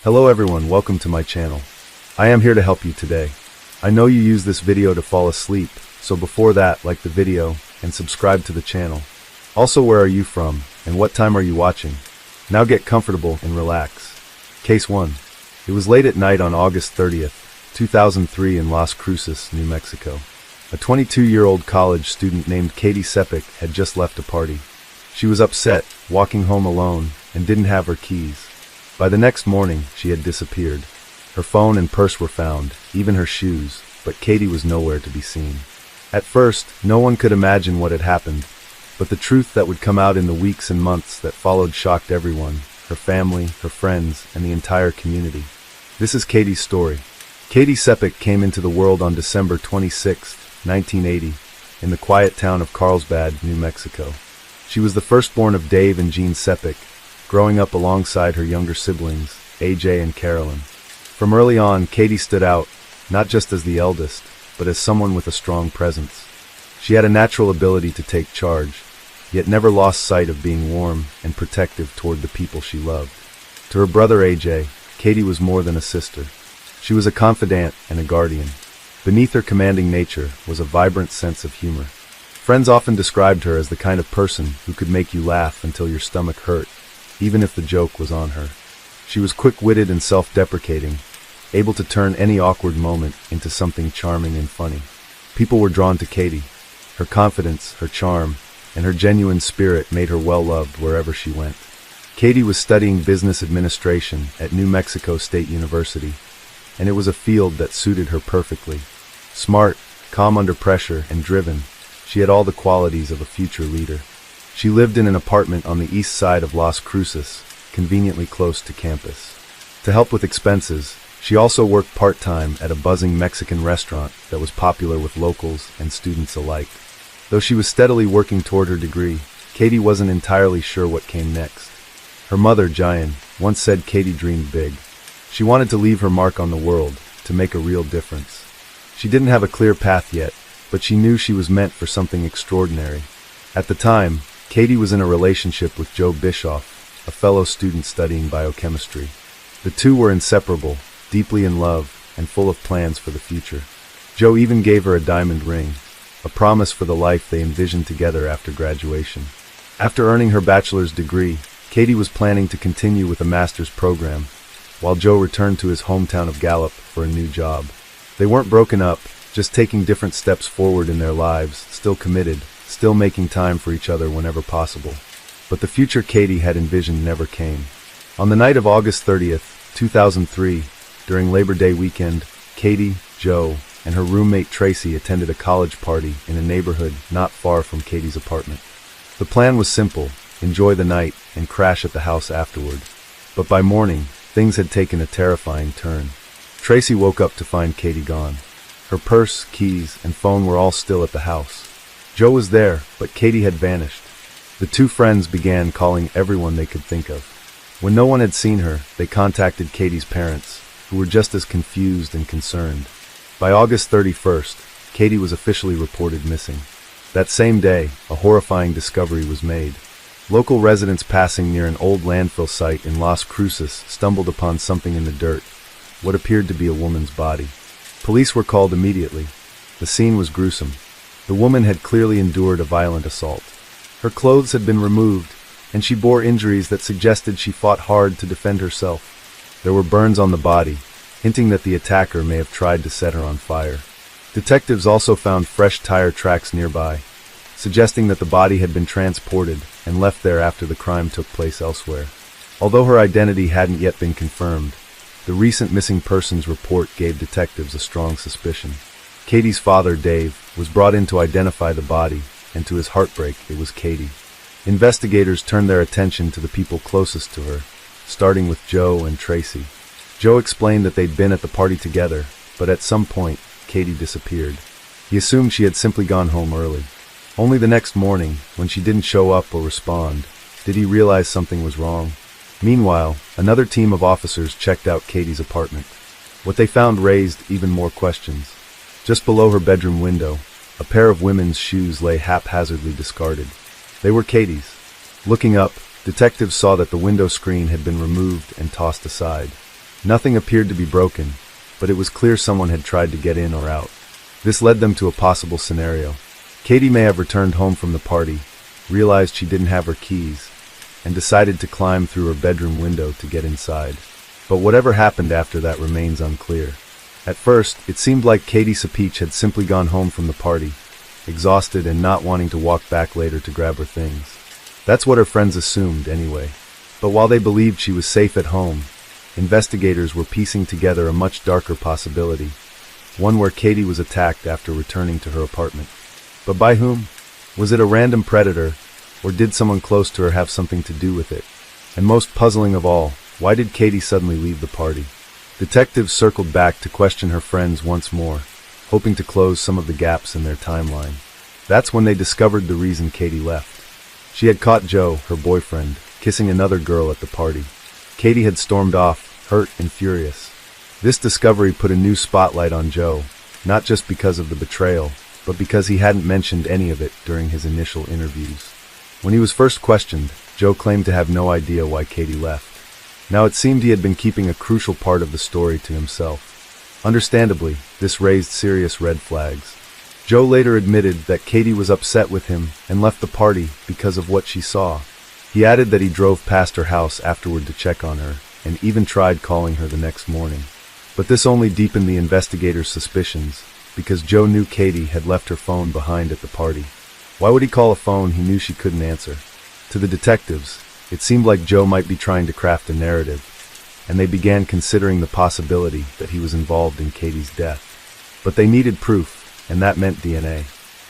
Hello everyone, welcome to my channel. I am here to help you today. I know you use this video to fall asleep, so before that, like the video and subscribe to the channel. Also, where are you from and what time are you watching? Now get comfortable and relax. Case 1. It was late at night on August 30th, 2003 in Las Cruces, New Mexico. A 22-year-old college student named Katie Sepik had just left a party. She was upset, walking home alone, and didn't have her keys. By the next morning, she had disappeared. Her phone and purse were found, even her shoes, but Katie was nowhere to be seen. At first, no one could imagine what had happened, but the truth that would come out in the weeks and months that followed shocked everyone, her family, her friends, and the entire community. This is Katie's story. Katie Sepik came into the world on December 26, 1980, in the quiet town of Carlsbad, New Mexico. She was the firstborn of Dave and Jean Sepik, growing up alongside her younger siblings, AJ and Carolyn. From early on, Katie stood out, not just as the eldest, but as someone with a strong presence. She had a natural ability to take charge, yet never lost sight of being warm and protective toward the people she loved. To her brother AJ, Katie was more than a sister. She was a confidant and a guardian. Beneath her commanding nature was a vibrant sense of humor. Friends often described her as the kind of person who could make you laugh until your stomach hurt, even if the joke was on her. She was quick-witted and self-deprecating, able to turn any awkward moment into something charming and funny. People were drawn to Katie. Her confidence, her charm, and her genuine spirit made her well-loved wherever she went. Katie was studying business administration at New Mexico State University, and it was a field that suited her perfectly. Smart, calm under pressure, and driven, she had all the qualities of a future leader. She lived in an apartment on the east side of Las Cruces, conveniently close to campus. To help with expenses, she also worked part-time at a buzzing Mexican restaurant that was popular with locals and students alike. Though she was steadily working toward her degree, Katie wasn't entirely sure what came next. Her mother, Jayan, once said Katie dreamed big. She wanted to leave her mark on the world, to make a real difference. She didn't have a clear path yet, but she knew she was meant for something extraordinary. At the time, Katie was in a relationship with Joe Bischoff, a fellow student studying biochemistry. The two were inseparable, deeply in love, and full of plans for the future. Joe even gave her a diamond ring, a promise for the life they envisioned together after graduation. After earning her bachelor's degree, Katie was planning to continue with a master's program, while Joe returned to his hometown of Gallup for a new job. They weren't broken up, just taking different steps forward in their lives, still committed, still making time for each other whenever possible. But the future Katie had envisioned never came. On the night of August 30th, 2003, during Labor Day weekend, Katie, Joe, and her roommate Tracy attended a college party in a neighborhood not far from Katie's apartment. The plan was simple: enjoy the night and crash at the house afterward. But by morning, things had taken a terrifying turn. Tracy woke up to find Katie gone. Her purse, keys, and phone were all still at the house. Joe was there, but Katie had vanished. The two friends began calling everyone they could think of. When no one had seen her, they contacted Katie's parents, who were just as confused and concerned. By August 31st, Katie was officially reported missing. That same day, a horrifying discovery was made. Local residents passing near an old landfill site in Las Cruces stumbled upon something in the dirt, what appeared to be a woman's body. Police were called immediately. The scene was gruesome. The woman had clearly endured a violent assault. Her clothes had been removed, and she bore injuries that suggested she fought hard to defend herself. There were burns on the body, hinting that the attacker may have tried to set her on fire. Detectives also found fresh tire tracks nearby, suggesting that the body had been transported and left there after the crime took place elsewhere. Although her identity hadn't yet been confirmed, the recent missing persons report gave detectives a strong suspicion. Katie's father, Dave, was brought in to identify the body, and to his heartbreak, it was Katie. Investigators turned their attention to the people closest to her, starting with Joe and Tracy. Joe explained that they'd been at the party together, but at some point, Katie disappeared. He assumed she had simply gone home early. Only the next morning, when she didn't show up or respond, did he realize something was wrong. Meanwhile, another team of officers checked out Katie's apartment. What they found raised even more questions. Just below her bedroom window, a pair of women's shoes lay haphazardly discarded. They were Katie's. Looking up, detectives saw that the window screen had been removed and tossed aside. Nothing appeared to be broken, but it was clear someone had tried to get in or out. This led them to a possible scenario. Katie may have returned home from the party, realized she didn't have her keys, and decided to climb through her bedroom window to get inside. But whatever happened after that remains unclear. At first, it seemed like Katie Sapich had simply gone home from the party, exhausted and not wanting to walk back later to grab her things. That's what her friends assumed, anyway. But while they believed she was safe at home, investigators were piecing together a much darker possibility, one where Katie was attacked after returning to her apartment. But by whom? Was it a random predator, or did someone close to her have something to do with it? And most puzzling of all, why did Katie suddenly leave the party? Detectives circled back to question her friends once more, hoping to close some of the gaps in their timeline. That's when they discovered the reason Katie left. She had caught Joe, her boyfriend, kissing another girl at the party. Katie had stormed off, hurt and furious. This discovery put a new spotlight on Joe, not just because of the betrayal, but because he hadn't mentioned any of it during his initial interviews. When he was first questioned, Joe claimed to have no idea why Katie left. Now it seemed he had been keeping a crucial part of the story to himself. Understandably, this raised serious red flags. Joe later admitted that Katie was upset with him and left the party because of what she saw. He added that he drove past her house afterward to check on her, and even tried calling her the next morning. But this only deepened the investigators' suspicions, because Joe knew Katie had left her phone behind at the party. Why would he call a phone he knew she couldn't answer? To the detectives, it seemed like Joe might be trying to craft a narrative, and they began considering the possibility that he was involved in Katie's death. But they needed proof, and that meant DNA.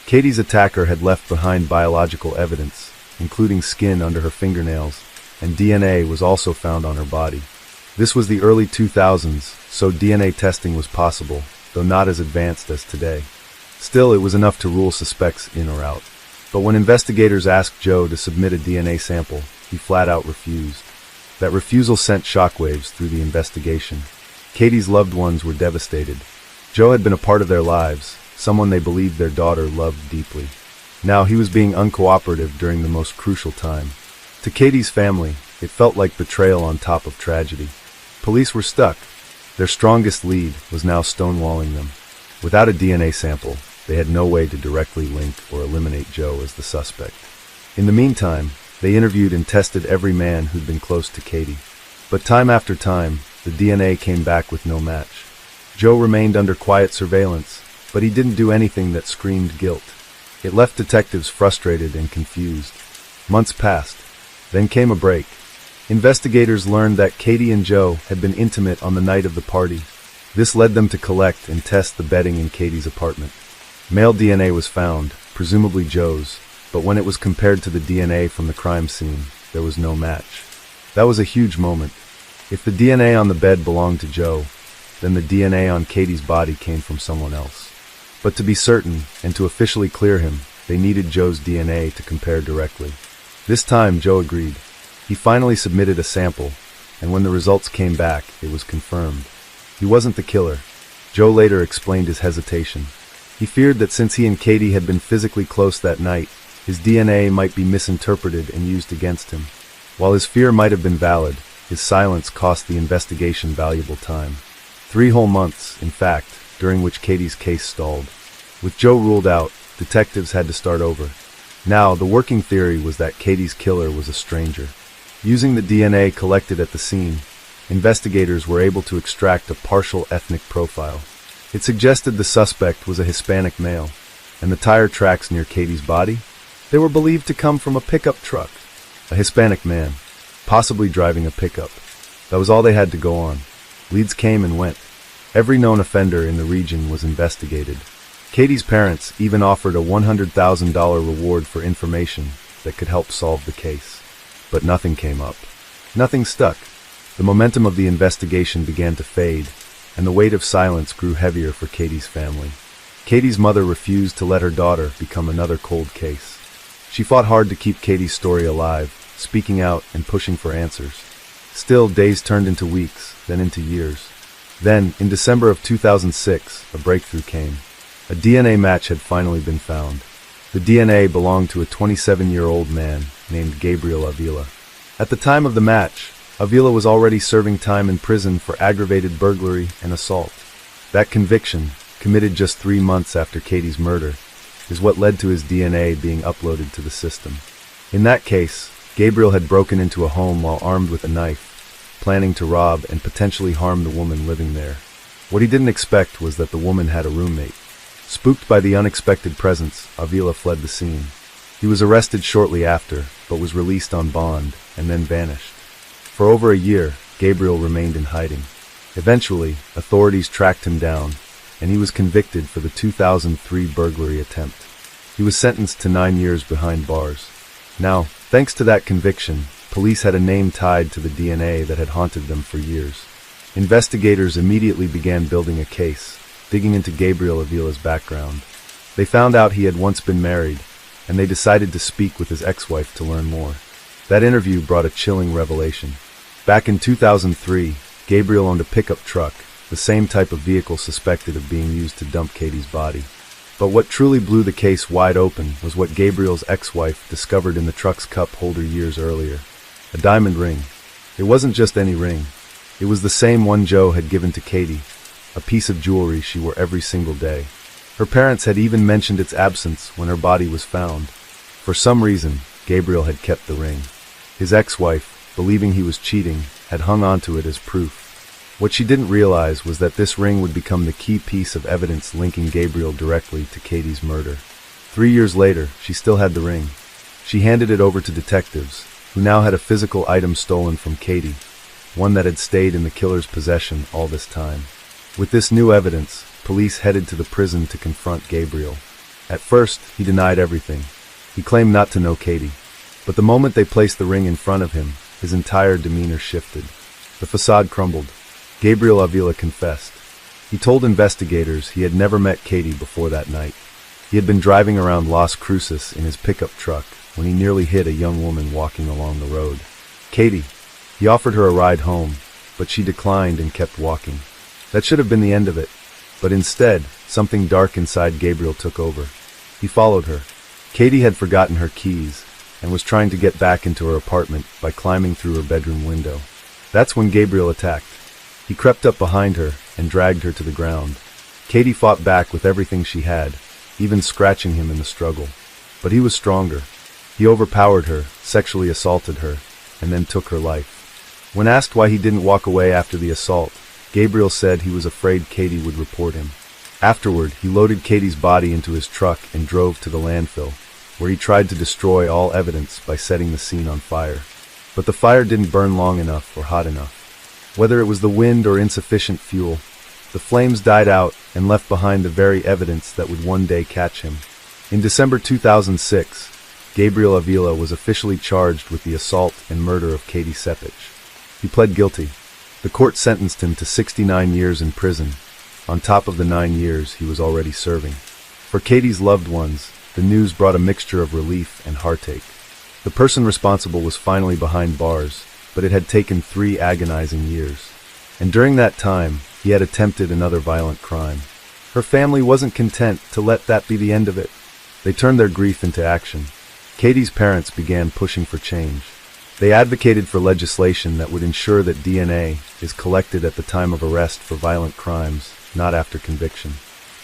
Katie's attacker had left behind biological evidence, including skin under her fingernails, and DNA was also found on her body. This was the early 2000s, so DNA testing was possible, though not as advanced as today. Still, it was enough to rule suspects in or out. But when investigators asked Joe to submit a DNA sample, he flat out refused. That refusal sent shockwaves through the investigation. Katie's loved ones were devastated. Joe had been a part of their lives, someone they believed their daughter loved deeply. Now he was being uncooperative during the most crucial time. To Katie's family, it felt like betrayal on top of tragedy. Police were stuck. Their strongest lead was now stonewalling them. Without a DNA sample, they had no way to directly link or eliminate Joe as the suspect. In the meantime, they interviewed and tested every man who'd been close to Katie. But time after time, the DNA came back with no match. Joe remained under quiet surveillance, but he didn't do anything that screamed guilt. It left detectives frustrated and confused. Months passed. Then came a break. Investigators learned that Katie and Joe had been intimate on the night of the party. This led them to collect and test the bedding in Katie's apartment. Male DNA was found, presumably Joe's, but when it was compared to the DNA from the crime scene, there was no match. That was a huge moment. If the DNA on the bed belonged to Joe, then the DNA on Katie's body came from someone else. But to be certain, and to officially clear him, they needed Joe's DNA to compare directly. This time, Joe agreed. He finally submitted a sample, and when the results came back, it was confirmed. He wasn't the killer. Joe later explained his hesitation. He feared that since he and Katie had been physically close that night, his DNA might be misinterpreted and used against him. While his fear might have been valid, his silence cost the investigation valuable time. 3 whole months, in fact, during which Katie's case stalled. With Joe ruled out, detectives had to start over. Now, the working theory was that Katie's killer was a stranger. Using the DNA collected at the scene, investigators were able to extract a partial ethnic profile. It suggested the suspect was a Hispanic male, and the tire tracks near Katie's body? They were believed to come from a pickup truck. A Hispanic man, possibly driving a pickup. That was all they had to go on. Leads came and went. Every known offender in the region was investigated. Katie's parents even offered a $100,000 reward for information that could help solve the case. But nothing came up. Nothing stuck. The momentum of the investigation began to fade, and the weight of silence grew heavier for Katie's family. Katie's mother refused to let her daughter become another cold case. She fought hard to keep Katie's story alive, speaking out and pushing for answers. Still, days turned into weeks, then into years. Then, in December of 2006, a breakthrough came. A DNA match had finally been found. The DNA belonged to a 27-year-old man named Gabriel Avila. At the time of the match, Avila was already serving time in prison for aggravated burglary and assault. That conviction, committed just 3 months after Katie's murder, is what led to his DNA being uploaded to the system. In that case, Gabriel had broken into a home while armed with a knife, planning to rob and potentially harm the woman living there. What he didn't expect was that the woman had a roommate. Spooked by the unexpected presence, Avila fled the scene. He was arrested shortly after, but was released on bond and then vanished. For over a year, Gabriel remained in hiding. Eventually, authorities tracked him down, and he was convicted for the 2003 burglary attempt. He was sentenced to 9 years behind bars. Now, thanks to that conviction, police had a name tied to the DNA that had haunted them for years. Investigators immediately began building a case, digging into Gabriel Avila's background. They found out he had once been married, and they decided to speak with his ex-wife to learn more. That interview brought a chilling revelation. Back in 2003, Gabriel owned a pickup truck, the same type of vehicle suspected of being used to dump Katie's body. But what truly blew the case wide open was what Gabriel's ex-wife discovered in the truck's cup holder years earlier. A diamond ring. It wasn't just any ring. It was the same one Joe had given to Katie, a piece of jewelry she wore every single day. Her parents had even mentioned its absence when her body was found. For some reason, Gabriel had kept the ring. His ex-wife, believing he was cheating, had hung onto it as proof. What she didn't realize was that this ring would become the key piece of evidence linking Gabriel directly to Katie's murder. 3 years later, she still had the ring. She handed it over to detectives, who now had a physical item stolen from Katie, one that had stayed in the killer's possession all this time. With this new evidence, police headed to the prison to confront Gabriel. At first, he denied everything. He claimed not to know Katie. But the moment they placed the ring in front of him, his entire demeanor shifted. The facade crumbled. Gabriel Avila confessed. He told investigators he had never met Katie before that night. He had been driving around Las Cruces in his pickup truck when he nearly hit a young woman walking along the road. Katie. He offered her a ride home, but she declined and kept walking. That should have been the end of it. But instead, something dark inside Gabriel took over. He followed her. Katie had forgotten her keys and was trying to get back into her apartment by climbing through her bedroom window. That's when Gabriel attacked. He crept up behind her and dragged her to the ground. Katie fought back with everything she had, even scratching him in the struggle. But he was stronger. He overpowered her, sexually assaulted her, and then took her life. When asked why he didn't walk away after the assault, Gabriel said he was afraid Katie would report him. Afterward, he loaded Katie's body into his truck and drove to the landfill, where he tried to destroy all evidence by setting the scene on fire. But the fire didn't burn long enough or hot enough. Whether it was the wind or insufficient fuel, the flames died out and left behind the very evidence that would one day catch him. In December 2006, Gabriel Avila was officially charged with the assault and murder of Katie Sepich. He pled guilty. The court sentenced him to 69 years in prison, on top of the 9 years he was already serving. For Katie's loved ones, the news brought a mixture of relief and heartache. The person responsible was finally behind bars, but it had taken 3 agonizing years. And during that time, he had attempted another violent crime. Her family wasn't content to let that be the end of it. They turned their grief into action. Katie's parents began pushing for change. They advocated for legislation that would ensure that DNA is collected at the time of arrest for violent crimes, not after conviction.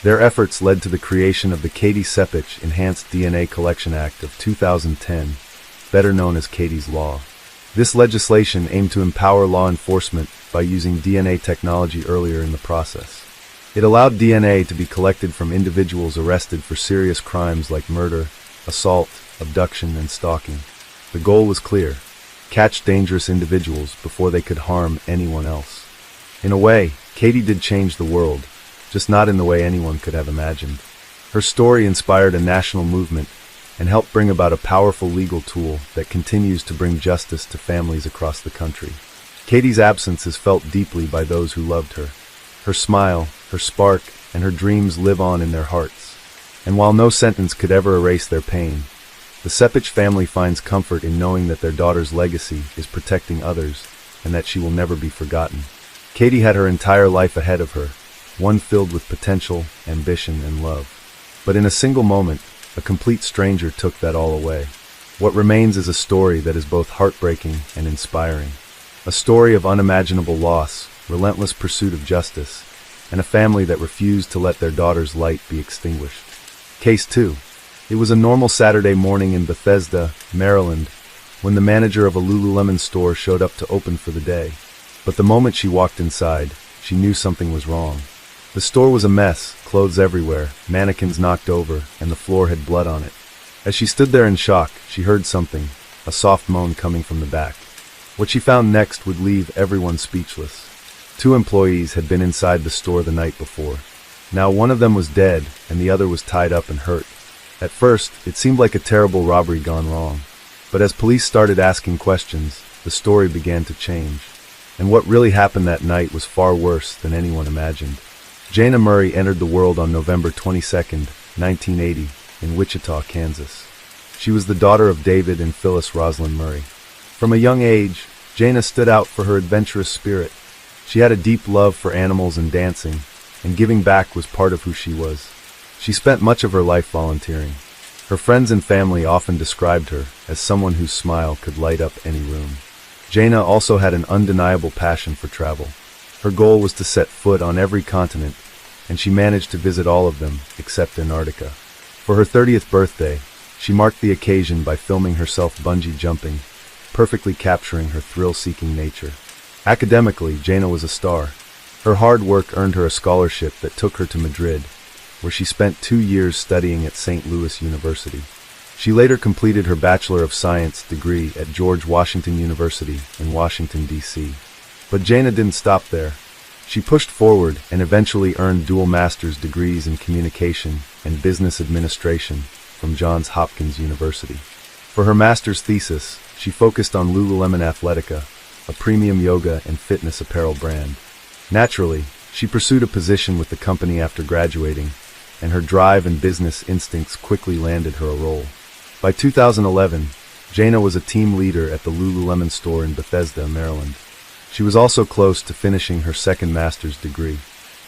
Their efforts led to the creation of the Katie Sepich Enhanced DNA Collection Act of 2010, better known as Katie's Law. This legislation aimed to empower law enforcement by using DNA technology earlier in the process. It allowed DNA to be collected from individuals arrested for serious crimes like murder, assault, abduction, and stalking. The goal was clear: catch dangerous individuals before they could harm anyone else. In a way, Katie did change the world, just not in the way anyone could have imagined. Her story inspired a national movement and helped bring about a powerful legal tool that continues to bring justice to families across the country. Katie's absence is felt deeply by those who loved her. Her smile, her spark, and her dreams live on in their hearts. And while no sentence could ever erase their pain, the Sepich family finds comfort in knowing that their daughter's legacy is protecting others and that she will never be forgotten. Katie had her entire life ahead of her, one filled with potential, ambition, and love. But in a single moment, a complete stranger took that all away. What remains is a story that is both heartbreaking and inspiring. A story of unimaginable loss, relentless pursuit of justice, and a family that refused to let their daughter's light be extinguished. Case 2. It was a normal Saturday morning in Bethesda, Maryland, when the manager of a Lululemon store showed up to open for the day. But the moment she walked inside, she knew something was wrong. The store was a mess, clothes everywhere, mannequins knocked over, and the floor had blood on it. As she stood there in shock, she heard something, a soft moan coming from the back. What she found next would leave everyone speechless. 2 employees had been inside the store the night before. Now one of them was dead, and the other was tied up and hurt. At first, it seemed like a terrible robbery gone wrong. But as police started asking questions, the story began to change. And what really happened that night was far worse than anyone imagined. Jana Murray entered the world on November 22, 1980, in Wichita, Kansas. She was the daughter of David and Phyllis Rosalind Murray. From a young age, Jana stood out for her adventurous spirit. She had a deep love for animals and dancing, and giving back was part of who she was. She spent much of her life volunteering. Her friends and family often described her as someone whose smile could light up any room. Jana also had an undeniable passion for travel. Her goal was to set foot on every continent, and she managed to visit all of them except Antarctica. For her 30th birthday, she marked the occasion by filming herself bungee jumping, perfectly capturing her thrill-seeking nature. Academically, Jana was a star. Her hard work earned her a scholarship that took her to Madrid, where she spent 2 years studying at St. Louis University. She later completed her Bachelor of Science degree at George Washington University in Washington, D.C. But Jana didn't stop there. She pushed forward and eventually earned dual master's degrees in communication and business administration from Johns Hopkins University. For her master's thesis, she focused on Lululemon Athletica, a premium yoga and fitness apparel brand. Naturally, she pursued a position with the company after graduating, and her drive and business instincts quickly landed her a role. By 2011, Jana was a team leader at the Lululemon store in Bethesda, Maryland. She was also close to finishing her second master's degree.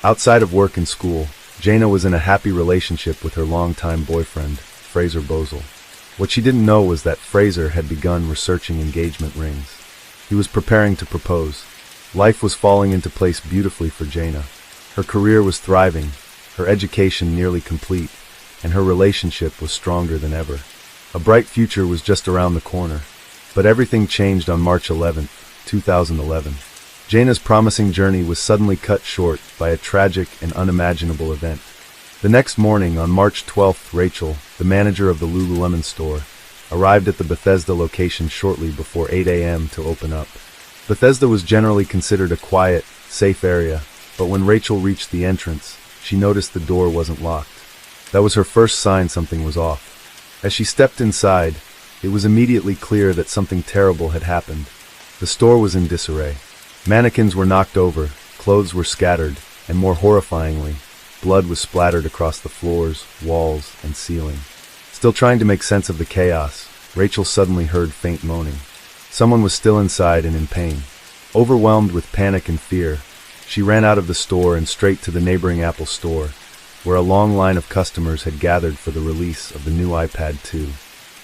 Outside of work and school, Jana was in a happy relationship with her longtime boyfriend, Fraser Bozel. What she didn't know was that Fraser had begun researching engagement rings. He was preparing to propose. Life was falling into place beautifully for Jana. Her career was thriving, her education nearly complete, and her relationship was stronger than ever. A bright future was just around the corner. But everything changed on March 11, 2011. Jana's promising journey was suddenly cut short by a tragic and unimaginable event. The next morning, on March 12th, Rachel, the manager of the Lululemon store, arrived at the Bethesda location shortly before 8 a.m. to open up. Bethesda was generally considered a quiet, safe area, but when Rachel reached the entrance, she noticed the door wasn't locked. That was her first sign something was off. As she stepped inside, it was immediately clear that something terrible had happened. The store was in disarray. Mannequins were knocked over, clothes were scattered, and more horrifyingly, blood was splattered across the floors, walls, and ceiling. Still trying to make sense of the chaos, Rachel suddenly heard faint moaning. Someone was still inside and in pain. Overwhelmed with panic and fear, she ran out of the store and straight to the neighboring Apple store, where a long line of customers had gathered for the release of the new iPad 2.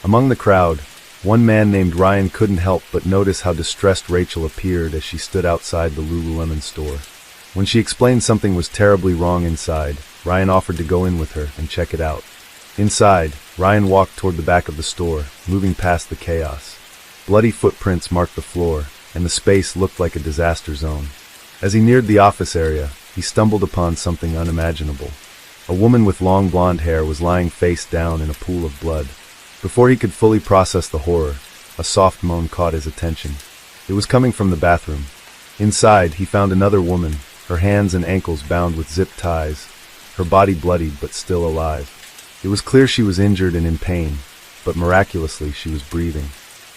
Among the crowd, one man named Ryan couldn't help but notice how distressed Rachel appeared as she stood outside the Lululemon store. When she explained something was terribly wrong inside, Ryan offered to go in with her and check it out. Inside, Ryan walked toward the back of the store, moving past the chaos. Bloody footprints marked the floor, and the space looked like a disaster zone. As he neared the office area, he stumbled upon something unimaginable. A woman with long blonde hair was lying face down in a pool of blood. Before he could fully process the horror, a soft moan caught his attention. It was coming from the bathroom. Inside, he found another woman, her hands and ankles bound with zip ties, her body bloodied but still alive. It was clear she was injured and in pain, but miraculously she was breathing.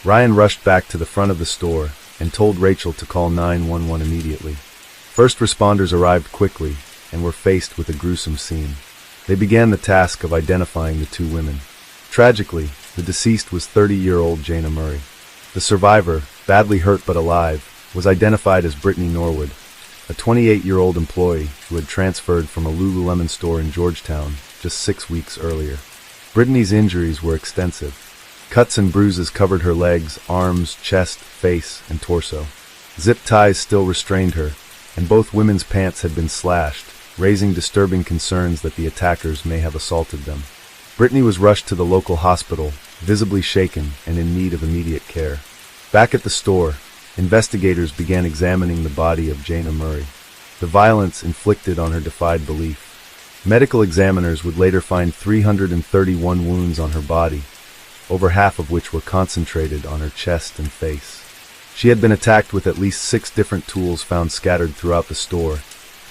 Ryan rushed back to the front of the store and told Rachel to call 911 immediately. First responders arrived quickly and were faced with a gruesome scene. They began the task of identifying the 2 women. Tragically, the deceased was 30-year-old Jana Murray. The survivor, badly hurt but alive, was identified as Brittany Norwood, a 28-year-old employee who had transferred from a Lululemon store in Georgetown just 6 weeks earlier. Brittany's injuries were extensive. Cuts and bruises covered her legs, arms, chest, face, and torso. Zip ties still restrained her, and both women's pants had been slashed, raising disturbing concerns that the attackers may have assaulted them. Brittany was rushed to the local hospital, visibly shaken and in need of immediate care. Back at the store, investigators began examining the body of Jana Murray. The violence inflicted on her defied belief. Medical examiners would later find 331 wounds on her body, over half of which were concentrated on her chest and face. She had been attacked with at least 6 different tools found scattered throughout the store,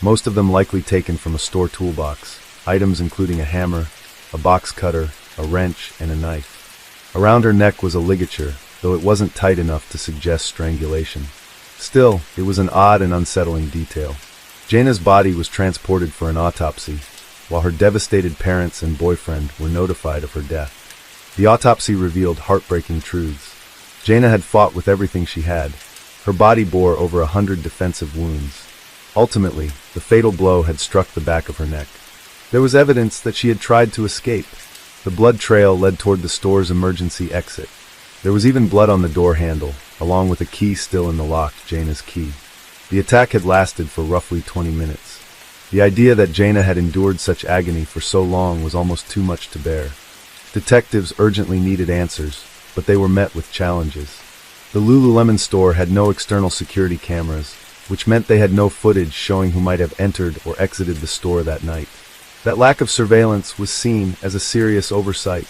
most of them likely taken from a store toolbox, items including a hammer, a box cutter, a wrench, and a knife. Around her neck was a ligature, though it wasn't tight enough to suggest strangulation. Still, it was an odd and unsettling detail. Jana's body was transported for an autopsy, while her devastated parents and boyfriend were notified of her death. The autopsy revealed heartbreaking truths. Jana had fought with everything she had. Her body bore over 100 defensive wounds. Ultimately, the fatal blow had struck the back of her neck. There was evidence that she had tried to escape. The blood trail led toward the store's emergency exit. There was even blood on the door handle, along with a key still in the lock, Jana's key. The attack had lasted for roughly 20 minutes. The idea that Jana had endured such agony for so long was almost too much to bear. Detectives urgently needed answers, but they were met with challenges. The Lululemon store had no external security cameras, which meant they had no footage showing who might have entered or exited the store that night. That lack of surveillance was seen as a serious oversight.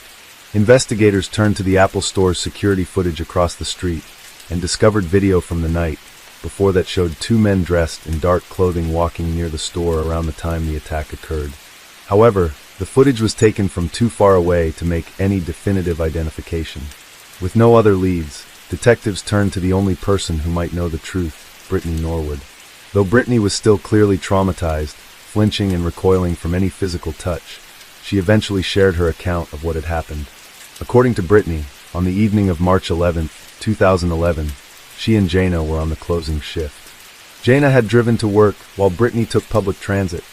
Investigators turned to the Apple Store's security footage across the street and discovered video from the night before that showed 2 men dressed in dark clothing walking near the store around the time the attack occurred. However, the footage was taken from too far away to make any definitive identification. With no other leads, detectives turned to the only person who might know the truth, Brittany Norwood. Though Brittany was still clearly traumatized, flinching and recoiling from any physical touch, she eventually shared her account of what had happened. According to Brittany, on the evening of March 11, 2011, she and Jana were on the closing shift. Jana had driven to work while Brittany took public transit.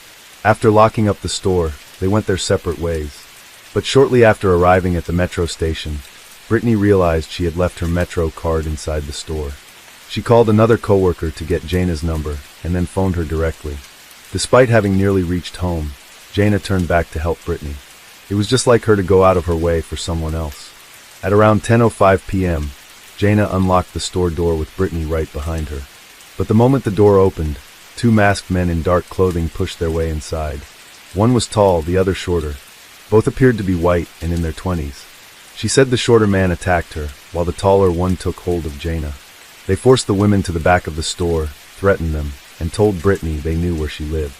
After locking up the store, they went their separate ways. But shortly after arriving at the metro station, Brittany realized she had left her metro card inside the store. She called another coworker to get Jana's number and then phoned her directly. Despite having nearly reached home, Jana turned back to help Brittany. It was just like her to go out of her way for someone else. At around 10:05 p.m., Jana unlocked the store door with Brittany right behind her. But the moment the door opened, 2 masked men in dark clothing pushed their way inside. One was tall, the other shorter. Both appeared to be white and in their 20s. She said the shorter man attacked her, while the taller one took hold of Jana. They forced the women to the back of the store, threatened them, and told Brittany they knew where she lived.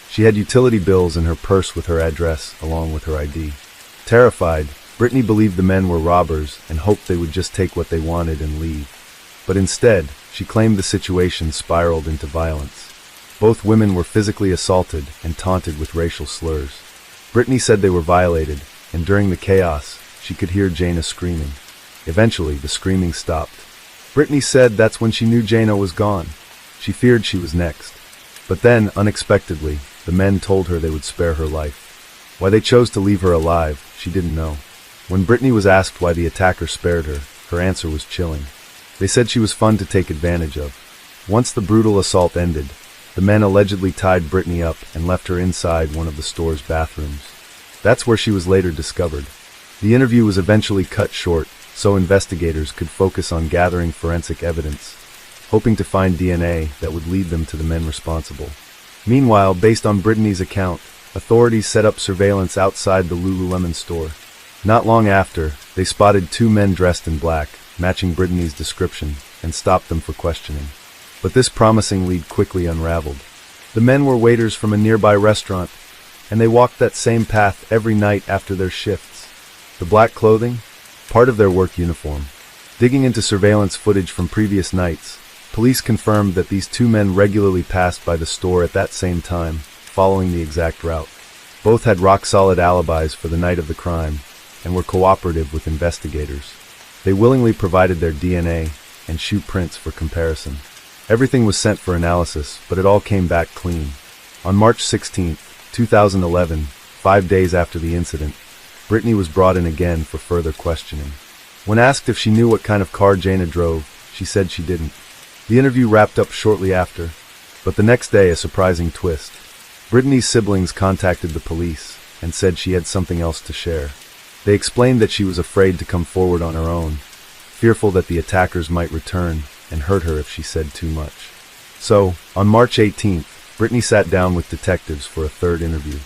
She had utility bills in her purse with her address, along with her ID. Terrified, Brittany believed the men were robbers and hoped they would just take what they wanted and leave. But instead, she claimed the situation spiraled into violence. Both women were physically assaulted and taunted with racial slurs. Brittany said they were violated, and during the chaos, she could hear Jana screaming. Eventually, the screaming stopped. Brittany said that's when she knew Jana was gone. She feared she was next. But then, unexpectedly, the men told her they would spare her life. Why they chose to leave her alive, she didn't know. When Brittany was asked why the attacker spared her, her answer was chilling. They said she was fun to take advantage of. Once the brutal assault ended, the men allegedly tied Brittany up and left her inside one of the store's bathrooms. That's where she was later discovered. The interview was eventually cut short, so investigators could focus on gathering forensic evidence, hoping to find DNA that would lead them to the men responsible. Meanwhile, based on Brittany's account, authorities set up surveillance outside the Lululemon store. Not long after, they spotted 2 men dressed in black, matching Brittany's description, and stopped them for questioning. But this promising lead quickly unraveled. The men were waiters from a nearby restaurant, and they walked that same path every night after their shifts. The black clothing? Part of their work uniform. Digging into surveillance footage from previous nights, police confirmed that these 2 men regularly passed by the store at that same time, following the exact route. Both had rock-solid alibis for the night of the crime, and were cooperative with investigators. They willingly provided their DNA and shoe prints for comparison. Everything was sent for analysis, but it all came back clean. On March 16, 2011, 5 days after the incident, Brittany was brought in again for further questioning. When asked if she knew what kind of car Jana drove, she said she didn't. The interview wrapped up shortly after, but the next day a surprising twist. Brittany's siblings contacted the police and said she had something else to share. They explained that she was afraid to come forward on her own, fearful that the attackers might return and hurt her if she said too much. So, on March 18th, Brittany sat down with detectives for a third interview.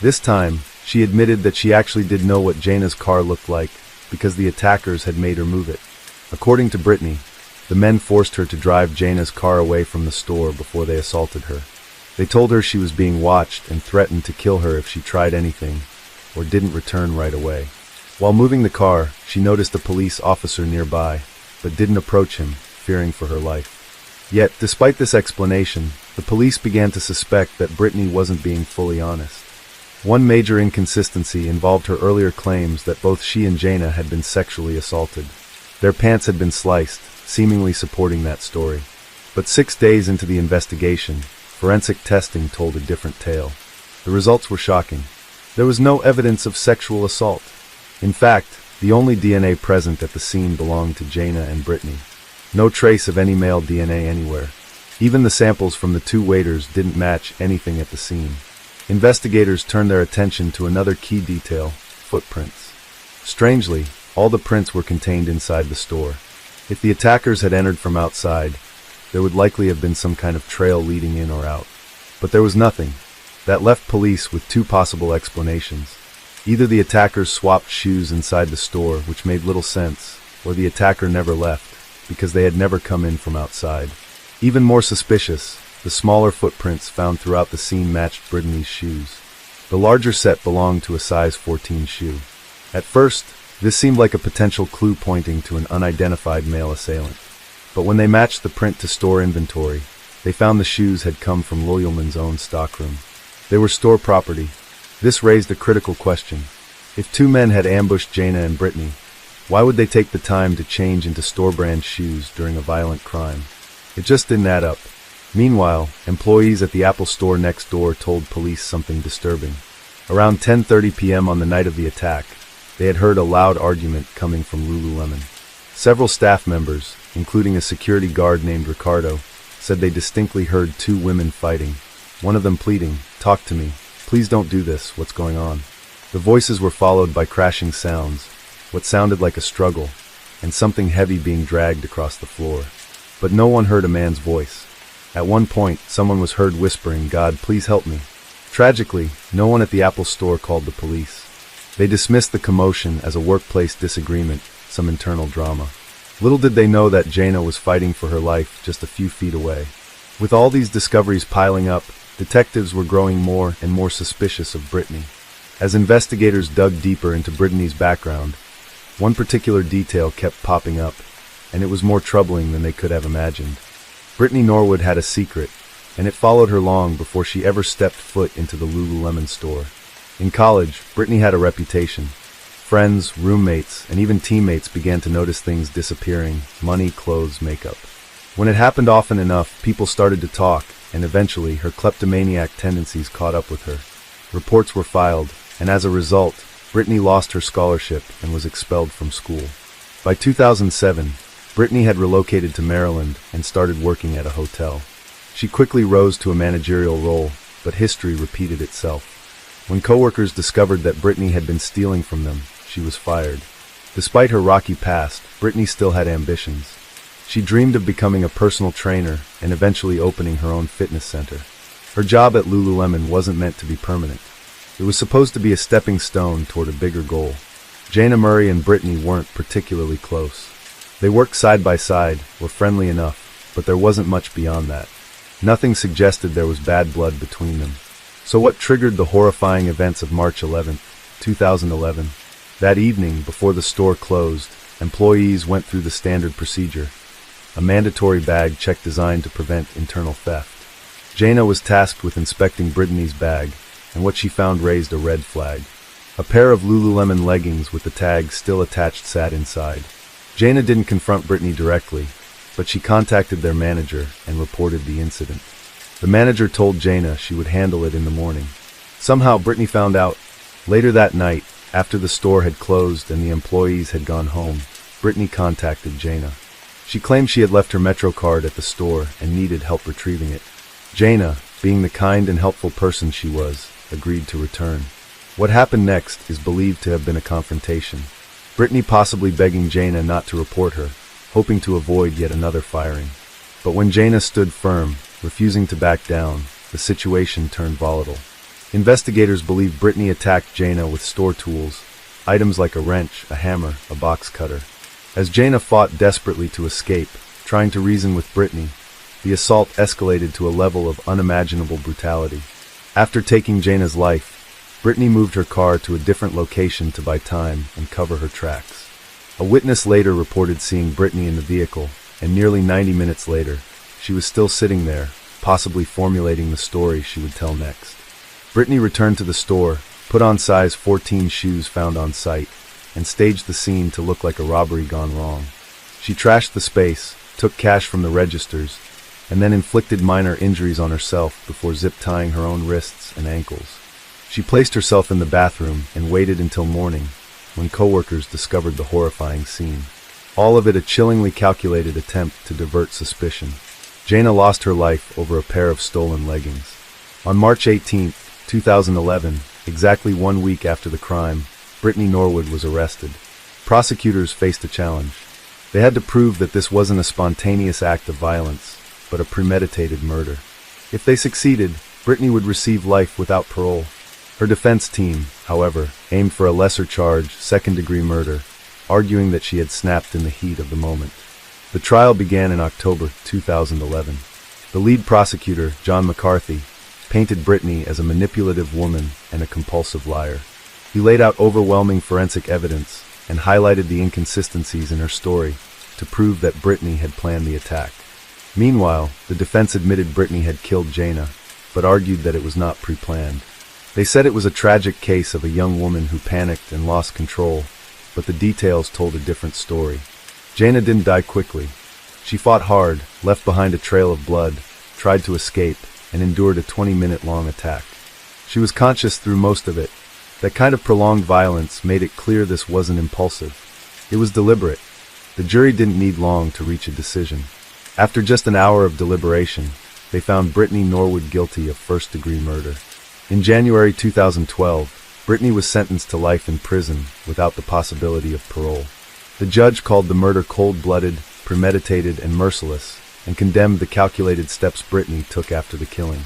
This time, she admitted that she actually did know what Jana's car looked like because the attackers had made her move it. According to Brittany, the men forced her to drive Jana's car away from the store before they assaulted her. They told her she was being watched and threatened to kill her if she tried anything or didn't return right away. While moving the car, she noticed a police officer nearby, but didn't approach him, fearing for her life. Yet, despite this explanation, the police began to suspect that Brittany wasn't being fully honest. One major inconsistency involved her earlier claims that both she and Jana had been sexually assaulted. Their pants had been sliced, seemingly supporting that story. But 6 days into the investigation, forensic testing told a different tale. The results were shocking. There was no evidence of sexual assault. In fact, the only DNA present at the scene belonged to Jana and Brittany. No trace of any male DNA anywhere. Even the samples from the two waiters didn't match anything at the scene. Investigators turned their attention to another key detail: footprints. Strangely, all the prints were contained inside the store. If the attackers had entered from outside, there would likely have been some kind of trail leading in or out. But there was nothing. That left police with two possible explanations. Either the attackers swapped shoes inside the store, which made little sense, or the attacker never left, because they had never come in from outside. Even more suspicious, the smaller footprints found throughout the scene matched Brittany's shoes. The larger set belonged to a size 14 shoe. At first, this seemed like a potential clue pointing to an unidentified male assailant. But when they matched the print to store inventory, they found the shoes had come from Loyalman's own stockroom. They were store property. This raised a critical question. If two men had ambushed Jana and Brittany, why would they take the time to change into store-brand shoes during a violent crime? It just didn't add up. Meanwhile, employees at the Apple store next door told police something disturbing. Around 10:30 p.m. on the night of the attack, they had heard a loud argument coming from Lululemon. Several staff members, including a security guard named Ricardo, said they distinctly heard two women fighting, one of them pleading, "Talk to me. Please don't do this. What's going on?" The voices were followed by crashing sounds, what sounded like a struggle, and something heavy being dragged across the floor. But no one heard a man's voice. At one point, someone was heard whispering, "God, please help me." Tragically, no one at the Apple store called the police. They dismissed the commotion as a workplace disagreement, some internal drama. Little did they know that Jana was fighting for her life just a few feet away. With all these discoveries piling up, detectives were growing more and more suspicious of Brittany. As investigators dug deeper into Brittany's background, one particular detail kept popping up, and it was more troubling than they could have imagined. Brittany Norwood had a secret, and it followed her long before she ever stepped foot into the Lululemon store. In college, Brittany had a reputation. Friends, roommates, and even teammates began to notice things disappearing: money, clothes, makeup. When it happened often enough, people started to talk, and eventually her kleptomaniac tendencies caught up with her. Reports were filed, and as a result, Brittany lost her scholarship and was expelled from school. By 2007, Brittany had relocated to Maryland and started working at a hotel. She quickly rose to a managerial role, but history repeated itself. When coworkers discovered that Brittany had been stealing from them, she was fired. Despite her rocky past, Brittany still had ambitions. She dreamed of becoming a personal trainer and eventually opening her own fitness center. Her job at Lululemon wasn't meant to be permanent. It was supposed to be a stepping stone toward a bigger goal. Jana Murray and Brittany weren't particularly close. They worked side by side, were friendly enough, but there wasn't much beyond that. Nothing suggested there was bad blood between them. So what triggered the horrifying events of March 11, 2011? That evening, before the store closed, employees went through the standard procedure, a mandatory bag check designed to prevent internal theft. Jana was tasked with inspecting Brittany's bag, and what she found raised a red flag. A pair of Lululemon leggings with the tag still attached sat inside. Jana didn't confront Brittany directly, but she contacted their manager and reported the incident. The manager told Jana she would handle it in the morning. Somehow Brittany found out. Later that night, after the store had closed and the employees had gone home, Brittany contacted Jana. She claimed she had left her Metro card at the store and needed help retrieving it. Jaina, being the kind and helpful person she was, agreed to return. What happened next is believed to have been a confrontation. Brittany possibly begging Jaina not to report her, hoping to avoid yet another firing. But when Jaina stood firm, refusing to back down, the situation turned volatile. Investigators believe Brittany attacked Jaina with store tools, items like a wrench, a hammer, a box cutter. As Jaina fought desperately to escape, trying to reason with Brittany, the assault escalated to a level of unimaginable brutality. After taking Jaina's life, Brittany moved her car to a different location to buy time and cover her tracks. A witness later reported seeing Brittany in the vehicle, and nearly 90 minutes later, she was still sitting there, possibly formulating the story she would tell next. Brittany returned to the store, put on size 14 shoes found on site, and staged the scene to look like a robbery gone wrong. She trashed the space, took cash from the registers, and then inflicted minor injuries on herself before zip-tying her own wrists and ankles. She placed herself in the bathroom and waited until morning, when coworkers discovered the horrifying scene. All of it a chillingly calculated attempt to divert suspicion. Jaina lost her life over a pair of stolen leggings. On March 18, 2011, exactly 1 week after the crime, Brittany Norwood was arrested. Prosecutors faced a challenge. They had to prove that this wasn't a spontaneous act of violence, but a premeditated murder. If they succeeded, Brittany would receive life without parole. Her defense team, however, aimed for a lesser charge, second-degree murder, arguing that she had snapped in the heat of the moment. The trial began in October 2011. The lead prosecutor, John McCarthy, painted Brittany as a manipulative woman and a compulsive liar. He laid out overwhelming forensic evidence and highlighted the inconsistencies in her story to prove that Brittany had planned the attack. Meanwhile, the defense admitted Brittany had killed Jaina, but argued that it was not pre-planned. They said it was a tragic case of a young woman who panicked and lost control, but the details told a different story. Jaina didn't die quickly. She fought hard, left behind a trail of blood, tried to escape, and endured a 20-minute-long attack. She was conscious through most of it. That kind of prolonged violence made it clear this wasn't impulsive. It was deliberate. The jury didn't need long to reach a decision. After just an hour of deliberation, they found Brittany Norwood guilty of first-degree murder. In January 2012, Brittany was sentenced to life in prison without the possibility of parole. The judge called the murder cold-blooded, premeditated, and merciless, and condemned the calculated steps Brittany took after the killing.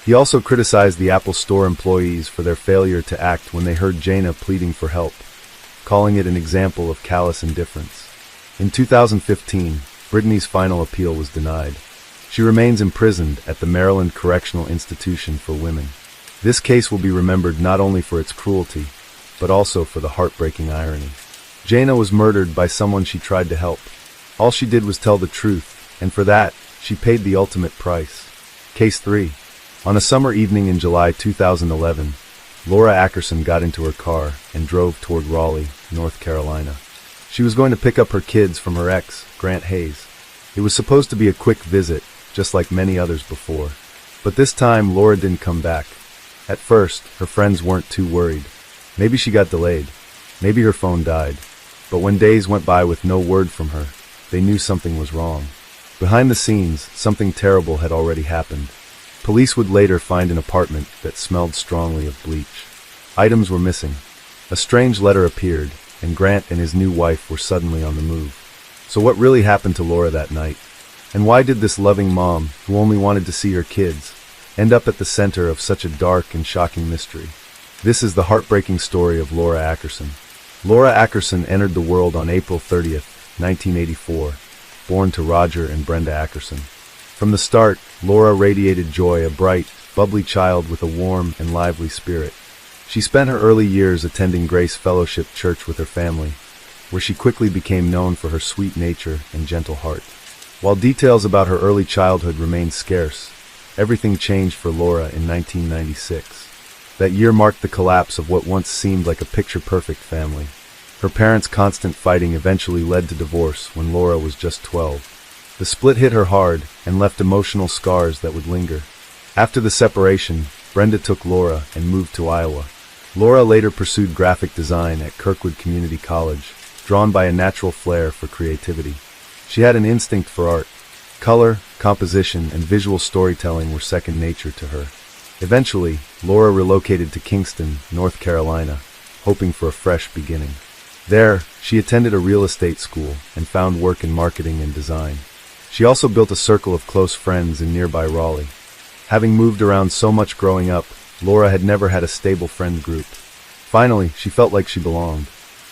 He also criticized the Apple Store employees for their failure to act when they heard Jaina pleading for help, calling it an example of callous indifference. In 2015, Brittany's final appeal was denied. She remains imprisoned at the Maryland Correctional Institution for Women. This case will be remembered not only for its cruelty, but also for the heartbreaking irony. Jaina was murdered by someone she tried to help. All she did was tell the truth, and for that, she paid the ultimate price. Case 3. On a summer evening in July 2011, Laura Ackerson got into her car and drove toward Raleigh, North Carolina. She was going to pick up her kids from her ex, Grant Hayes. It was supposed to be a quick visit, just like many others before. But this time, Laura didn't come back. At first, her friends weren't too worried. Maybe she got delayed. Maybe her phone died. But when days went by with no word from her, they knew something was wrong. Behind the scenes, something terrible had already happened. Police would later find an apartment that smelled strongly of bleach. Items were missing. A strange letter appeared, and Grant and his new wife were suddenly on the move. So what really happened to Laura that night? And why did this loving mom, who only wanted to see her kids, end up at the center of such a dark and shocking mystery? This is the heartbreaking story of Laura Ackerson. Laura Ackerson entered the world on April 30th, 1984, born to Roger and Brenda Ackerson. From the start, Laura radiated joy, a bright, bubbly child with a warm and lively spirit. She spent her early years attending Grace Fellowship Church with her family, where she quickly became known for her sweet nature and gentle heart. While details about her early childhood remain scarce, everything changed for Laura in 1996. That year marked the collapse of what once seemed like a picture-perfect family. Her parents' constant fighting eventually led to divorce when Laura was just 12. The split hit her hard and left emotional scars that would linger. After the separation, Brenda took Laura and moved to Iowa. Laura later pursued graphic design at Kirkwood Community College, drawn by a natural flair for creativity. She had an instinct for art. Color, composition, and visual storytelling were second nature to her. Eventually, Laura relocated to Kingston, North Carolina, hoping for a fresh beginning. There, she attended a real estate school and found work in marketing and design. She also built a circle of close friends in nearby Raleigh. Having moved around so much growing up, Laura had never had a stable friend group. Finally, she felt like she belonged.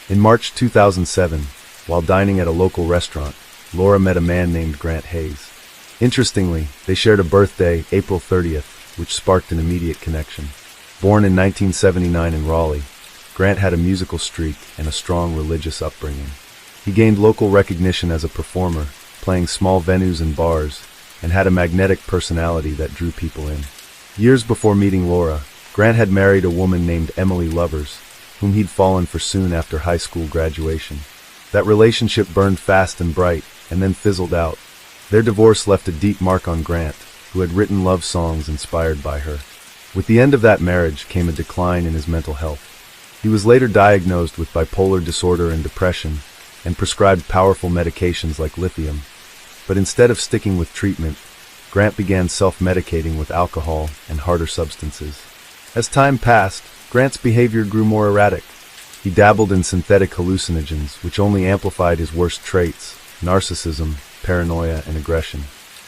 In March 2007, while dining at a local restaurant, Laura met a man named Grant Hayes. Interestingly, they shared a birthday, April 30th, which sparked an immediate connection. Born in 1979 in Raleigh, Grant had a musical streak and a strong religious upbringing. He gained local recognition as a performer, playing small venues and bars, and had a magnetic personality that drew people in. Years before meeting Laura, Grant had married a woman named Emily Lovers, whom he'd fallen for soon after high school graduation. That relationship burned fast and bright, and then fizzled out. Their divorce left a deep mark on Grant, who had written love songs inspired by her. With the end of that marriage came a decline in his mental health. He was later diagnosed with bipolar disorder and depression, and prescribed powerful medications like lithium. But instead of sticking with treatment, Grant began self-medicating with alcohol and harder substances. As time passed, Grant's behavior grew more erratic. He dabbled in synthetic hallucinogens, which only amplified his worst traits: narcissism, paranoia, and aggression.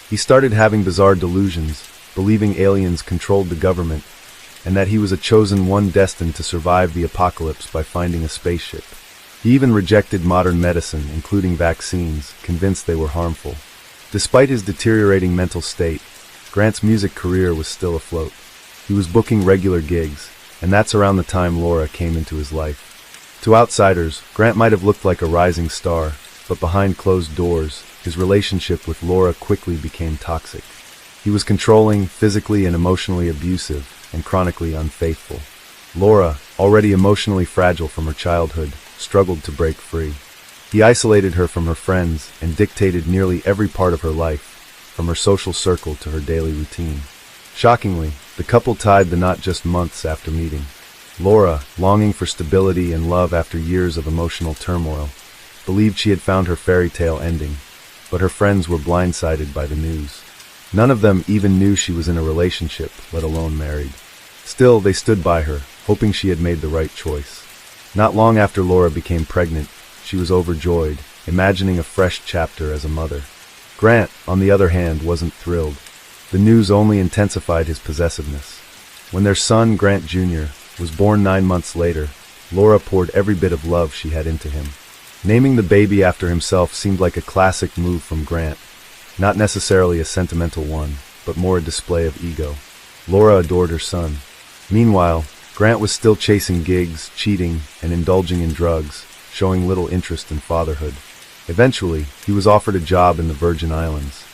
He started having bizarre delusions, believing aliens controlled the government, and that he was a chosen one destined to survive the apocalypse by finding a spaceship. He even rejected modern medicine, including vaccines, convinced they were harmful. Despite his deteriorating mental state, Grant's music career was still afloat. He was booking regular gigs, and that's around the time Laura came into his life. To outsiders, Grant might have looked like a rising star, but behind closed doors, his relationship with Laura quickly became toxic. He was controlling, physically and emotionally abusive, and chronically unfaithful. Laura, already emotionally fragile from her childhood, struggled to break free. He isolated her from her friends and dictated nearly every part of her life, from her social circle to her daily routine. Shockingly, the couple tied the knot just months after meeting. Laura, longing for stability and love after years of emotional turmoil, believed she had found her fairy tale ending, but her friends were blindsided by the news. None of them even knew she was in a relationship, let alone married. Still, they stood by her, hoping she had made the right choice. Not long after Laura became pregnant, she was overjoyed, imagining a fresh chapter as a mother. Grant, on the other hand, wasn't thrilled. The news only intensified his possessiveness. When their son, Grant Jr., was born 9 months later, Laura poured every bit of love she had into him. Naming the baby after himself seemed like a classic move from Grant. Not necessarily a sentimental one, but more a display of ego. Laura adored her son. Meanwhile, Grant was still chasing gigs, cheating, and indulging in drugs, showing little interest in fatherhood. Eventually, he was offered a job in the Virgin Islands.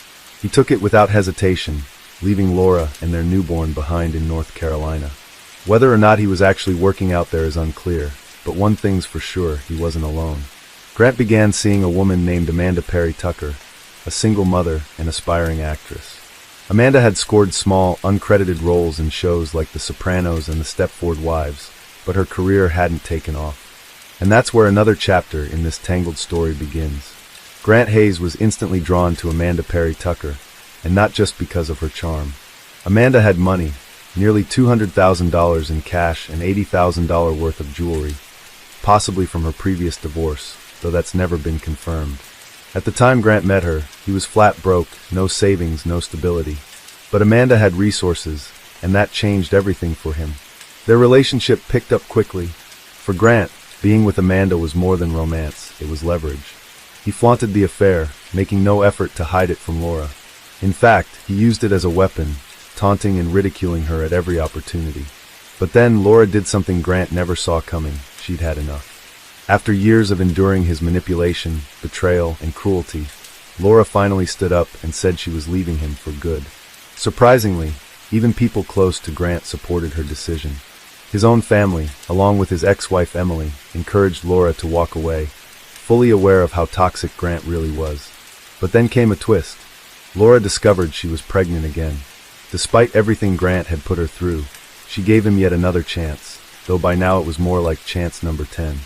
He took it without hesitation, leaving Laura and their newborn behind in North Carolina. Whether or not he was actually working out there is unclear, but one thing's for sure, he wasn't alone. Grant began seeing a woman named Amanda Perry Tucker, a single mother and aspiring actress. Amanda had scored small, uncredited roles in shows like The Sopranos and The Stepford Wives, but her career hadn't taken off. And that's where another chapter in this tangled story begins. Grant Hayes was instantly drawn to Amanda Perry Tucker, and not just because of her charm. Amanda had money, nearly $200,000 in cash and $80,000 worth of jewelry, possibly from her previous divorce, though that's never been confirmed. At the time Grant met her, he was flat broke, no savings, no stability. But Amanda had resources, and that changed everything for him. Their relationship picked up quickly. For Grant, being with Amanda was more than romance, it was leverage. He flaunted the affair, making no effort to hide it from Laura. In fact, he used it as a weapon, taunting and ridiculing her at every opportunity. But then Laura did something Grant never saw coming. She'd had enough. After years of enduring his manipulation, betrayal, and cruelty, Laura finally stood up and said she was leaving him for good. Surprisingly, even people close to Grant supported her decision. His own family, along with his ex-wife Emily, encouraged Laura to walk away, fully aware of how toxic Grant really was. But then came a twist. Laura discovered she was pregnant again. Despite everything Grant had put her through, she gave him yet another chance, though by now it was more like chance number 10.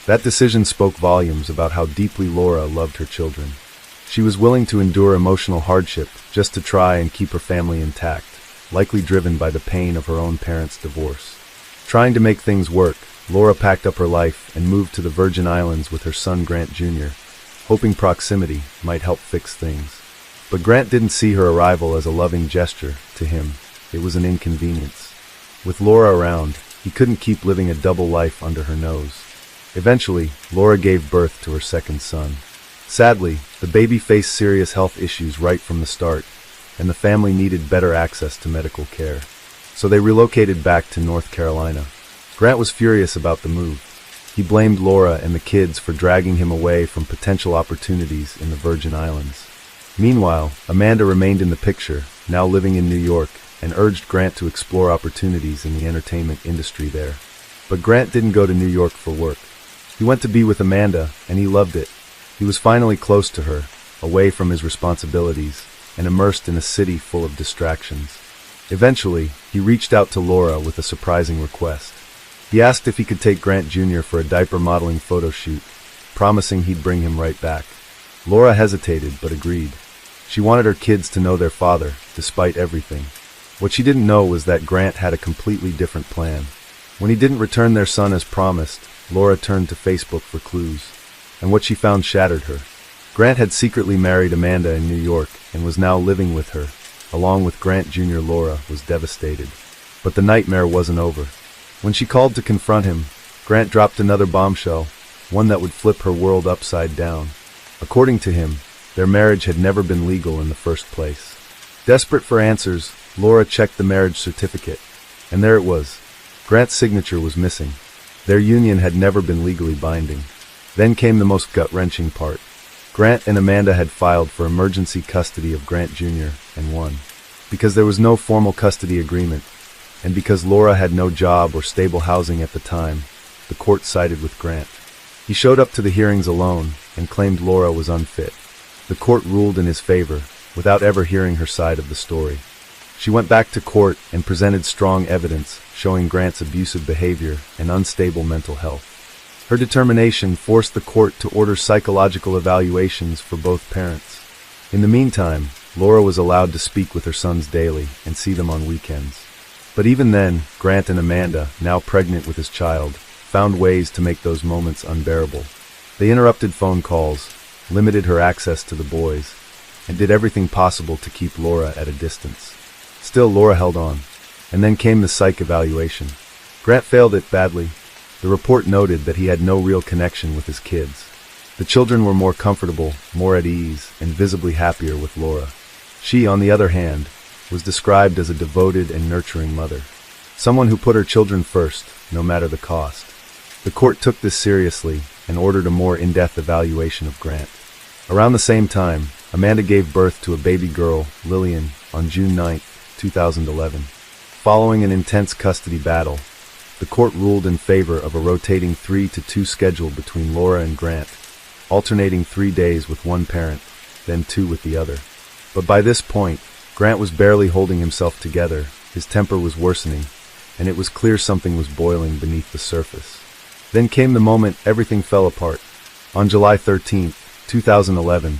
That decision spoke volumes about how deeply Laura loved her children. She was willing to endure emotional hardship just to try and keep her family intact, likely driven by the pain of her own parents' divorce. Trying to make things work, Laura packed up her life and moved to the Virgin Islands with her son Grant Jr., hoping proximity might help fix things. But Grant didn't see her arrival as a loving gesture. To him, it was an inconvenience. With Laura around, he couldn't keep living a double life under her nose. Eventually, Laura gave birth to her second son. Sadly, the baby faced serious health issues right from the start, and the family needed better access to medical care. So they relocated back to North Carolina. Grant was furious about the move. He blamed Laura and the kids for dragging him away from potential opportunities in the Virgin Islands. Meanwhile, Amanda remained in the picture, now living in New York, and urged Grant to explore opportunities in the entertainment industry there. But Grant didn't go to New York for work. He went to be with Amanda, and he loved it. He was finally close to her, away from his responsibilities, and immersed in a city full of distractions. Eventually, he reached out to Laura with a surprising request. He asked if he could take Grant Jr. for a diaper modeling photo shoot, promising he'd bring him right back. Laura hesitated but agreed. She wanted her kids to know their father, despite everything. What she didn't know was that Grant had a completely different plan. When he didn't return their son as promised, Laura turned to Facebook for clues, and what she found shattered her. Grant had secretly married Amanda in New York and was now living with her. Along with Grant Jr., Laura was devastated. But the nightmare wasn't over. When she called to confront him, Grant dropped another bombshell, one that would flip her world upside down. According to him, their marriage had never been legal in the first place. Desperate for answers, Laura checked the marriage certificate, and there it was. Grant's signature was missing. Their union had never been legally binding. Then came the most gut-wrenching part. Grant and Amanda had filed for emergency custody of Grant Jr. and won. Because there was no formal custody agreement, and because Laura had no job or stable housing at the time, the court sided with Grant. He showed up to the hearings alone and claimed Laura was unfit. The court ruled in his favor, without ever hearing her side of the story. She went back to court and presented strong evidence showing Grant's abusive behavior and unstable mental health. Her determination forced the court to order psychological evaluations for both parents. In the meantime, Laura was allowed to speak with her sons daily and see them on weekends. But even then, Grant and Amanda, now pregnant with his child, found ways to make those moments unbearable. They interrupted phone calls, limited her access to the boys, and did everything possible to keep Laura at a distance. Still, Laura held on. And then came the psych evaluation. Grant failed it badly. The report noted that he had no real connection with his kids. The children were more comfortable, more at ease, and visibly happier with Laura. She, on the other hand, was described as a devoted and nurturing mother. Someone who put her children first, no matter the cost. The court took this seriously and ordered a more in-depth evaluation of Grant. Around the same time, Amanda gave birth to a baby girl, Lillian, on June 9, 2011. Following an intense custody battle, the court ruled in favor of a rotating 3-2 schedule between Laura and Grant, alternating 3 days with one parent, then 2 with the other. But by this point, Grant was barely holding himself together, his temper was worsening, and it was clear something was boiling beneath the surface. Then came the moment everything fell apart. On July 13, 2011,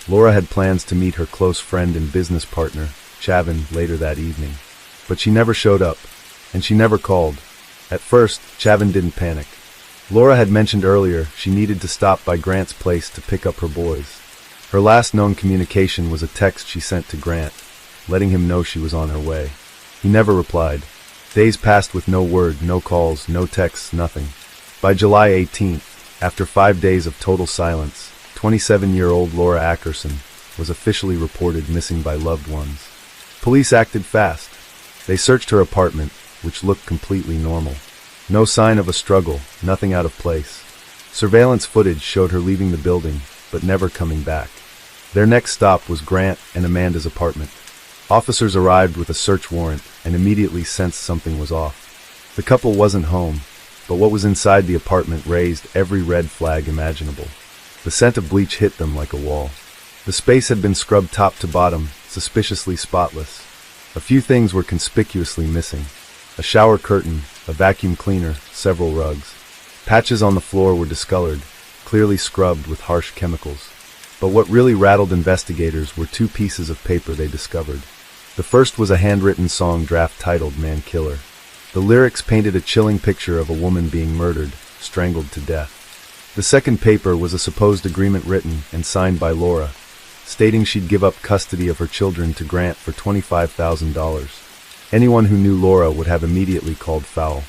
Laura had plans to meet her close friend and business partner, Chavin, later that evening. But she never showed up, and she never called. At first, Chavin didn't panic. Laura had mentioned earlier she needed to stop by Grant's place to pick up her boys. Her last known communication was a text she sent to Grant, letting him know she was on her way. He never replied. Days passed with no word, no calls, no texts, nothing. By July 18th, after 5 days of total silence, 27-year-old Laura Ackerson was officially reported missing by loved ones. Police acted fast. They searched her apartment, which looked completely normal. No sign of a struggle, nothing out of place. Surveillance footage showed her leaving the building, but never coming back. Their next stop was Grant and Amanda's apartment. Officers arrived with a search warrant and immediately sensed something was off. The couple wasn't home, but what was inside the apartment raised every red flag imaginable. The scent of bleach hit them like a wall. The space had been scrubbed top to bottom, suspiciously spotless. A few things were conspicuously missing. A shower curtain, a vacuum cleaner, several rugs. Patches on the floor were discolored, clearly scrubbed with harsh chemicals. But what really rattled investigators were two pieces of paper they discovered. The first was a handwritten song draft titled "Man Killer." The lyrics painted a chilling picture of a woman being murdered, strangled to death. The second paper was a supposed agreement written and signed by Laura, stating she'd give up custody of her children to Grant for $25,000. Anyone who knew Laura would have immediately called foul.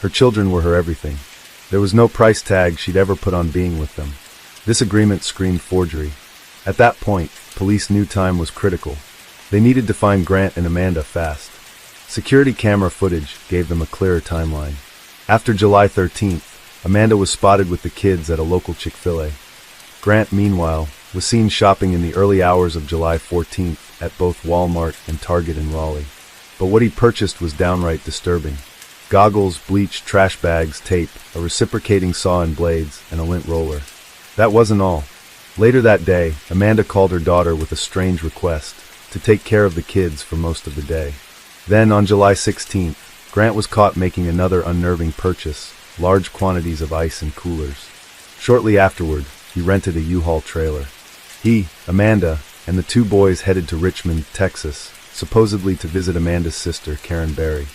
Her children were her everything. There was no price tag she'd ever put on being with them. This agreement screamed forgery. At that point, police knew time was critical. They needed to find Grant and Amanda fast. Security camera footage gave them a clearer timeline. After July 13th, Amanda was spotted with the kids at a local Chick-fil-A. Grant, meanwhile, was seen shopping in the early hours of July 14th at both Walmart and Target in Raleigh. But what he purchased was downright disturbing. Goggles, bleach, trash bags, tape, a reciprocating saw and blades, and a lint roller. That wasn't all. Later that day, Amanda called her daughter with a strange request to take care of the kids for most of the day. Then, on July 16th, Grant was caught making another unnerving purchase, large quantities of ice and coolers. Shortly afterward, he rented a U-Haul trailer. He, Amanda, and the two boys headed to Richmond, Texas, supposedly to visit Amanda's sister, Karen Berry.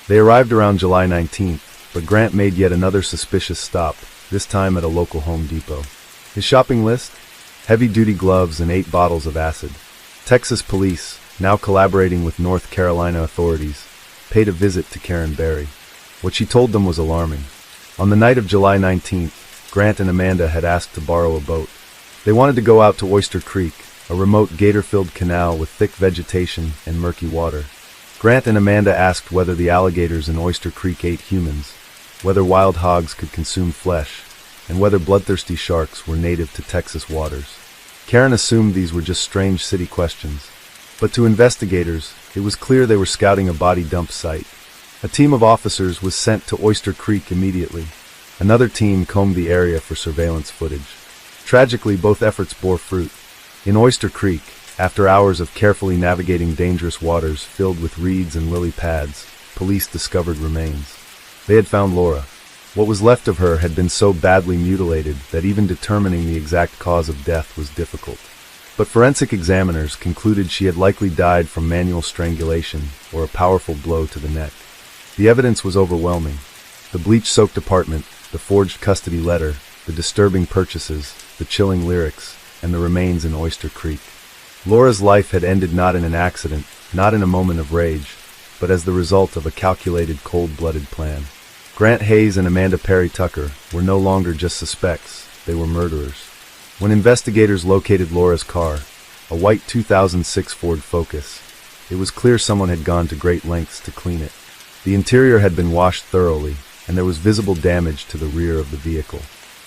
They arrived around July 19th, but Grant made yet another suspicious stop, this time at a local Home Depot. His shopping list? Heavy-duty gloves and 8 bottles of acid. Texas police, now collaborating with North Carolina authorities, paid a visit to Karen Berry. What she told them was alarming. On the night of July 19th, Grant and Amanda had asked to borrow a boat. They wanted to go out to Oyster Creek, a remote gator-filled canal with thick vegetation and murky water. Grant and Amanda asked whether the alligators in Oyster Creek ate humans, whether wild hogs could consume flesh, and whether bloodthirsty sharks were native to Texas waters. Karen assumed these were just strange city questions. But to investigators, it was clear they were scouting a body dump site. A team of officers was sent to Oyster Creek immediately. Another team combed the area for surveillance footage. Tragically, both efforts bore fruit. In Oyster Creek, after hours of carefully navigating dangerous waters filled with reeds and lily pads, police discovered remains. They had found Laura. What was left of her had been so badly mutilated that even determining the exact cause of death was difficult. But forensic examiners concluded she had likely died from manual strangulation or a powerful blow to the neck. The evidence was overwhelming. The bleach-soaked apartment, the forged custody letter, the disturbing purchases, the chilling lyrics, and the remains in Oyster Creek. Laura's life had ended not in an accident, not in a moment of rage, but as the result of a calculated, cold-blooded plan. Grant Hayes and Amanda Perry Tucker were no longer just suspects, they were murderers. When investigators located Laura's car, a white 2006 Ford Focus, it was clear someone had gone to great lengths to clean it. The interior had been washed thoroughly, and there was visible damage to the rear of the vehicle.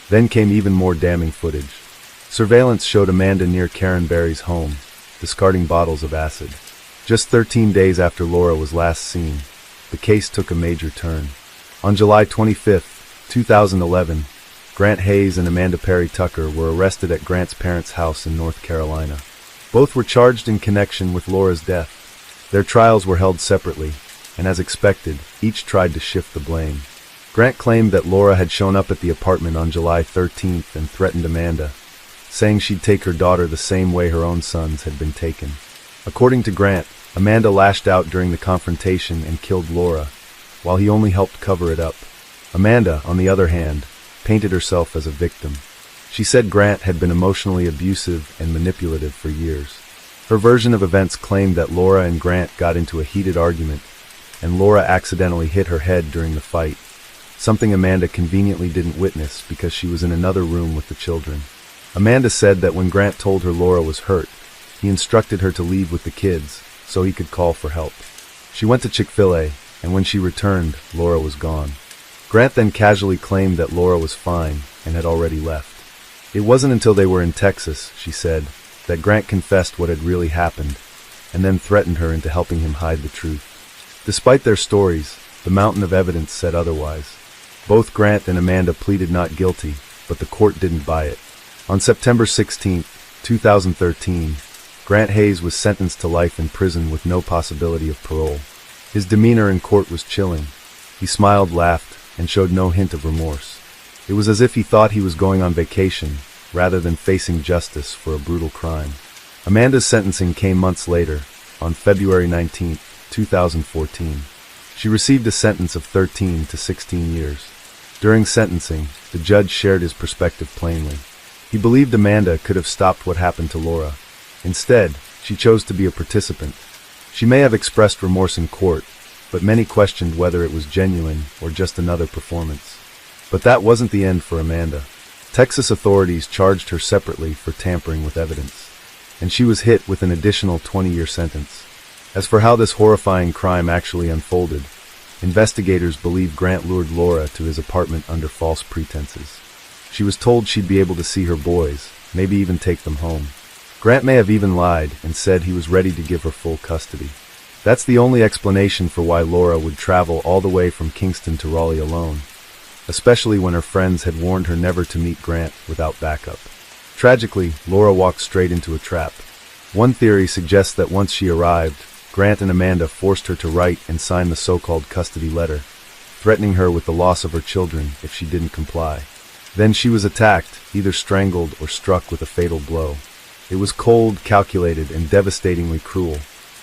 Then came even more damning footage. Surveillance showed Amanda near Karen Berry's home, discarding bottles of acid. Just 13 days after Laura was last seen, the case took a major turn. On July 25, 2011, Grant Hayes and Amanda Perry Tucker were arrested at Grant's parents' house in North Carolina. Both were charged in connection with Laura's death. Their trials were held separately, and as expected, each tried to shift the blame. Grant claimed that Laura had shown up at the apartment on July 13th and threatened Amanda, saying she'd take her daughter the same way her own sons had been taken. According to Grant, Amanda lashed out during the confrontation and killed Laura, while he only helped cover it up. Amanda, on the other hand, painted herself as a victim. She said Grant had been emotionally abusive and manipulative for years. Her version of events claimed that Laura and Grant got into a heated argument, and Laura accidentally hit her head during the fight, something Amanda conveniently didn't witness because she was in another room with the children. Amanda said that when Grant told her Laura was hurt, he instructed her to leave with the kids so he could call for help. She went to Chick-fil-A, and when she returned, Laura was gone. Grant then casually claimed that Laura was fine and had already left. It wasn't until they were in Texas, she said, that Grant confessed what had really happened, and then threatened her into helping him hide the truth. Despite their stories, the mountain of evidence said otherwise. Both Grant and Amanda pleaded not guilty, but the court didn't buy it. On September 16, 2013, Grant Hayes was sentenced to life in prison with no possibility of parole. His demeanor in court was chilling. He smiled, laughed, and showed no hint of remorse. It was as if he thought he was going on vacation, rather than facing justice for a brutal crime. Amanda's sentencing came months later, on February 19, 2014. She received a sentence of 13 to 16 years. During sentencing, the judge shared his perspective plainly. He believed Amanda could have stopped what happened to Laura. Instead, she chose to be a participant. She may have expressed remorse in court, but many questioned whether it was genuine or just another performance. But that wasn't the end for Amanda. Texas authorities charged her separately for tampering with evidence, and she was hit with an additional 20-year sentence. As for how this horrifying crime actually unfolded, investigators believe Grant lured Laura to his apartment under false pretenses. She was told she'd be able to see her boys, maybe even take them home. Grant may have even lied and said he was ready to give her full custody. That's the only explanation for why Laura would travel all the way from Kingston to Raleigh alone, especially when her friends had warned her never to meet Grant without backup. Tragically, Laura walked straight into a trap. One theory suggests that once she arrived, Grant and Amanda forced her to write and sign the so-called custody letter, threatening her with the loss of her children if she didn't comply. Then she was attacked, either strangled or struck with a fatal blow. It was cold, calculated, and devastatingly cruel.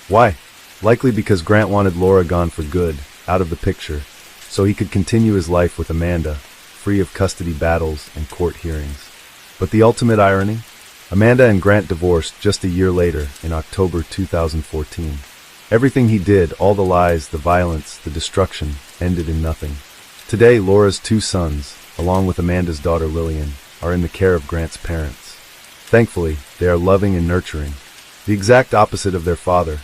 Why? Likely because Grant wanted Laura gone for good, out of the picture, so he could continue his life with Amanda, free of custody battles and court hearings. But the ultimate irony? Amanda and Grant divorced just a year later, in October 2014. Everything he did, all the lies, the violence, the destruction, ended in nothing. Today, Laura's two sons, along with Amanda's daughter Lillian, are in the care of Grant's parents. Thankfully, they are loving and nurturing, the exact opposite of their father.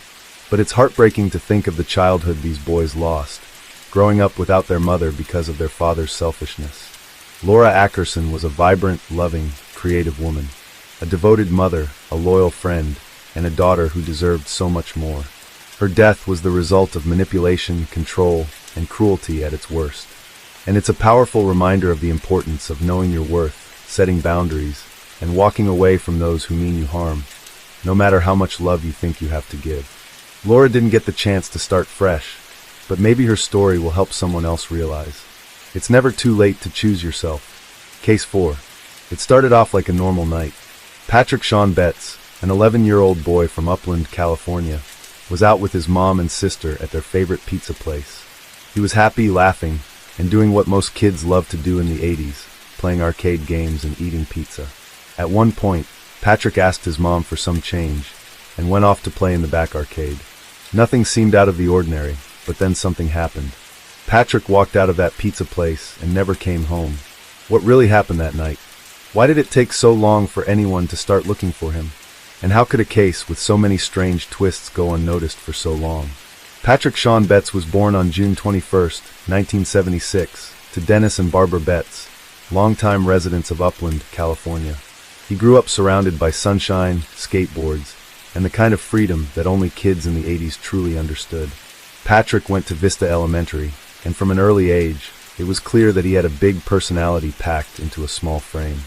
But it's heartbreaking to think of the childhood these boys lost, growing up without their mother because of their father's selfishness. Laura Ackerson was a vibrant, loving, creative woman, a devoted mother, a loyal friend, and a daughter who deserved so much more. Her death was the result of manipulation, control, and cruelty at its worst. And it's a powerful reminder of the importance of knowing your worth, setting boundaries, and walking away from those who mean you harm, no matter how much love you think you have to give. Laura didn't get the chance to start fresh, but maybe her story will help someone else realize it's never too late to choose yourself. Case 4. It started off like a normal night. Patrick Sean Betts, an 11-year-old boy from Upland, California, was out with his mom and sister at their favorite pizza place. He was happy, laughing, and doing what most kids loved to do in the 80s, playing arcade games and eating pizza. At one point, Patrick asked his mom for some change and went off to play in the back arcade. Nothing seemed out of the ordinary, but then something happened. Patrick walked out of that pizza place and never came home. What really happened that night? Why did it take so long for anyone to start looking for him? And how could a case with so many strange twists go unnoticed for so long? Patrick Sean Betts was born on June 21, 1976, to Dennis and Barbara Betts, longtime residents of Upland, California. He grew up surrounded by sunshine, skateboards, and the kind of freedom that only kids in the 80s truly understood. Patrick went to Vista Elementary, and from an early age, it was clear that he had a big personality packed into a small frame.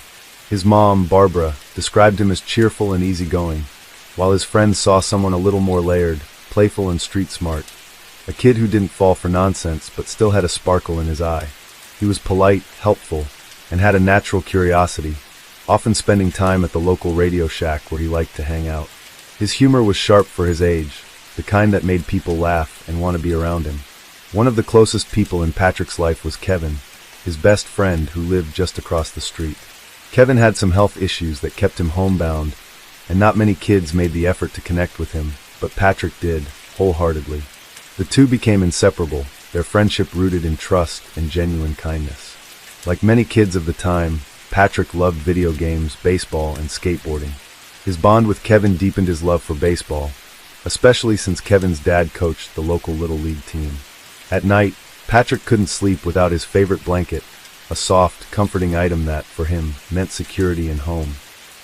His mom, Barbara, described him as cheerful and easygoing, while his friends saw someone a little more layered, playful and street smart. A kid who didn't fall for nonsense but still had a sparkle in his eye. He was polite, helpful, and had a natural curiosity, often spending time at the local radio shack where he liked to hang out. His humor was sharp for his age, the kind that made people laugh and want to be around him. One of the closest people in Patrick's life was Kevin, his best friend who lived just across the street. Kevin had some health issues that kept him homebound, and not many kids made the effort to connect with him, but Patrick did, wholeheartedly. The two became inseparable, their friendship rooted in trust and genuine kindness. Like many kids of the time, Patrick loved video games, baseball, and skateboarding. His bond with Kevin deepened his love for baseball, especially since Kevin's dad coached the local Little League team. At night, Patrick couldn't sleep without his favorite blanket, a soft, comforting item that, for him, meant security and home.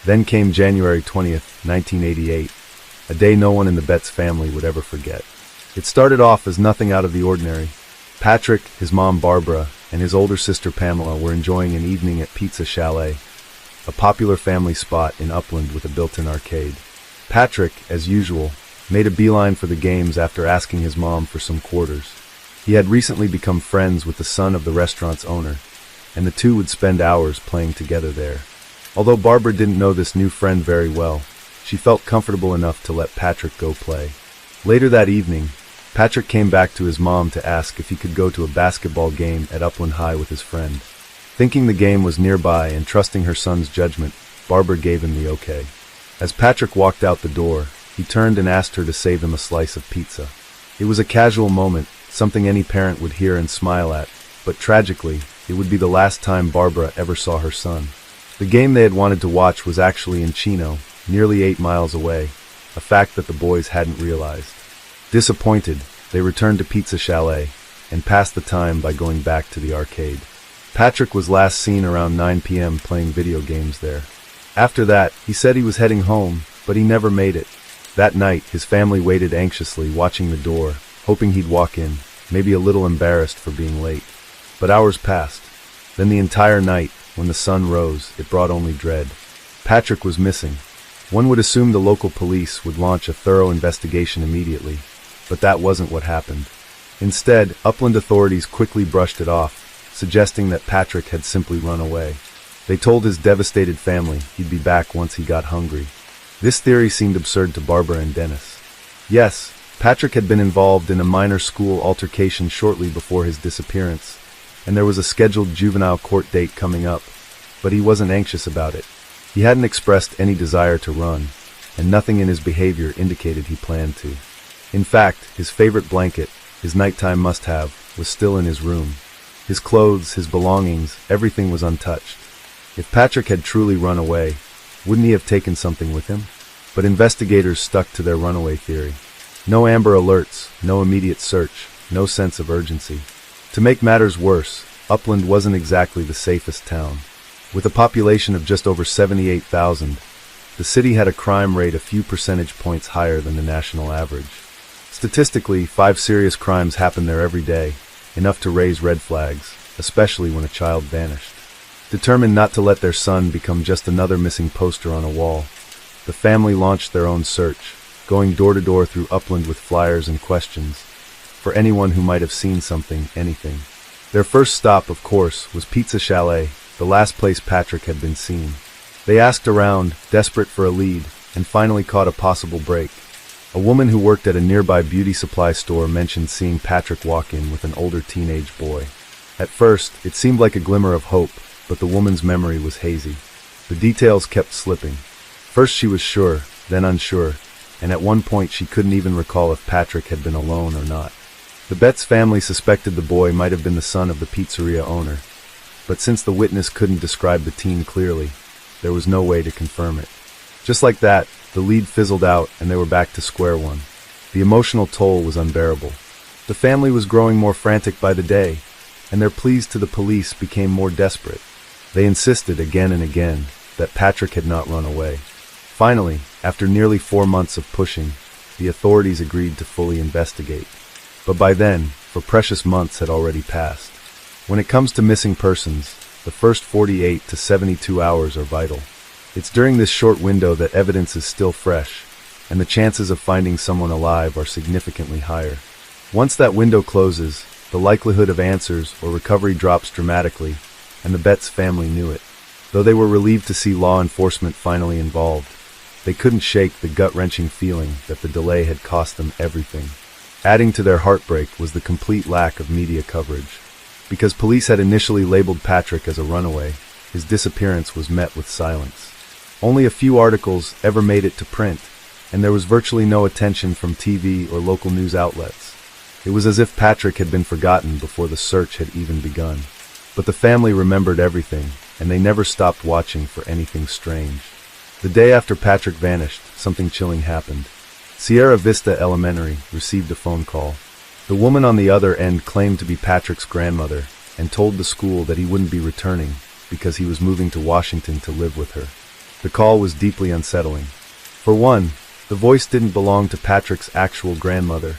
Then came January 20th, 1988, a day no one in the Betts family would ever forget. It started off as nothing out of the ordinary. Patrick, his mom Barbara, and his older sister Pamela were enjoying an evening at Pizza Chalet, a popular family spot in Upland with a built-in arcade. Patrick, as usual, made a beeline for the games after asking his mom for some quarters. He had recently become friends with the son of the restaurant's owner, and the two would spend hours playing together there. Although Barbara didn't know this new friend very well, she felt comfortable enough to let Patrick go play. Later that evening, Patrick came back to his mom to ask if he could go to a basketball game at Upland High with his friend. Thinking the game was nearby and trusting her son's judgment, Barbara gave him the okay. As Patrick walked out the door, he turned and asked her to save him a slice of pizza. It was a casual moment, something any parent would hear and smile at, but tragically, it would be the last time Barbara ever saw her son. The game they had wanted to watch was actually in Chino, nearly 8 miles away, a fact that the boys hadn't realized. Disappointed, they returned to Pizza Chalet and passed the time by going back to the arcade. Patrick was last seen around 9 p.m. playing video games there. After that, he said he was heading home, but he never made it. That night, his family waited anxiously, watching the door, hoping he'd walk in, maybe a little embarrassed for being late. But hours passed. Then the entire night, when the sun rose, it brought only dread. Patrick was missing. One would assume the local police would launch a thorough investigation immediately, but that wasn't what happened. Instead, Upland authorities quickly brushed it off, suggesting that Patrick had simply run away. They told his devastated family he'd be back once he got hungry. This theory seemed absurd to Barbara and Dennis. Yes, Patrick had been involved in a minor school altercation shortly before his disappearance, and there was a scheduled juvenile court date coming up, but he wasn't anxious about it. He hadn't expressed any desire to run, and nothing in his behavior indicated he planned to. In fact, his favorite blanket, his nighttime must-have, was still in his room. His clothes, his belongings, everything was untouched. If Patrick had truly run away, wouldn't he have taken something with him? But investigators stuck to their runaway theory. No Amber Alerts, no immediate search, no sense of urgency. To make matters worse, Upland wasn't exactly the safest town. With a population of just over 78,000, the city had a crime rate a few percentage points higher than the national average. Statistically, 5 serious crimes happen there every day, enough to raise red flags, especially when a child vanished. Determined not to let their son become just another missing poster on a wall, the family launched their own search, going door to door through Upland with flyers and questions, for anyone who might have seen something, anything. Their first stop, of course, was Pizza Chalet, the last place Patrick had been seen. They asked around, desperate for a lead, and finally caught a possible break. A woman who worked at a nearby beauty supply store mentioned seeing Patrick walk in with an older teenage boy. At first, it seemed like a glimmer of hope, but the woman's memory was hazy. The details kept slipping. First she was sure, then unsure, and at one point she couldn't even recall if Patrick had been alone or not. The Betts family suspected the boy might have been the son of the pizzeria owner, but since the witness couldn't describe the teen clearly, there was no way to confirm it. Just like that, the lead fizzled out and they were back to square one. The emotional toll was unbearable. The family was growing more frantic by the day, and their pleas to the police became more desperate. They insisted again and again that Patrick had not run away. Finally, after nearly 4 months of pushing, the authorities agreed to fully investigate. But by then, for precious months had already passed. When it comes to missing persons, the first 48 to 72 hours are vital. It's during this short window that evidence is still fresh, and the chances of finding someone alive are significantly higher. Once that window closes, the likelihood of answers or recovery drops dramatically, and the Betts family knew it. Though they were relieved to see law enforcement finally involved, they couldn't shake the gut-wrenching feeling that the delay had cost them everything. Adding to their heartbreak was the complete lack of media coverage. Because police had initially labeled Patrick as a runaway, his disappearance was met with silence. Only a few articles ever made it to print, and there was virtually no attention from TV or local news outlets. It was as if Patrick had been forgotten before the search had even begun. But the family remembered everything, and they never stopped watching for anything strange. The day after Patrick vanished, something chilling happened. Sierra Vista Elementary received a phone call. The woman on the other end claimed to be Patrick's grandmother and told the school that he wouldn't be returning because he was moving to Washington to live with her. The call was deeply unsettling. For one, the voice didn't belong to Patrick's actual grandmother,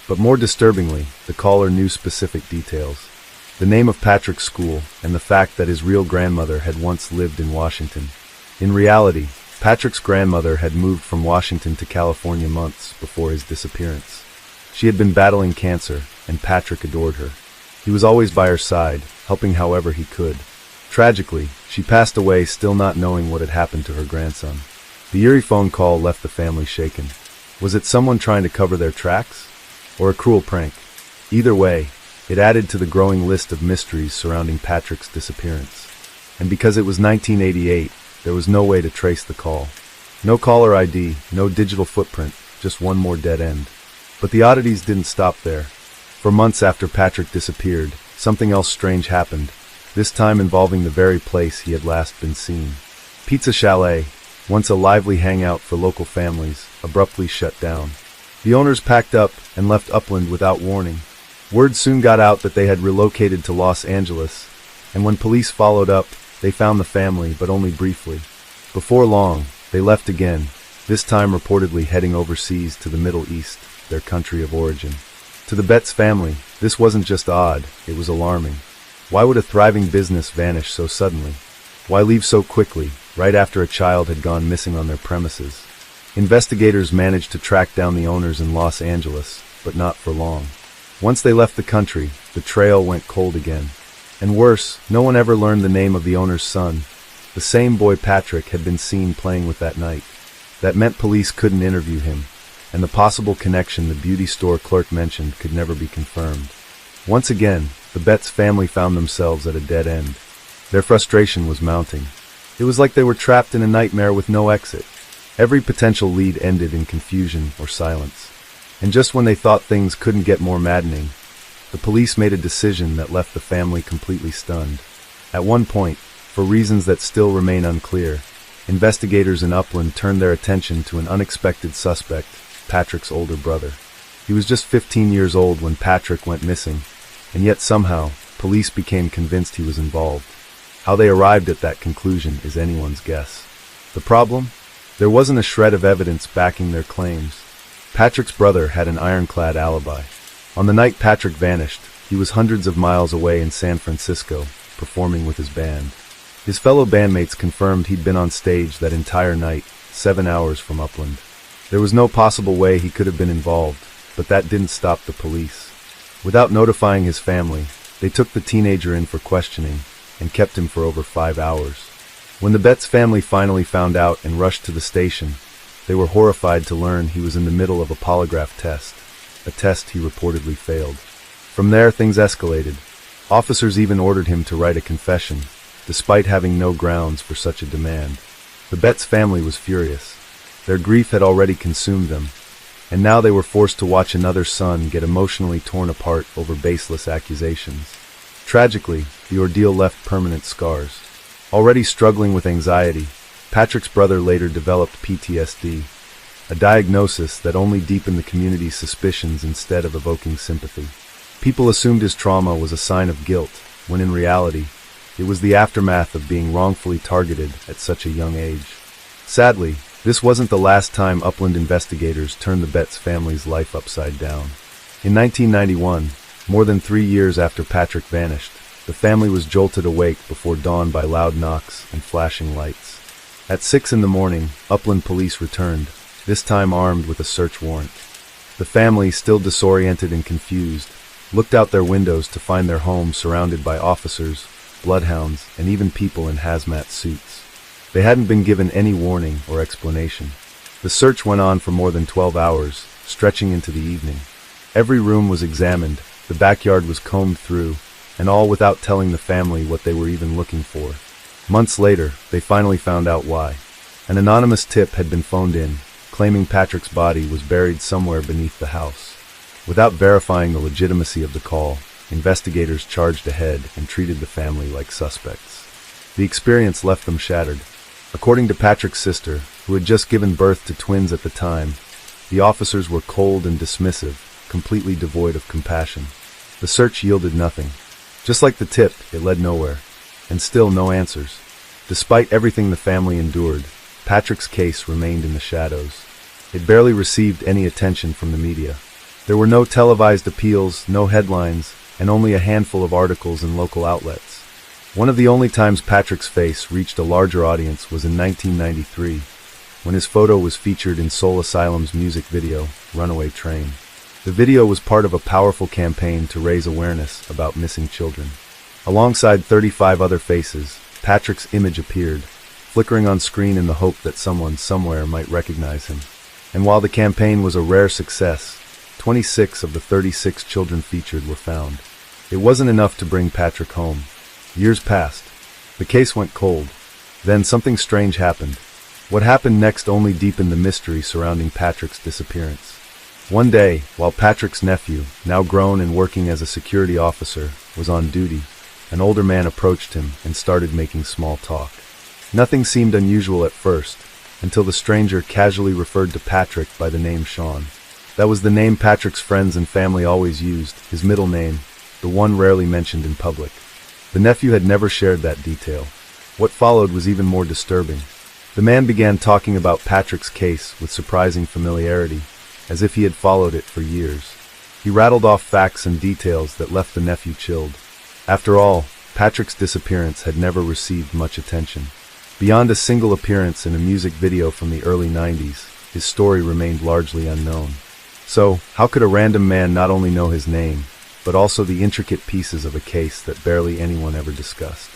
but more disturbingly, the caller knew specific details. The name of Patrick's school and the fact that his real grandmother had once lived in Washington. In reality, Patrick's grandmother had moved from Washington to California months before his disappearance. She had been battling cancer, and Patrick adored her. He was always by her side, helping however he could. Tragically, she passed away still not knowing what had happened to her grandson. The eerie phone call left the family shaken. Was it someone trying to cover their tracks? Or a cruel prank? Either way, it added to the growing list of mysteries surrounding Patrick's disappearance. And because it was 1988, there was no way to trace the call. No caller ID, no digital footprint, just one more dead end. But the oddities didn't stop there. For months after Patrick disappeared, something else strange happened, this time involving the very place he had last been seen. Pizza Chalet, once a lively hangout for local families, abruptly shut down. The owners packed up and left Upland without warning. Word soon got out that they had relocated to Los Angeles, and when police followed up, they found the family, but only briefly. Before long, they left again, this time reportedly heading overseas to the Middle East, their country of origin. To the Betts family, this wasn't just odd, it was alarming. Why would a thriving business vanish so suddenly? Why leave so quickly, right after a child had gone missing on their premises? Investigators managed to track down the owners in Los Angeles, but not for long. Once they left the country, the trail went cold again. And worse, no one ever learned the name of the owner's son. The same boy Patrick had been seen playing with that night. That meant police couldn't interview him, and the possible connection the beauty store clerk mentioned could never be confirmed. Once again, the Betts family found themselves at a dead end. Their frustration was mounting. It was like they were trapped in a nightmare with no exit. Every potential lead ended in confusion or silence. And just when they thought things couldn't get more maddening, the police made a decision that left the family completely stunned. At one point, for reasons that still remain unclear, investigators in Upland turned their attention to an unexpected suspect, Patrick's older brother. He was just 15 years old when Patrick went missing, and yet somehow, police became convinced he was involved. How they arrived at that conclusion is anyone's guess. The problem? There wasn't a shred of evidence backing their claims. Patrick's brother had an ironclad alibi. On the night Patrick vanished, he was hundreds of miles away in San Francisco, performing with his band. His fellow bandmates confirmed he'd been on stage that entire night, 7 hours from Upland. There was no possible way he could have been involved, but that didn't stop the police. Without notifying his family, they took the teenager in for questioning and kept him for over 5 hours. When the Betts family finally found out and rushed to the station, they were horrified to learn he was in the middle of a polygraph test, a test he reportedly failed. From there, things escalated. Officers even ordered him to write a confession, despite having no grounds for such a demand. The Betts family was furious. Their grief had already consumed them, and now they were forced to watch another son get emotionally torn apart over baseless accusations. Tragically, the ordeal left permanent scars. Already struggling with anxiety, Patrick's brother later developed PTSD, a diagnosis that only deepened the community's suspicions instead of evoking sympathy. People assumed his trauma was a sign of guilt, when in reality, it was the aftermath of being wrongfully targeted at such a young age. Sadly, this wasn't the last time Upland investigators turned the Betts family's life upside down. In 1991, more than 3 years after Patrick vanished, the family was jolted awake before dawn by loud knocks and flashing lights. At 6 in the morning, Upland police returned, this time armed with a search warrant. The family, still disoriented and confused, looked out their windows to find their home surrounded by officers, bloodhounds, and even people in hazmat suits. They hadn't been given any warning or explanation. The search went on for more than 12 hours, stretching into the evening. Every room was examined, the backyard was combed through, and all without telling the family what they were even looking for. Months later, they finally found out why. An anonymous tip had been phoned in, claiming Patrick's body was buried somewhere beneath the house. Without verifying the legitimacy of the call, investigators charged ahead and treated the family like suspects. The experience left them shattered. According to Patrick's sister, who had just given birth to twins at the time, the officers were cold and dismissive, completely devoid of compassion. The search yielded nothing. Just like the tip, it led nowhere. And still no answers. Despite everything the family endured, Patrick's case remained in the shadows. It barely received any attention from the media. There were no televised appeals, no headlines, and only a handful of articles in local outlets. One of the only times Patrick's face reached a larger audience was in 1993, when his photo was featured in Soul Asylum's music video, Runaway Train. The video was part of a powerful campaign to raise awareness about missing children. Alongside 35 other faces, Patrick's image appeared, flickering on screen in the hope that someone somewhere might recognize him. And while the campaign was a rare success, 26 of the 36 children featured were found. It wasn't enough to bring Patrick home. Years passed. The case went cold. Then something strange happened. What happened next only deepened the mystery surrounding Patrick's disappearance. One day, while Patrick's nephew, now grown and working as a security officer, was on duty, an older man approached him and started making small talk. Nothing seemed unusual at first, until the stranger casually referred to Patrick by the name Sean. That was the name Patrick's friends and family always used, his middle name, the one rarely mentioned in public. The nephew had never shared that detail. What followed was even more disturbing. The man began talking about Patrick's case with surprising familiarity, as if he had followed it for years. He rattled off facts and details that left the nephew chilled. After all, Patrick's disappearance had never received much attention. Beyond a single appearance in a music video from the early 90s, his story remained largely unknown. So, how could a random man not only know his name, but also the intricate pieces of a case that barely anyone ever discussed?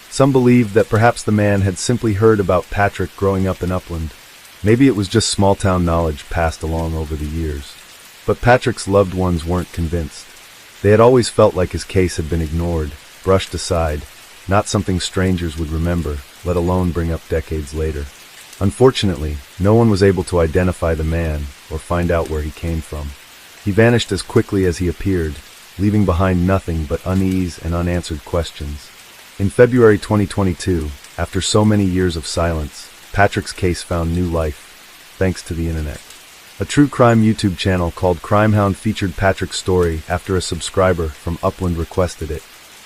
Some believed that perhaps the man had simply heard about Patrick growing up in Upland. Maybe it was just small-town knowledge passed along over the years. But Patrick's loved ones weren't convinced. They had always felt like his case had been ignored, brushed aside, not something strangers would remember, let alone bring up decades later. Unfortunately, no one was able to identify the man or find out where he came from. He vanished as quickly as he appeared, leaving behind nothing but unease and unanswered questions. In February 2022, after so many years of silence, Patrick's case found new life, thanks to the internet. A true crime YouTube channel called Crimehound featured Patrick's story after a subscriber from Upland requested it.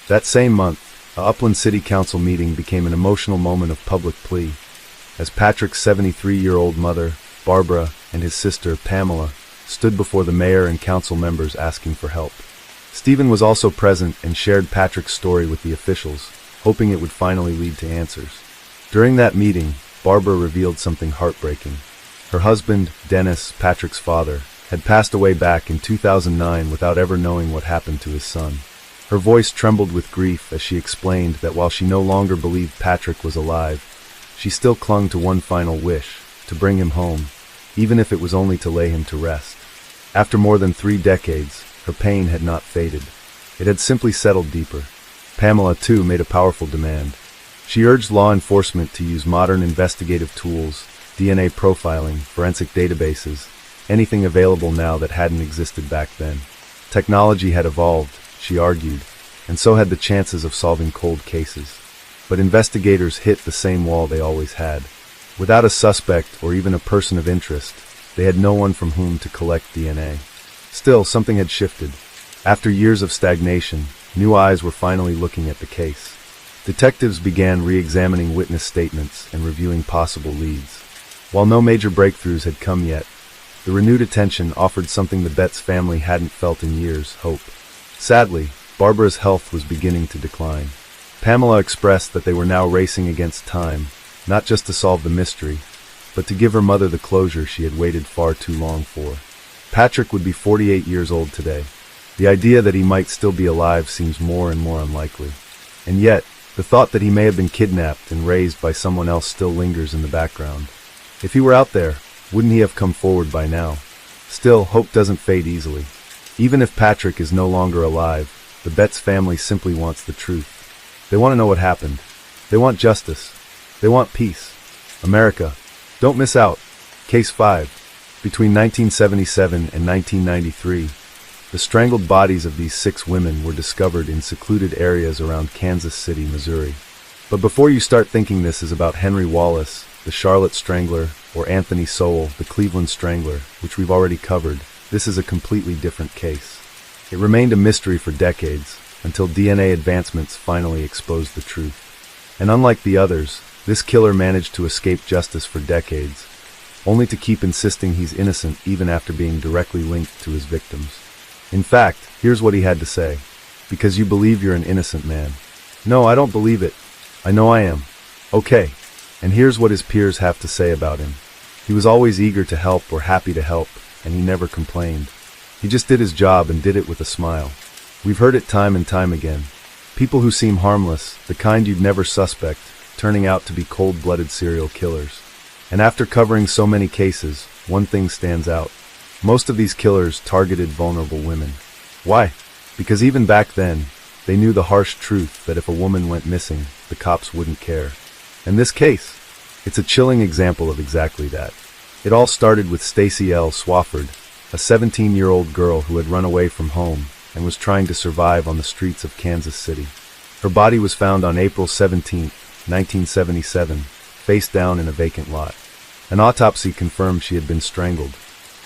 That same month, a Upland City Council meeting became an emotional moment of public plea, as Patrick's 73-year-old mother, Barbara, and his sister, Pamela, stood before the mayor and council members asking for help. Stephen was also present and shared Patrick's story with the officials, hoping it would finally lead to answers. During that meeting, Barbara revealed something heartbreaking. Her husband, Dennis, Patrick's father, had passed away back in 2009 without ever knowing what happened to his son. Her voice trembled with grief as she explained that while she no longer believed Patrick was alive, she still clung to one final wish, to bring him home, even if it was only to lay him to rest. After more than 3 decades, her pain had not faded. It had simply settled deeper. Pamela, too, made a powerful demand. She urged law enforcement to use modern investigative tools, DNA profiling, forensic databases, anything available now that hadn't existed back then. Technology had evolved, she argued, and so had the chances of solving cold cases. But investigators hit the same wall they always had. Without a suspect or even a person of interest, they had no one from whom to collect DNA. Still, something had shifted. After years of stagnation, new eyes were finally looking at the case. Detectives began re-examining witness statements and reviewing possible leads. While no major breakthroughs had come yet, the renewed attention offered something the Betts family hadn't felt in years: hope. Sadly, Barbara's health was beginning to decline. Pamela expressed that they were now racing against time, not just to solve the mystery, but to give her mother the closure she had waited far too long for. Patrick would be 48 years old today. The idea that he might still be alive seems more and more unlikely. And yet, the thought that he may have been kidnapped and raised by someone else still lingers in the background. If he were out there, wouldn't he have come forward by now? Still, hope doesn't fade easily. Even if Patrick is no longer alive, the Betts family simply wants the truth. They want to know what happened. They want justice. They want peace. America, don't miss out. Case 5. Between 1977 and 1993, the strangled bodies of these 6 women were discovered in secluded areas around Kansas City, Missouri. But before you start thinking this is about Henry Wallace, the Charlotte Strangler, or Anthony Sowell, the Cleveland Strangler, which we've already covered, this is a completely different case. It remained a mystery for decades, until DNA advancements finally exposed the truth. And unlike the others, this killer managed to escape justice for decades, only to keep insisting he's innocent even after being directly linked to his victims. In fact, here's what he had to say. Because you believe you're an innocent man. No, I don't believe it. I know I am. Okay. And here's what his peers have to say about him. He was always eager to help or happy to help, and he never complained. He just did his job and did it with a smile. We've heard it time and time again. People who seem harmless, the kind you'd never suspect, turning out to be cold-blooded serial killers. And after covering so many cases, one thing stands out. Most of these killers targeted vulnerable women. Why? Because even back then, they knew the harsh truth that if a woman went missing, the cops wouldn't care. In this case, it's a chilling example of exactly that. It all started with Stacy L. Swafford, a 17-year-old girl who had run away from home and was trying to survive on the streets of Kansas City. Her body was found on April 17, 1977, face down in a vacant lot. An autopsy confirmed she had been strangled.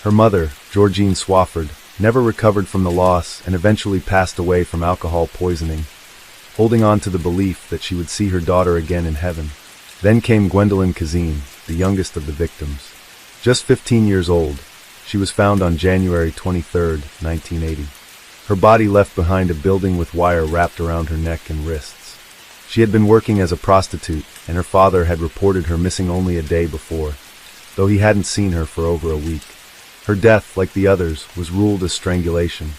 Her mother, Georgine Swafford, never recovered from the loss and eventually passed away from alcohol poisoning, holding on to the belief that she would see her daughter again in heaven. Then came Gwendolyn Kazine, the youngest of the victims. Just 15 years old, she was found on January 23, 1980. Her body left behind a building with wire wrapped around her neck and wrists. She had been working as a prostitute, and her father had reported her missing only a day before, though he hadn't seen her for over a week. Her death, like the others, was ruled as strangulation.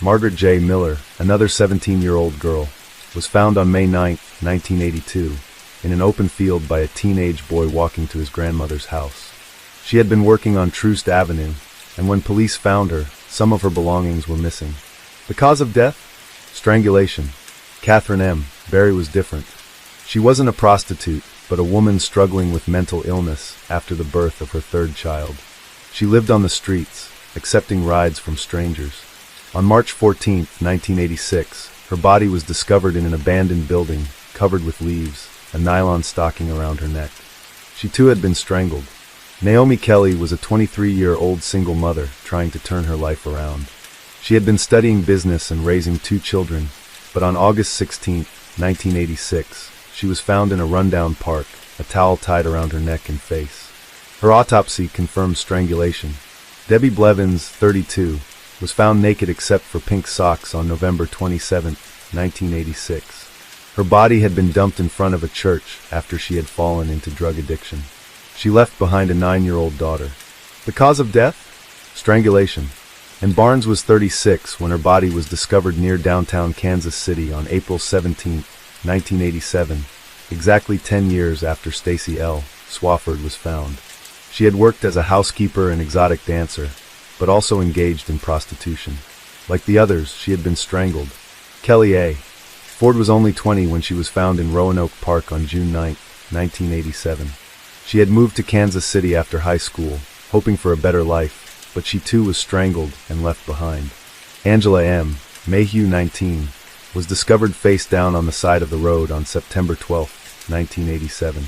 Margaret J. Miller, another 17-year-old girl, was found on May 9, 1982, in an open field by a teenage boy walking to his grandmother's house. She had been working on Troost Avenue, and when police found her, some of her belongings were missing. The cause of death? Strangulation. Catherine M. Berry was different. She wasn't a prostitute, but a woman struggling with mental illness after the birth of her third child. She lived on the streets, accepting rides from strangers. On March 14, 1986, her body was discovered in an abandoned building, covered with leaves, a nylon stocking around her neck. She too had been strangled. Naomi Kelly was a 23-year-old single mother trying to turn her life around. She had been studying business and raising 2 children, but on August 16, 1986, she was found in a rundown park, a towel tied around her neck and face. Her autopsy confirmed strangulation. Debbie Blevins, 32, was found naked except for pink socks on November 27, 1986. Her body had been dumped in front of a church after she had fallen into drug addiction. She left behind a 9-year-old daughter. The cause of death? Strangulation. And Barnes was 36 when her body was discovered near downtown Kansas City on April 17, 1987, exactly 10 years after Stacy L. Swafford was found. She had worked as a housekeeper and exotic dancer, but also engaged in prostitution. Like the others, she had been strangled. Kelly A. Ford was only 20 when she was found in Roanoke Park on June 9, 1987. She had moved to Kansas City after high school, hoping for a better life, but she too was strangled and left behind. Angela M. Mayhew, 19, was discovered face down on the side of the road on September 12, 1987.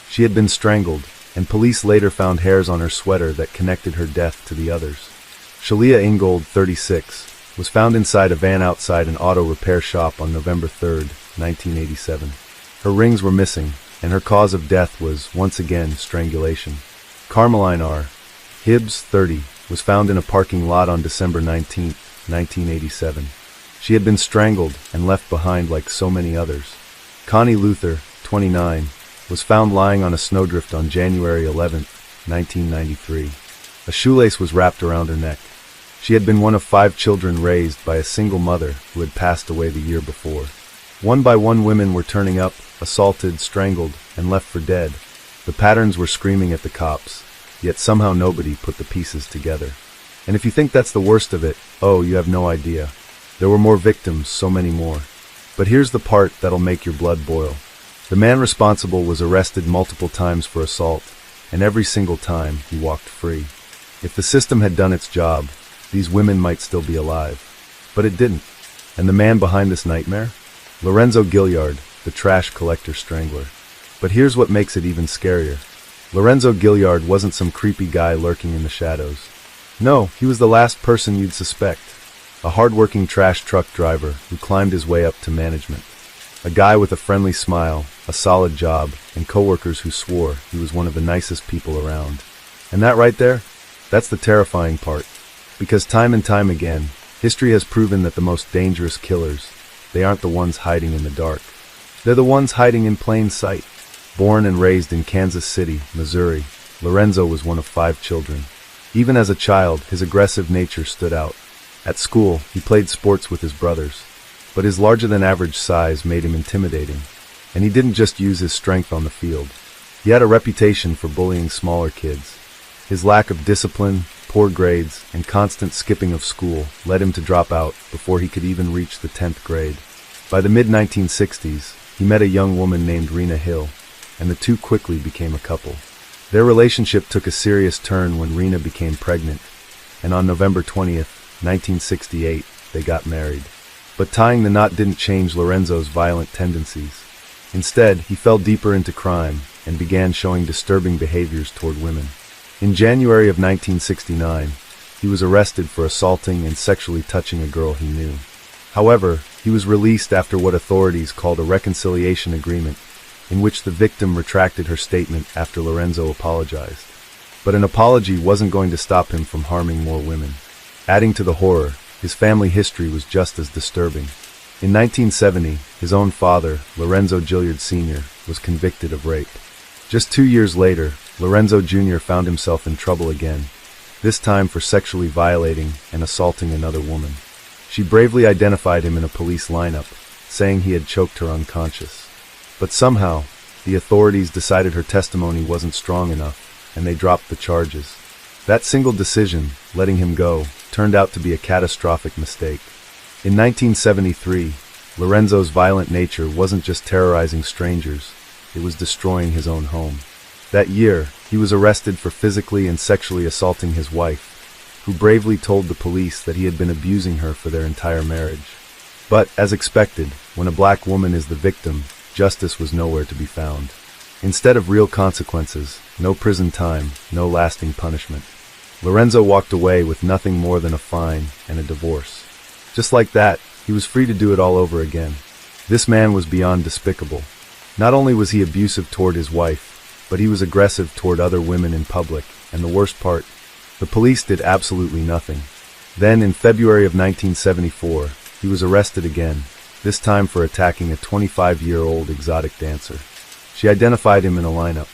She had been strangled, and police later found hairs on her sweater that connected her death to the others. Shalia Ingold, 36, was found inside a van outside an auto repair shop on November 3, 1987. Her rings were missing, and her cause of death was, once again, strangulation. Carmeline R. Hibbs, 30, was found in a parking lot on December 19, 1987. She had been strangled and left behind like so many others. Connie Luther, 29, was found lying on a snowdrift on January 11, 1993. A shoelace was wrapped around her neck. She had been one of 5 children raised by a single mother who had passed away the year before. One by one women were turning up, assaulted, strangled, and left for dead. The patterns were screaming at the cops, yet somehow nobody put the pieces together. And if you think that's the worst of it, oh, you have no idea. There were more victims, so many more. But here's the part that'll make your blood boil. The man responsible was arrested multiple times for assault, and every single time he walked free. If the system had done its job, these women might still be alive. But it didn't. And the man behind this nightmare? Lorenzo Gilliard, the trash collector strangler. But here's what makes it even scarier. Lorenzo Gilliard wasn't some creepy guy lurking in the shadows. No, he was the last person you'd suspect. A hard-working trash truck driver who climbed his way up to management. A guy with a friendly smile, a solid job, and coworkers who swore he was one of the nicest people around. And that right there? That's the terrifying part. Because time and time again, history has proven that the most dangerous killers, they aren't the ones hiding in the dark. They're the ones hiding in plain sight. Born and raised in Kansas City, Missouri, Lorenzo was one of 5 children. Even as a child, his aggressive nature stood out. At school, he played sports with his brothers. but his larger-than-average size made him intimidating. And he didn't just use his strength on the field. He had a reputation for bullying smaller kids. His lack of discipline, poor grades, and constant skipping of school led him to drop out before he could even reach the 10th grade. By the mid-1960s, he met a young woman named Rena Hill, and the two quickly became a couple. Their relationship took a serious turn when Rena became pregnant, and on November 20th, 1968, they got married. But tying the knot didn't change Lorenzo's violent tendencies. Instead, he fell deeper into crime and began showing disturbing behaviors toward women. In January of 1969, he was arrested for assaulting and sexually touching a girl he knew. However, he was released after what authorities called a reconciliation agreement, in which the victim retracted her statement after Lorenzo apologized. But an apology wasn't going to stop him from harming more women. Adding to the horror, his family history was just as disturbing. In 1970, his own father, Lorenzo Gilliard Sr., was convicted of rape. Just 2 years later, Lorenzo Jr. found himself in trouble again, this time for sexually violating and assaulting another woman. She bravely identified him in a police lineup, saying he had choked her unconscious. But somehow, the authorities decided her testimony wasn't strong enough, and they dropped the charges. That single decision, letting him go, turned out to be a catastrophic mistake. In 1973, Lorenzo's violent nature wasn't just terrorizing strangers, it was destroying his own home. That year, he was arrested for physically and sexually assaulting his wife, who bravely told the police that he had been abusing her for their entire marriage. But, as expected, when a black woman is the victim, justice was nowhere to be found. Instead of real consequences, no prison time, no lasting punishment. Lorenzo walked away with nothing more than a fine and a divorce. Just like that, he was free to do it all over again. This man was beyond despicable. Not only was he abusive toward his wife, but he was aggressive toward other women in public, and the worst part, the police did absolutely nothing. Then, in February of 1974, he was arrested again, this time for attacking a 25-year-old exotic dancer. She identified him in a lineup.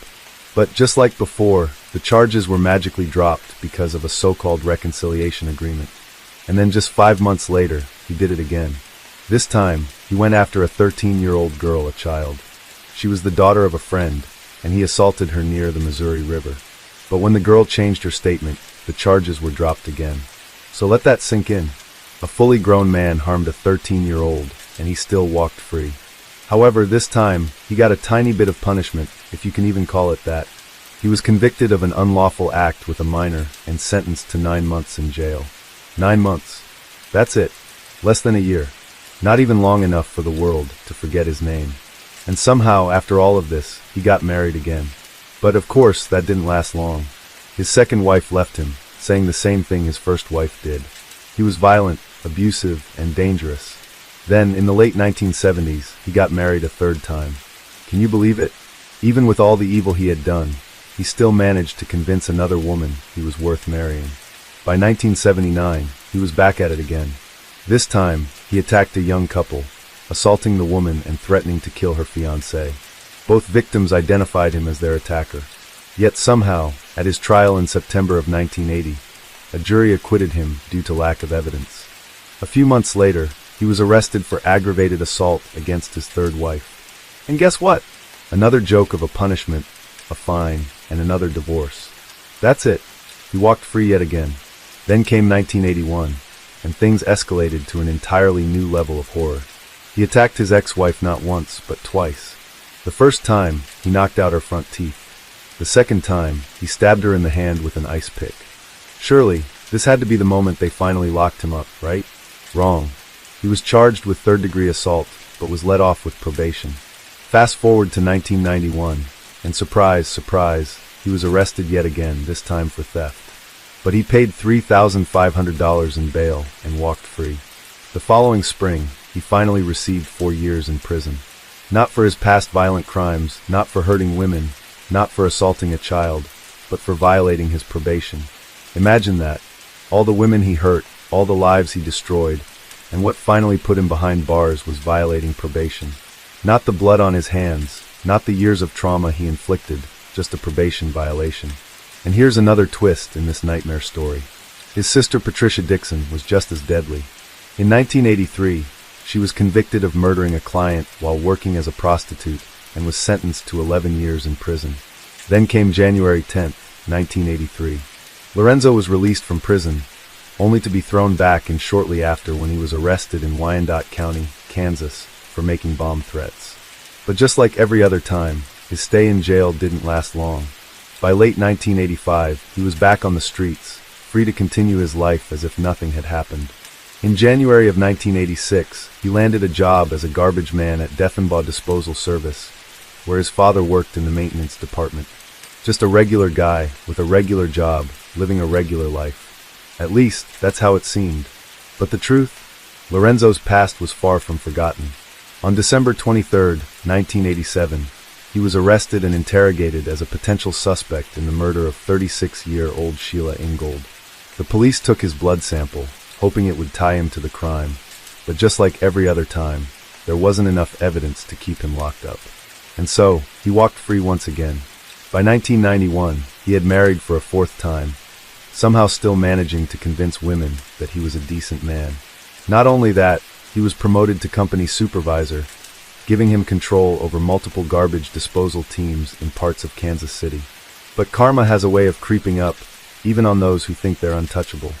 But just like before, the charges were magically dropped because of a so-called reconciliation agreement. And then just 5 months later, he did it again. This time, he went after a 13-year-old girl, a child. She was the daughter of a friend, and he assaulted her near the Missouri River. But when the girl changed her statement, the charges were dropped again. So let that sink in. A fully grown man harmed a 13-year-old, and he still walked free. However, this time, he got a tiny bit of punishment, if you can even call it that. He was convicted of an unlawful act with a minor and sentenced to 9 months in jail. 9 months. That's it. Less than a year. Not even long enough for the world to forget his name. And somehow, after all of this, he got married again. But of course, that didn't last long. His second wife left him, saying the same thing his first wife did. He was violent, abusive, and dangerous. Then, in the late 1970s, he got married a third time. Can you believe it? Even with all the evil he had done, he still managed to convince another woman he was worth marrying. By 1979, he was back at it again. This time, he attacked a young couple, assaulting the woman and threatening to kill her fiancé. Both victims identified him as their attacker. Yet somehow, at his trial in September of 1980, a jury acquitted him due to lack of evidence. A few months later, he was arrested for aggravated assault against his third wife. And guess what? Another joke of a punishment, a fine, and another divorce. That's it. He walked free yet again. Then came 1981, and things escalated to an entirely new level of horror. He attacked his ex-wife not once, but twice. The first time, he knocked out her front teeth. The second time, he stabbed her in the hand with an ice pick. Surely, this had to be the moment they finally locked him up, right? Wrong. He was charged with third-degree assault, but was let off with probation. Fast forward to 1991, and surprise, surprise, he was arrested yet again, this time for theft. But he paid $3,500 in bail and walked free. The following spring, he finally received 4 years in prison. Not for his past violent crimes, not for hurting women, not for assaulting a child, but for violating his probation. Imagine that. All the women he hurt, all the lives he destroyed, and what finally put him behind bars was violating probation. Not the blood on his hands, not the years of trauma he inflicted, just a probation violation. And here's another twist in this nightmare story. His sister Patricia Dixon was just as deadly. In 1983, She was convicted of murdering a client while working as a prostitute and was sentenced to 11 years in prison. Then came January 10, 1983. Lorenzo was released from prison, only to be thrown back in shortly after when he was arrested in Wyandotte County, Kansas, for making bomb threats. But just like every other time, his stay in jail didn't last long. By late 1985, he was back on the streets, free to continue his life as if nothing had happened. In January of 1986, he landed a job as a garbage man at Defenbaugh Disposal Service, where his father worked in the maintenance department. Just a regular guy with a regular job, living a regular life. At least, that's how it seemed. But the truth? Lorenzo's past was far from forgotten. On December 23, 1987, he was arrested and interrogated as a potential suspect in the murder of 36-year-old Sheila Ingold. The police took his blood sample, hoping it would tie him to the crime. But just like every other time, there wasn't enough evidence to keep him locked up. And so, he walked free once again. By 1991, he had married for a fourth time, somehow still managing to convince women that he was a decent man. Not only that, he was promoted to company supervisor, giving him control over multiple garbage disposal teams in parts of Kansas City. But karma has a way of creeping up, even on those who think they're untouchable.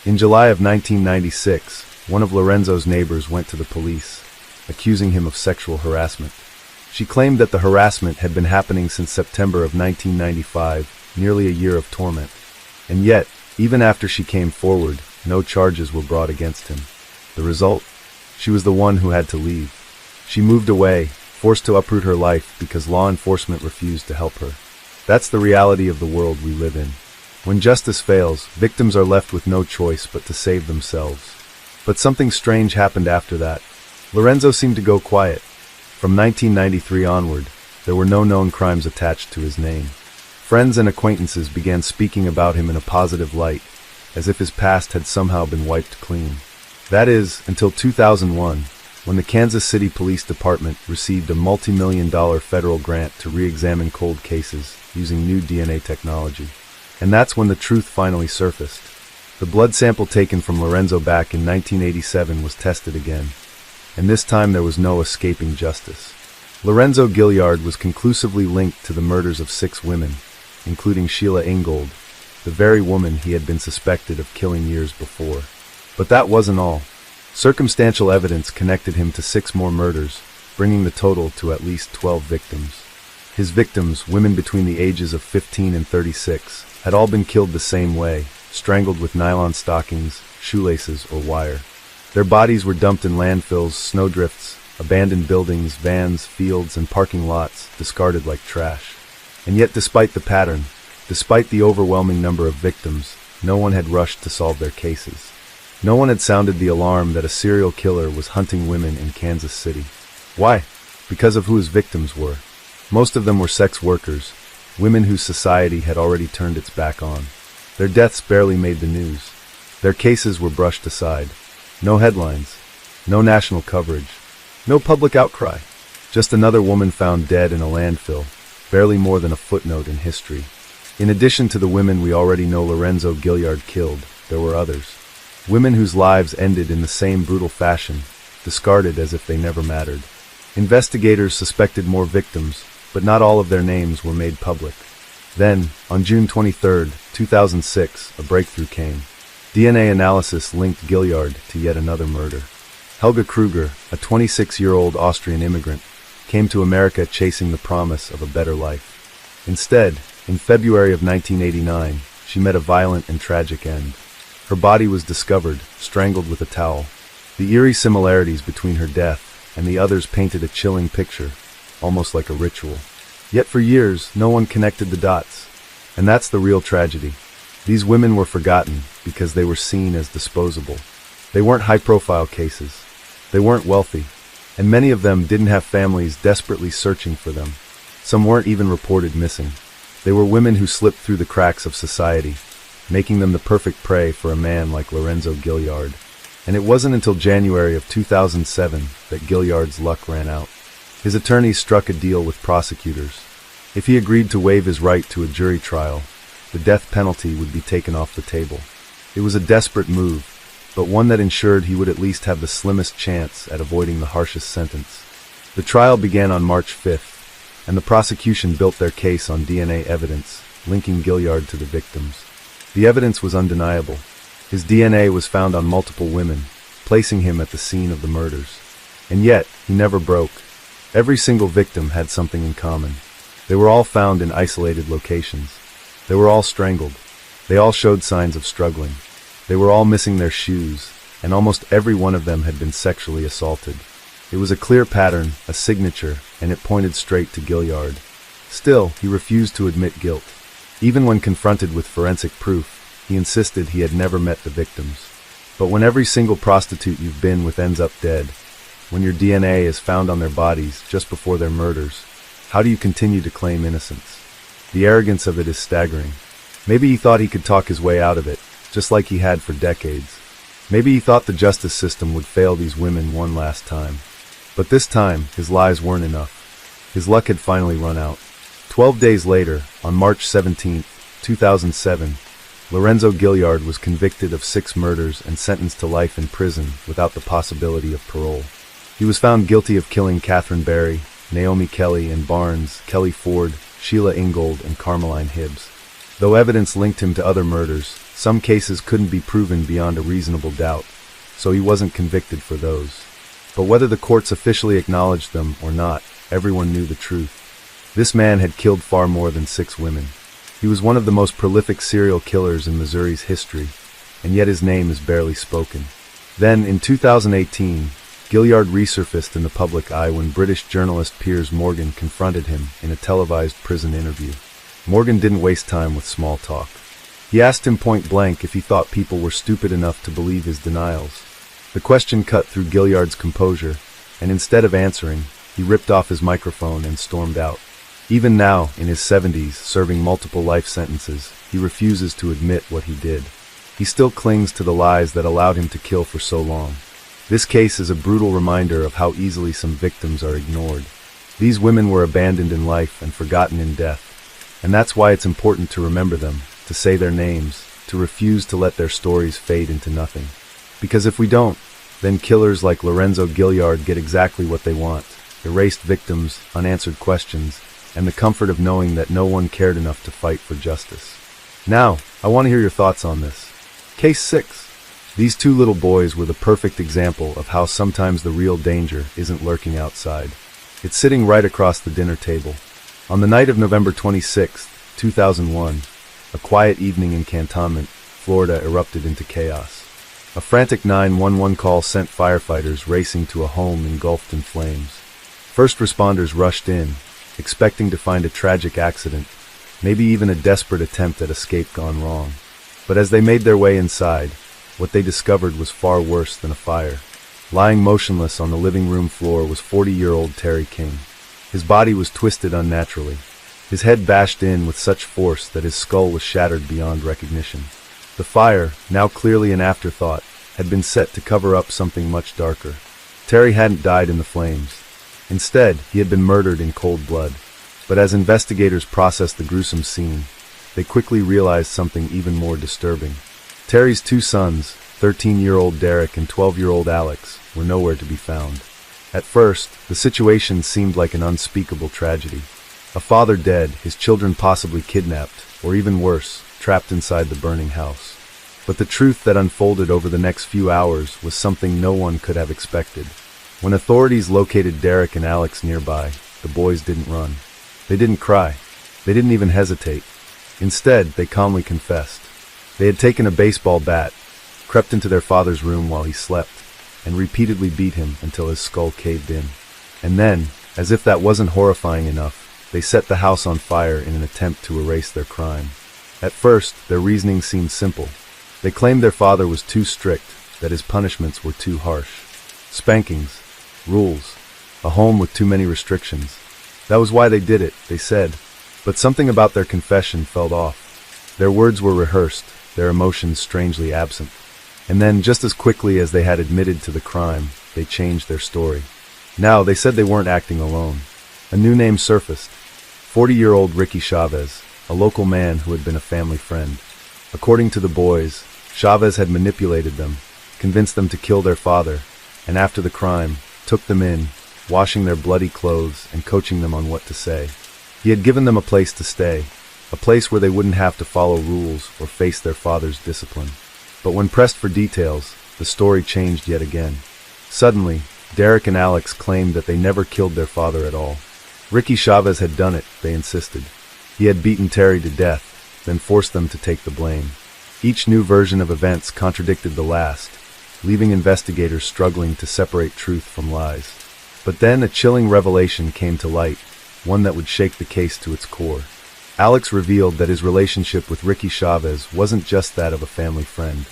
In July of 1996, one of Lorenzo's neighbors went to the police, accusing him of sexual harassment. She claimed that the harassment had been happening since September of 1995, nearly a year of torment. And yet, even after she came forward, no charges were brought against him. The result? She was the one who had to leave. She moved away, forced to uproot her life because law enforcement refused to help her. That's the reality of the world we live in. When justice fails, victims are left with no choice but to save themselves. But something strange happened after that. Lorenzo seemed to go quiet. From 1993 onward, there were no known crimes attached to his name. Friends and acquaintances began speaking about him in a positive light, as if his past had somehow been wiped clean. That is, until 2001, when the Kansas City Police Department received a multi-million-dollar federal grant to re-examine cold cases using new DNA technology. And that's when the truth finally surfaced. The blood sample taken from Lorenzo back in 1987 was tested again, and this time there was no escaping justice. Lorenzo Gilliard was conclusively linked to the murders of 6 women, including Sheila Ingold, the very woman he had been suspected of killing years before. But that wasn't all. Circumstantial evidence connected him to 6 more murders, bringing the total to at least 12 victims. His victims, women between the ages of 15 and 36, had all been killed the same way, strangled with nylon stockings, shoelaces, or wire. Their bodies were dumped in landfills, snowdrifts, abandoned buildings, vans, fields, and parking lots, discarded like trash. And yet despite the pattern, despite the overwhelming number of victims, no one had rushed to solve their cases. No one had sounded the alarm that a serial killer was hunting women in Kansas City. Why? Because of who his victims were. Most of them were sex workers, women whose society had already turned its back on. Their deaths barely made the news. Their cases were brushed aside. No headlines, no national coverage, no public outcry. Just another woman found dead in a landfill, barely more than a footnote in history. In addition to the women we already know Lorenzo Gilliard killed, there were others. Women whose lives ended in the same brutal fashion, discarded as if they never mattered. Investigators suspected more victims, but not all of their names were made public. Then, on June 23, 2006, a breakthrough came. DNA analysis linked Gilliard to yet another murder. Helga Kruger, a 26-year-old Austrian immigrant, came to America chasing the promise of a better life. Instead, in February of 1989, she met a violent and tragic end. Her body was discovered, strangled with a towel. The eerie similarities between her death and the others painted a chilling picture, almost like a ritual. Yet for years, no one connected the dots. And that's the real tragedy. These women were forgotten because they were seen as disposable. They weren't high-profile cases. They weren't wealthy. And many of them didn't have families desperately searching for them. Some weren't even reported missing. They were women who slipped through the cracks of society, making them the perfect prey for a man like Lorenzo Gilliard. And it wasn't until January of 2007 that Gilliard's luck ran out. His attorneys struck a deal with prosecutors. If he agreed to waive his right to a jury trial, the death penalty would be taken off the table. It was a desperate move, but one that ensured he would at least have the slimmest chance at avoiding the harshest sentence. The trial began on March 5th, and the prosecution built their case on DNA evidence, linking Gilliard to the victims. The evidence was undeniable. His DNA was found on multiple women, placing him at the scene of the murders. And yet, he never broke. Every single victim had something in common. They were all found in isolated locations. They were all strangled. They all showed signs of struggling. They were all missing their shoes, and almost every one of them had been sexually assaulted. It was a clear pattern, a signature, and it pointed straight to Gilliard. Still, he refused to admit guilt. Even when confronted with forensic proof, he insisted he had never met the victims. But when every single prostitute you've been with ends up dead, when your DNA is found on their bodies just before their murders, how do you continue to claim innocence? The arrogance of it is staggering. Maybe he thought he could talk his way out of it, just like he had for decades. Maybe he thought the justice system would fail these women one last time. But this time, his lies weren't enough. His luck had finally run out. 12 days later, on March 17, 2007, Lorenzo Gilliard was convicted of 6 murders and sentenced to life in prison without the possibility of parole. He was found guilty of killing Catherine Barry, Naomi Kelly and Barnes, Kelly Ford, Sheila Ingold, and Carmeline Hibbs. Though evidence linked him to other murders, some cases couldn't be proven beyond a reasonable doubt, so he wasn't convicted for those. But whether the courts officially acknowledged them or not, everyone knew the truth. This man had killed far more than 6 women. He was one of the most prolific serial killers in Missouri's history, and yet his name is barely spoken. Then, in 2018, Gilliard resurfaced in the public eye when British journalist Piers Morgan confronted him in a televised prison interview. Morgan didn't waste time with small talk. He asked him point blank if he thought people were stupid enough to believe his denials. The question cut through Gilliard's composure, and instead of answering, he ripped off his microphone and stormed out. Even now, in his 70s, serving multiple life sentences, he refuses to admit what he did. He still clings to the lies that allowed him to kill for so long. This case is a brutal reminder of how easily some victims are ignored. These women were abandoned in life and forgotten in death, and that's why it's important to remember them, to say their names, to refuse to let their stories fade into nothing. Because if we don't, then killers like Lorenzo Gilliard get exactly what they want: erased victims, unanswered questions, and the comfort of knowing that no one cared enough to fight for justice. Now, I want to hear your thoughts on this. Case 6. These 2 little boys were the perfect example of how sometimes the real danger isn't lurking outside. It's sitting right across the dinner table. On the night of November 26, 2001, a quiet evening in Cantonment, Florida erupted into chaos. A frantic 911 call sent firefighters racing to a home engulfed in flames. First responders rushed in, expecting to find a tragic accident, maybe even a desperate attempt at escape gone wrong. But as they made their way inside, what they discovered was far worse than a fire. Lying motionless on the living room floor was 40-year-old Terry King. His body was twisted unnaturally, his head bashed in with such force that his skull was shattered beyond recognition. The fire, now clearly an afterthought, had been set to cover up something much darker. Terry hadn't died in the flames. Instead, he had been murdered in cold blood. But as investigators processed the gruesome scene, they quickly realized something even more disturbing. Terry's 2 sons, 13-year-old Derek and 12-year-old Alex, were nowhere to be found. At first, the situation seemed like an unspeakable tragedy. A father dead, his children possibly kidnapped, or even worse, trapped inside the burning house. But the truth that unfolded over the next few hours was something no one could have expected. When authorities located Derek and Alex nearby, the boys didn't run. They didn't cry. They didn't even hesitate. Instead, they calmly confessed. They had taken a baseball bat, crept into their father's room while he slept, and repeatedly beat him until his skull caved in. And then, as if that wasn't horrifying enough, they set the house on fire in an attempt to erase their crime. At first, their reasoning seemed simple. They claimed their father was too strict, that his punishments were too harsh. Spankings, rules, a home with too many restrictions. That was why they did it, they said. But something about their confession felt off. Their words were rehearsed, their emotions strangely absent. And then, just as quickly as they had admitted to the crime, they changed their story. Now, they said they weren't acting alone. A new name surfaced. 40-year-old Ricky Chavez, a local man who had been a family friend. According to the boys, Chavez had manipulated them, convinced them to kill their father, and after the crime, took them in, washing their bloody clothes and coaching them on what to say. He had given them a place to stay, a place where they wouldn't have to follow rules or face their father's discipline. But when pressed for details, the story changed yet again. Suddenly, Derek and Alex claimed that they never killed their father at all. Ricky Chavez had done it, they insisted. He had beaten Terry to death, then forced them to take the blame. Each new version of events contradicted the last, leaving investigators struggling to separate truth from lies. But then a chilling revelation came to light, one that would shake the case to its core. Alex revealed that his relationship with Ricky Chavez wasn't just that of a family friend.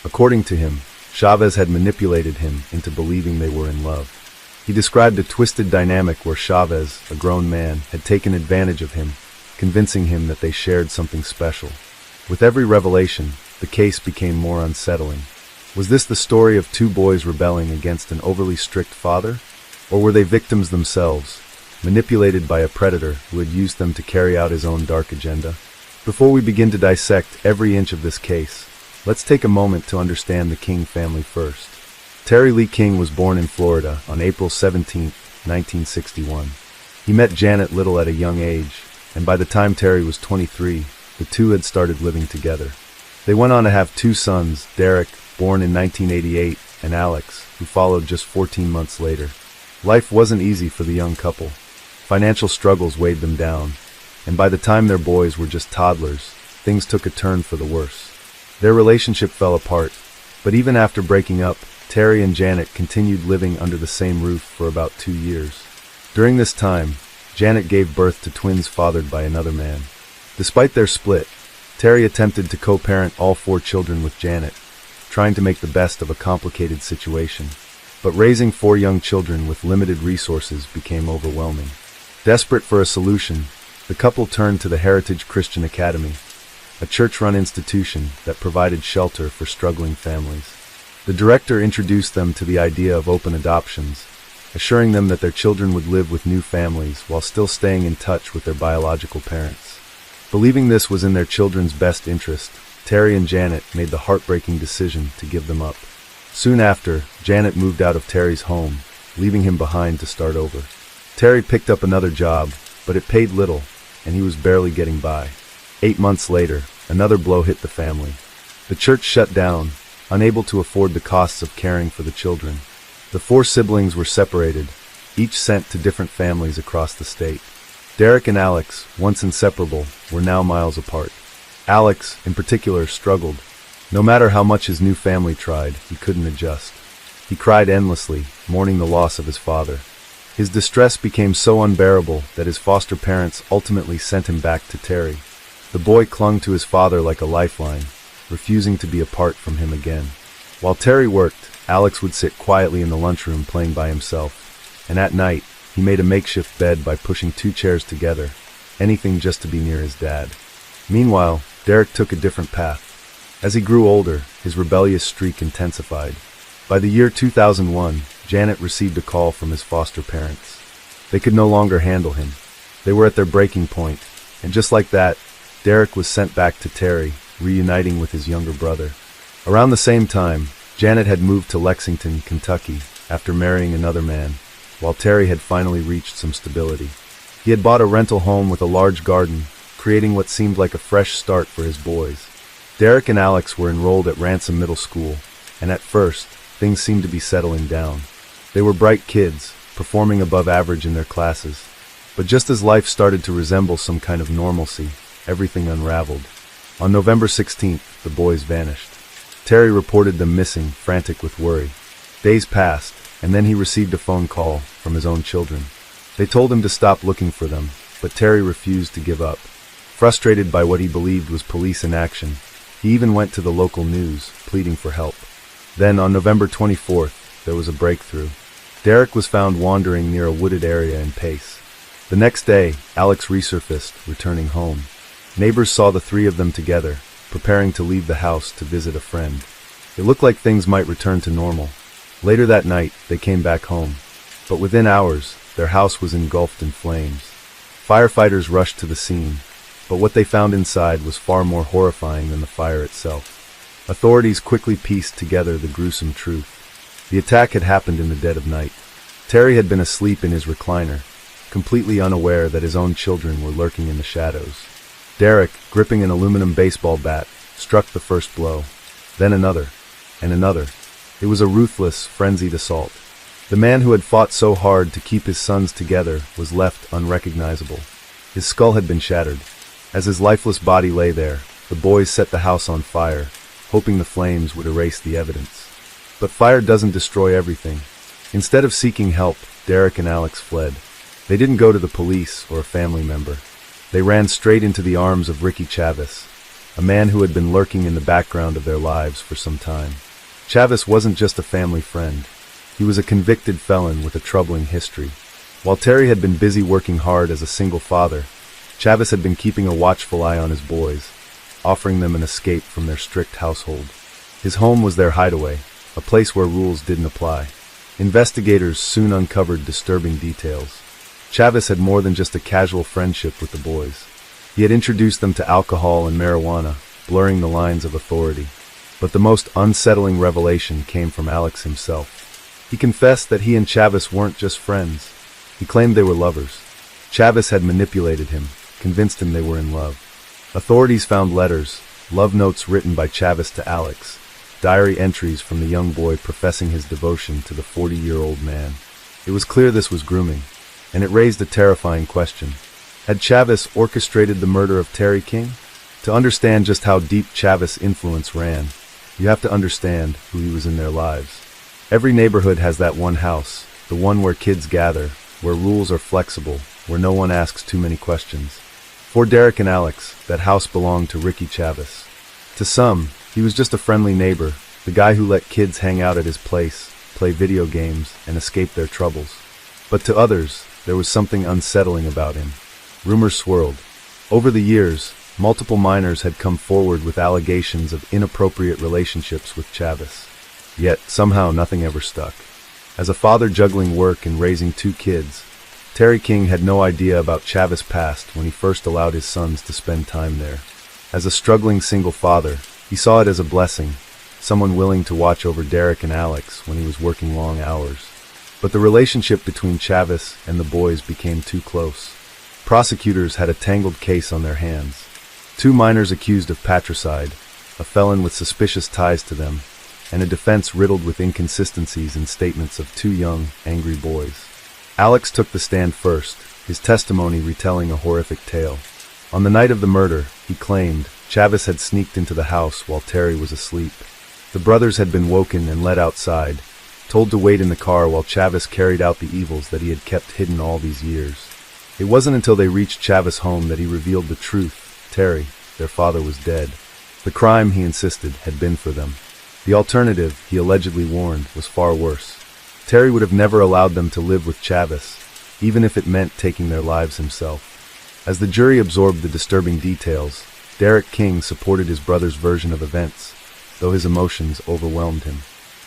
According to him, Chavez had manipulated him into believing they were in love. He described a twisted dynamic where Chavez, a grown man, had taken advantage of him, convincing him that they shared something special. With every revelation, the case became more unsettling. Was this the story of two boys rebelling against an overly strict father? Or were they victims themselves, manipulated by a predator who had used them to carry out his own dark agenda? Before we begin to dissect every inch of this case, let's take a moment to understand the King family first. Terry Lee King was born in Florida on April 17, 1961. He met Janet Little at a young age, and by the time Terry was 23, the two had started living together. They went on to have two sons, Derek, born in 1988, and Alex, who followed just 14 months later. Life wasn't easy for the young couple. Financial struggles weighed them down, and by the time their boys were just toddlers, things took a turn for the worse. Their relationship fell apart, but even after breaking up, Terry and Janet continued living under the same roof for about 2 years. During this time, Janet gave birth to twins fathered by another man. Despite their split, Terry attempted to co-parent all 4 children with Janet, trying to make the best of a complicated situation. But raising 4 young children with limited resources became overwhelming. Desperate for a solution, the couple turned to the Heritage Christian Academy, a church-run institution that provided shelter for struggling families. The director introduced them to the idea of open adoptions, assuring them that their children would live with new families while still staying in touch with their biological parents. Believing this was in their children's best interest, Terry and Janet made the heartbreaking decision to give them up. Soon after, Janet moved out of Terry's home, leaving him behind to start over. Terry picked up another job, but it paid little, and he was barely getting by. 8 months later, another blow hit the family. The church shut down, unable to afford the costs of caring for the children. The 4 siblings were separated, each sent to different families across the state. Derek and Alex, once inseparable, were now miles apart. Alex, in particular, struggled. No matter how much his new family tried, he couldn't adjust. He cried endlessly, mourning the loss of his father. His distress became so unbearable that his foster parents ultimately sent him back to Terry. The boy clung to his father like a lifeline, refusing to be apart from him again. While Terry worked, Alex would sit quietly in the lunchroom playing by himself, and at night, he made a makeshift bed by pushing 2 chairs together, anything just to be near his dad. Meanwhile, Derek took a different path. As he grew older, his rebellious streak intensified. By the year 2001, Janet received a call from his foster parents. They could no longer handle him. They were at their breaking point, and just like that, Derek was sent back to Terry, reuniting with his younger brother. Around the same time, Janet had moved to Lexington, Kentucky, after marrying another man, while Terry had finally reached some stability. He had bought a rental home with a large garden, creating what seemed like a fresh start for his boys. Derek and Alex were enrolled at Ransom Middle School, and at first, things seemed to be settling down. They were bright kids, performing above average in their classes. But just as life started to resemble some kind of normalcy, everything unraveled. On November 16th, the boys vanished. Terry reported them missing, frantic with worry. Days passed, and then he received a phone call from his own children. They told him to stop looking for them, but Terry refused to give up. Frustrated by what he believed was police inaction, he even went to the local news, pleading for help. Then, on November 24th, there was a breakthrough. Derek was found wandering near a wooded area in Pace. The next day, Alex resurfaced, returning home. Neighbors saw the 3 of them together, preparing to leave the house to visit a friend. It looked like things might return to normal. Later that night, they came back home. But within hours, their house was engulfed in flames. Firefighters rushed to the scene, but what they found inside was far more horrifying than the fire itself. Authorities quickly pieced together the gruesome truth. The attack had happened in the dead of night. Terry had been asleep in his recliner, completely unaware that his own children were lurking in the shadows. Derek, gripping an aluminum baseball bat, struck the first blow. Then another, and another. It was a ruthless, frenzied assault. The man who had fought so hard to keep his sons together was left unrecognizable. His skull had been shattered. As his lifeless body lay there, the boys set the house on fire, hoping the flames would erase the evidence. But fire doesn't destroy everything. Instead of seeking help, Derek and Alex fled. They didn't go to the police or a family member. They ran straight into the arms of Ricky Chavez, a man who had been lurking in the background of their lives for some time. Chavez wasn't just a family friend. He was a convicted felon with a troubling history. While Terry had been busy working hard as a single father, Chavez had been keeping a watchful eye on his boys, offering them an escape from their strict household. His home was their hideaway, a place where rules didn't apply. Investigators soon uncovered disturbing details. Chavez had more than just a casual friendship with the boys. He had introduced them to alcohol and marijuana, blurring the lines of authority. But the most unsettling revelation came from Alex himself. He confessed that he and Chavez weren't just friends. He claimed they were lovers. Chavez had manipulated him, convinced him they were in love. Authorities found letters, love notes written by Chavez to Alex, diary entries from the young boy professing his devotion to the 40-year-old man. It was clear this was grooming, and it raised a terrifying question. Had Chavez orchestrated the murder of Terry King? To understand just how deep Chavez's influence ran, you have to understand who he was in their lives. Every neighborhood has that one house, the one where kids gather, where rules are flexible, where no one asks too many questions. For Derek and Alex, that house belonged to Ricky Chavez. To some, he was just a friendly neighbor, the guy who let kids hang out at his place, play video games, and escape their troubles. But to others, there was something unsettling about him. Rumors swirled. Over the years, multiple minors had come forward with allegations of inappropriate relationships with Chavez. Yet, somehow nothing ever stuck. As a father juggling work and raising 2 kids, Terry King had no idea about Chavez's past when he first allowed his sons to spend time there. As a struggling single father, he saw it as a blessing, someone willing to watch over Derek and Alex when he was working long hours. But the relationship between Chavez and the boys became too close. Prosecutors had a tangled case on their hands. 2 minors accused of patricide, a felon with suspicious ties to them, and a defense riddled with inconsistencies in statements of 2 young, angry boys. Alex took the stand first, his testimony retelling a horrific tale. On the night of the murder, he claimed, Chavez had sneaked into the house while Terry was asleep. The brothers had been woken and led outside, told to wait in the car while Chavez carried out the evils that he had kept hidden all these years. It wasn't until they reached Chavez's home that he revealed the truth. Terry, their father, was dead. The crime, he insisted, had been for them. The alternative, he allegedly warned, was far worse. Terry would have never allowed them to live with Chavez, even if it meant taking their lives himself. As the jury absorbed the disturbing details, Derek King supported his brother's version of events, though his emotions overwhelmed him.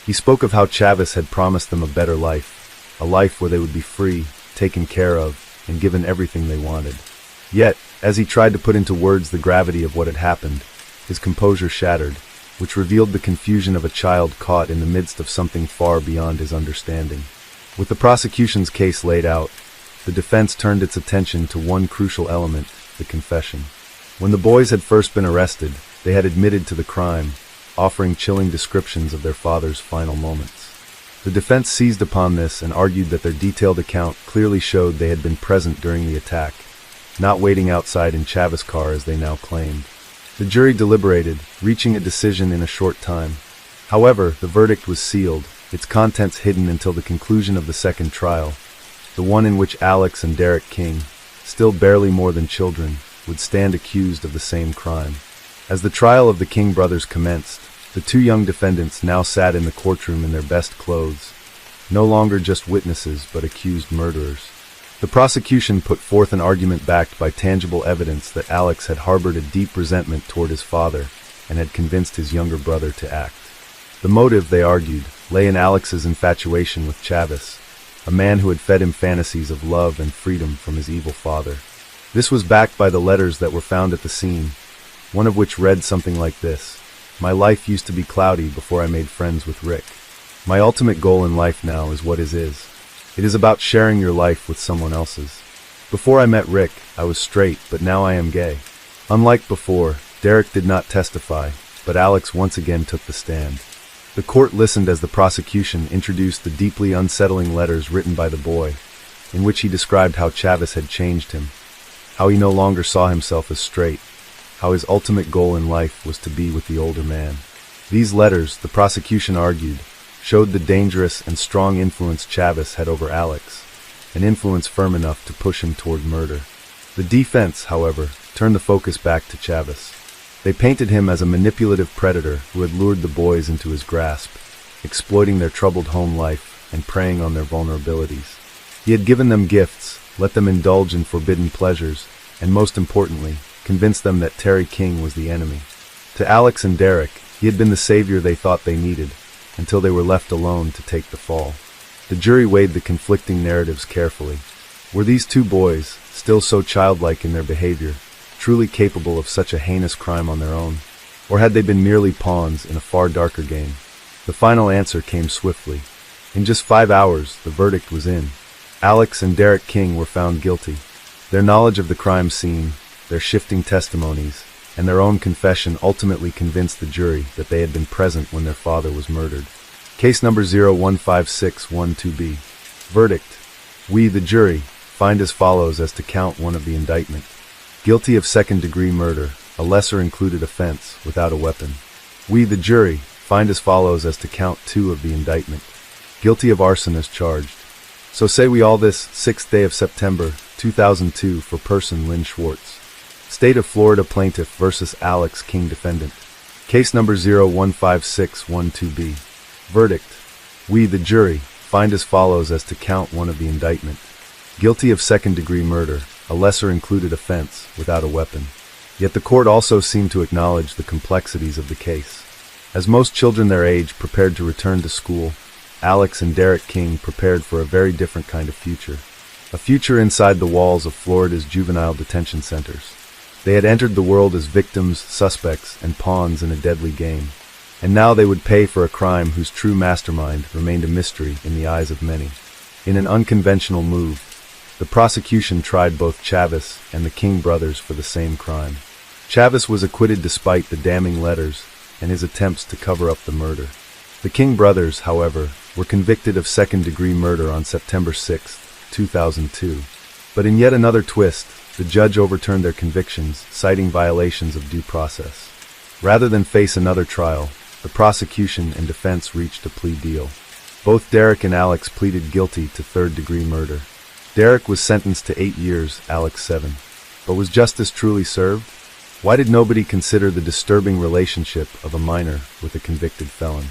He spoke of how Chavez had promised them a better life, a life where they would be free, taken care of, and given everything they wanted. Yet, as he tried to put into words the gravity of what had happened, his composure shattered, which revealed the confusion of a child caught in the midst of something far beyond his understanding. With the prosecution's case laid out, the defense turned its attention to one crucial element, the confession. When the boys had first been arrested, they had admitted to the crime, offering chilling descriptions of their father's final moments. The defense seized upon this and argued that their detailed account clearly showed they had been present during the attack, not waiting outside in Chavez's car as they now claimed. The jury deliberated, reaching a decision in a short time. However, the verdict was sealed, its contents hidden until the conclusion of the second trial, the one in which Alex and Derek King, still barely more than children, would stand accused of the same crime. As the trial of the King brothers commenced, the 2 young defendants now sat in the courtroom in their best clothes, no longer just witnesses but accused murderers. The prosecution put forth an argument backed by tangible evidence that Alex had harbored a deep resentment toward his father and had convinced his younger brother to act. The motive, they argued, lay in Alex's infatuation with Chavez, a man who had fed him fantasies of love and freedom from his evil father. This was backed by the letters that were found at the scene, one of which read something like this: My life used to be cloudy before I made friends with Rick. My ultimate goal in life now is what is. It is about sharing your life with someone else's. Before I met Rick, I was straight, but now I am gay. Unlike before, Derek did not testify, but Alex once again took the stand. The court listened as the prosecution introduced the deeply unsettling letters written by the boy, in which he described how Chavis had changed him, how he no longer saw himself as straight, how his ultimate goal in life was to be with the older man. These letters, the prosecution argued, showed the dangerous and strong influence Chavis had over Alex, an influence firm enough to push him toward murder. The defense, however, turned the focus back to Chavis. They painted him as a manipulative predator who had lured the boys into his grasp, exploiting their troubled home life and preying on their vulnerabilities. He had given them gifts, let them indulge in forbidden pleasures, and most importantly, convinced them that Terry King was the enemy. To Alex and Derek, he had been the savior they thought they needed, until they were left alone to take the fall. The jury weighed the conflicting narratives carefully. Were these two boys, still so childlike in their behavior, truly capable of such a heinous crime on their own? Or had they been merely pawns in a far darker game? The final answer came swiftly. In just 5 hours, the verdict was in. Alex and Derek King were found guilty. Their knowledge of the crime scene, their shifting testimonies, and their own confession ultimately convinced the jury that they had been present when their father was murdered. Case number 015612B. Verdict. We, the jury, find as follows as to count 1 of the indictment. Guilty of second-degree murder, a lesser-included offense, without a weapon. We, the jury, find as follows as to count 2 of the indictment. Guilty of arson as charged. So say we all this 6th day of September, 2002 for person Lynn Schwartz. State of Florida plaintiff versus Alex King defendant. Case number 015612B. Verdict. We, the jury, find as follows as to count 1 of the indictment. Guilty of second-degree murder, a lesser-included offense, without a weapon. Yet the court also seemed to acknowledge the complexities of the case. As most children their age prepared to return to school, Alex and Derek King prepared for a very different kind of future. A future inside the walls of Florida's juvenile detention centers. They had entered the world as victims, suspects, and pawns in a deadly game. And now they would pay for a crime whose true mastermind remained a mystery in the eyes of many. In an unconventional move, the prosecution tried both Chavis and the King brothers for the same crime. Chavis was acquitted despite the damning letters and his attempts to cover up the murder. The King brothers, however, were convicted of second-degree murder on September 6, 2002. But in yet another twist, the judge overturned their convictions, citing violations of due process. Rather than face another trial, the prosecution and defense reached a plea deal. Both Derek and Alex pleaded guilty to third-degree murder. Derek was sentenced to 8 years, Alex 7. But was justice truly served? Why did nobody consider the disturbing relationship of a minor with a convicted felon?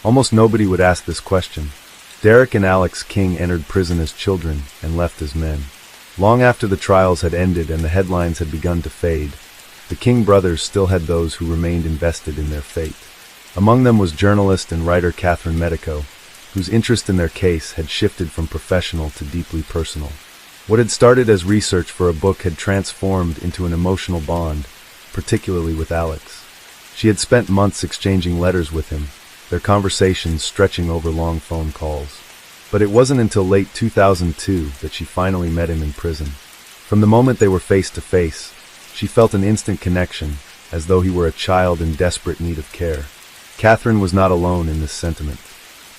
Almost nobody would ask this question. Derek and Alex King entered prison as children and left as men. Long after the trials had ended and the headlines had begun to fade, the King brothers still had those who remained invested in their fate. Among them was journalist and writer Catherine Medico, whose interest in their case had shifted from professional to deeply personal. What had started as research for a book had transformed into an emotional bond, particularly with Alex. She had spent months exchanging letters with him, their conversations stretching over long phone calls. But it wasn't until late 2002 that she finally met him in prison. From the moment they were face to face, she felt an instant connection, as though he were a child in desperate need of care. Catherine was not alone in this sentiment.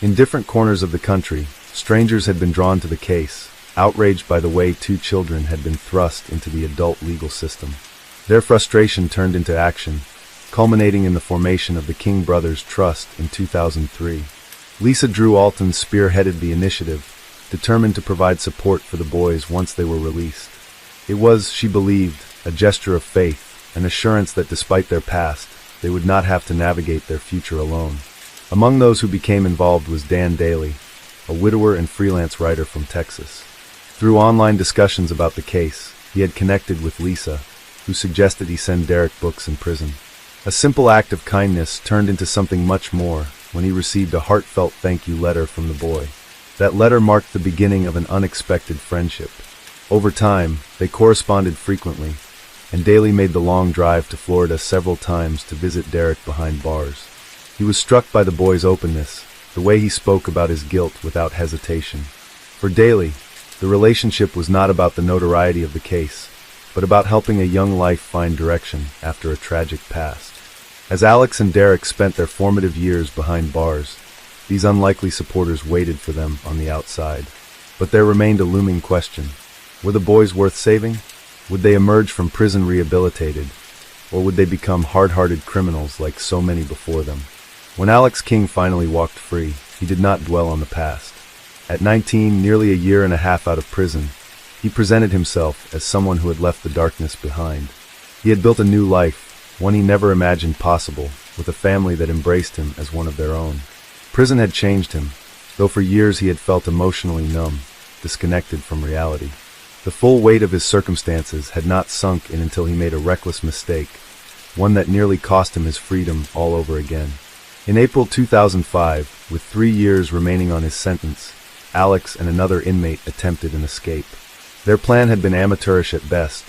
In different corners of the country, strangers had been drawn to the case, outraged by the way 2 children had been thrust into the adult legal system. Their frustration turned into action, culminating in the formation of the King Brothers Trust in 2003. Lisa Drew Alton spearheaded the initiative, determined to provide support for the boys once they were released. It was, she believed, a gesture of faith, an assurance that despite their past, they would not have to navigate their future alone. Among those who became involved was Dan Daly, a widower and freelance writer from Texas. Through online discussions about the case, he had connected with Lisa, who suggested he send Derek books in prison. A simple act of kindness turned into something much more when he received a heartfelt thank you letter from the boy. That letter marked the beginning of an unexpected friendship. Over time, they corresponded frequently, and Daly made the long drive to Florida several times to visit Derek behind bars. He was struck by the boy's openness, the way he spoke about his guilt without hesitation. For Daly, the relationship was not about the notoriety of the case, but about helping a young life find direction after a tragic past. As Alex and Derek spent their formative years behind bars, these unlikely supporters waited for them on the outside. But there remained a looming question. Were the boys worth saving? Would they emerge from prison rehabilitated? Or would they become hard-hearted criminals like so many before them? When Alex King finally walked free, he did not dwell on the past. At 19, nearly a year and a half out of prison, he presented himself as someone who had left the darkness behind. He had built a new life, one he never imagined possible, with a family that embraced him as one of their own. Prison had changed him, though for years he had felt emotionally numb, disconnected from reality. The full weight of his circumstances had not sunk in until he made a reckless mistake, one that nearly cost him his freedom all over again. In April 2005, with 3 years remaining on his sentence, Alex and another inmate attempted an escape. Their plan had been amateurish at best,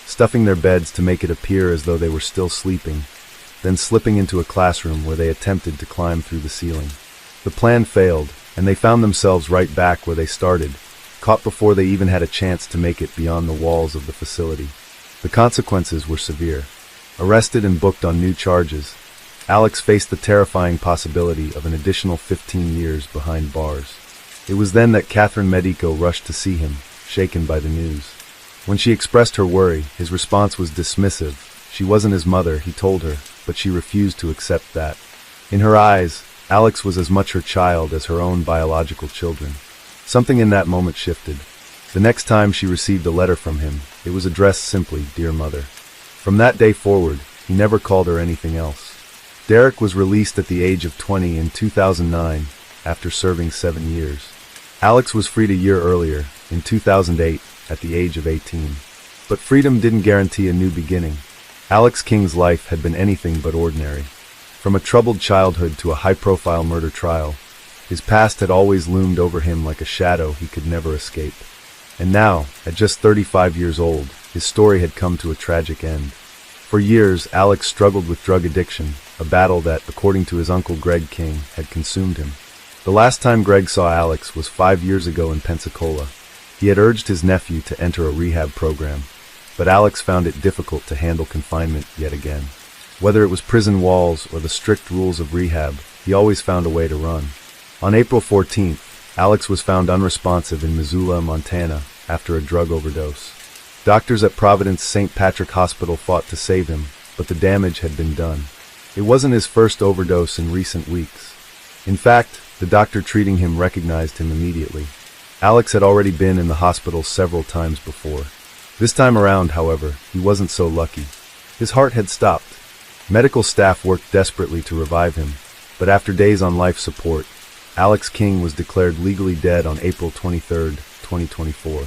stuffing their beds to make it appear as though they were still sleeping, then slipping into a classroom where they attempted to climb through the ceiling. The plan failed, and they found themselves right back where they started, caught before they even had a chance to make it beyond the walls of the facility. The consequences were severe. Arrested and booked on new charges, Alex faced the terrifying possibility of an additional 15 years behind bars. It was then that Catherine Medico rushed to see him, shaken by the news. When she expressed her worry, his response was dismissive. She wasn't his mother, he told her, but she refused to accept that. In her eyes, Alex was as much her child as her own biological children. Something in that moment shifted. The next time she received a letter from him, it was addressed simply, "Dear Mother." From that day forward, he never called her anything else. Derek was released at the age of 20 in 2009, after serving 7 years. Alex was freed a year earlier, in 2008, at the age of 18. But freedom didn't guarantee a new beginning. Alex King's life had been anything but ordinary. From a troubled childhood to a high-profile murder trial, his past had always loomed over him like a shadow he could never escape. And now, at just 35 years old, his story had come to a tragic end. For years, Alex struggled with drug addiction, a battle that, according to his uncle Greg King, had consumed him. The last time Greg saw Alex was 5 years ago in Pensacola. He had urged his nephew to enter a rehab program, but Alex found it difficult to handle confinement yet again. Whether it was prison walls or the strict rules of rehab, he always found a way to run. On April 14th, Alex was found unresponsive in Missoula, Montana, after a drug overdose. Doctors at Providence St. Patrick Hospital fought to save him, but the damage had been done. It wasn't his first overdose in recent weeks. In fact, the doctor treating him recognized him immediately. Alex had already been in the hospital several times before. This time around, however, he wasn't so lucky. His heart had stopped. Medical staff worked desperately to revive him, but after days on life support, Alex King was declared legally dead on April 23, 2024.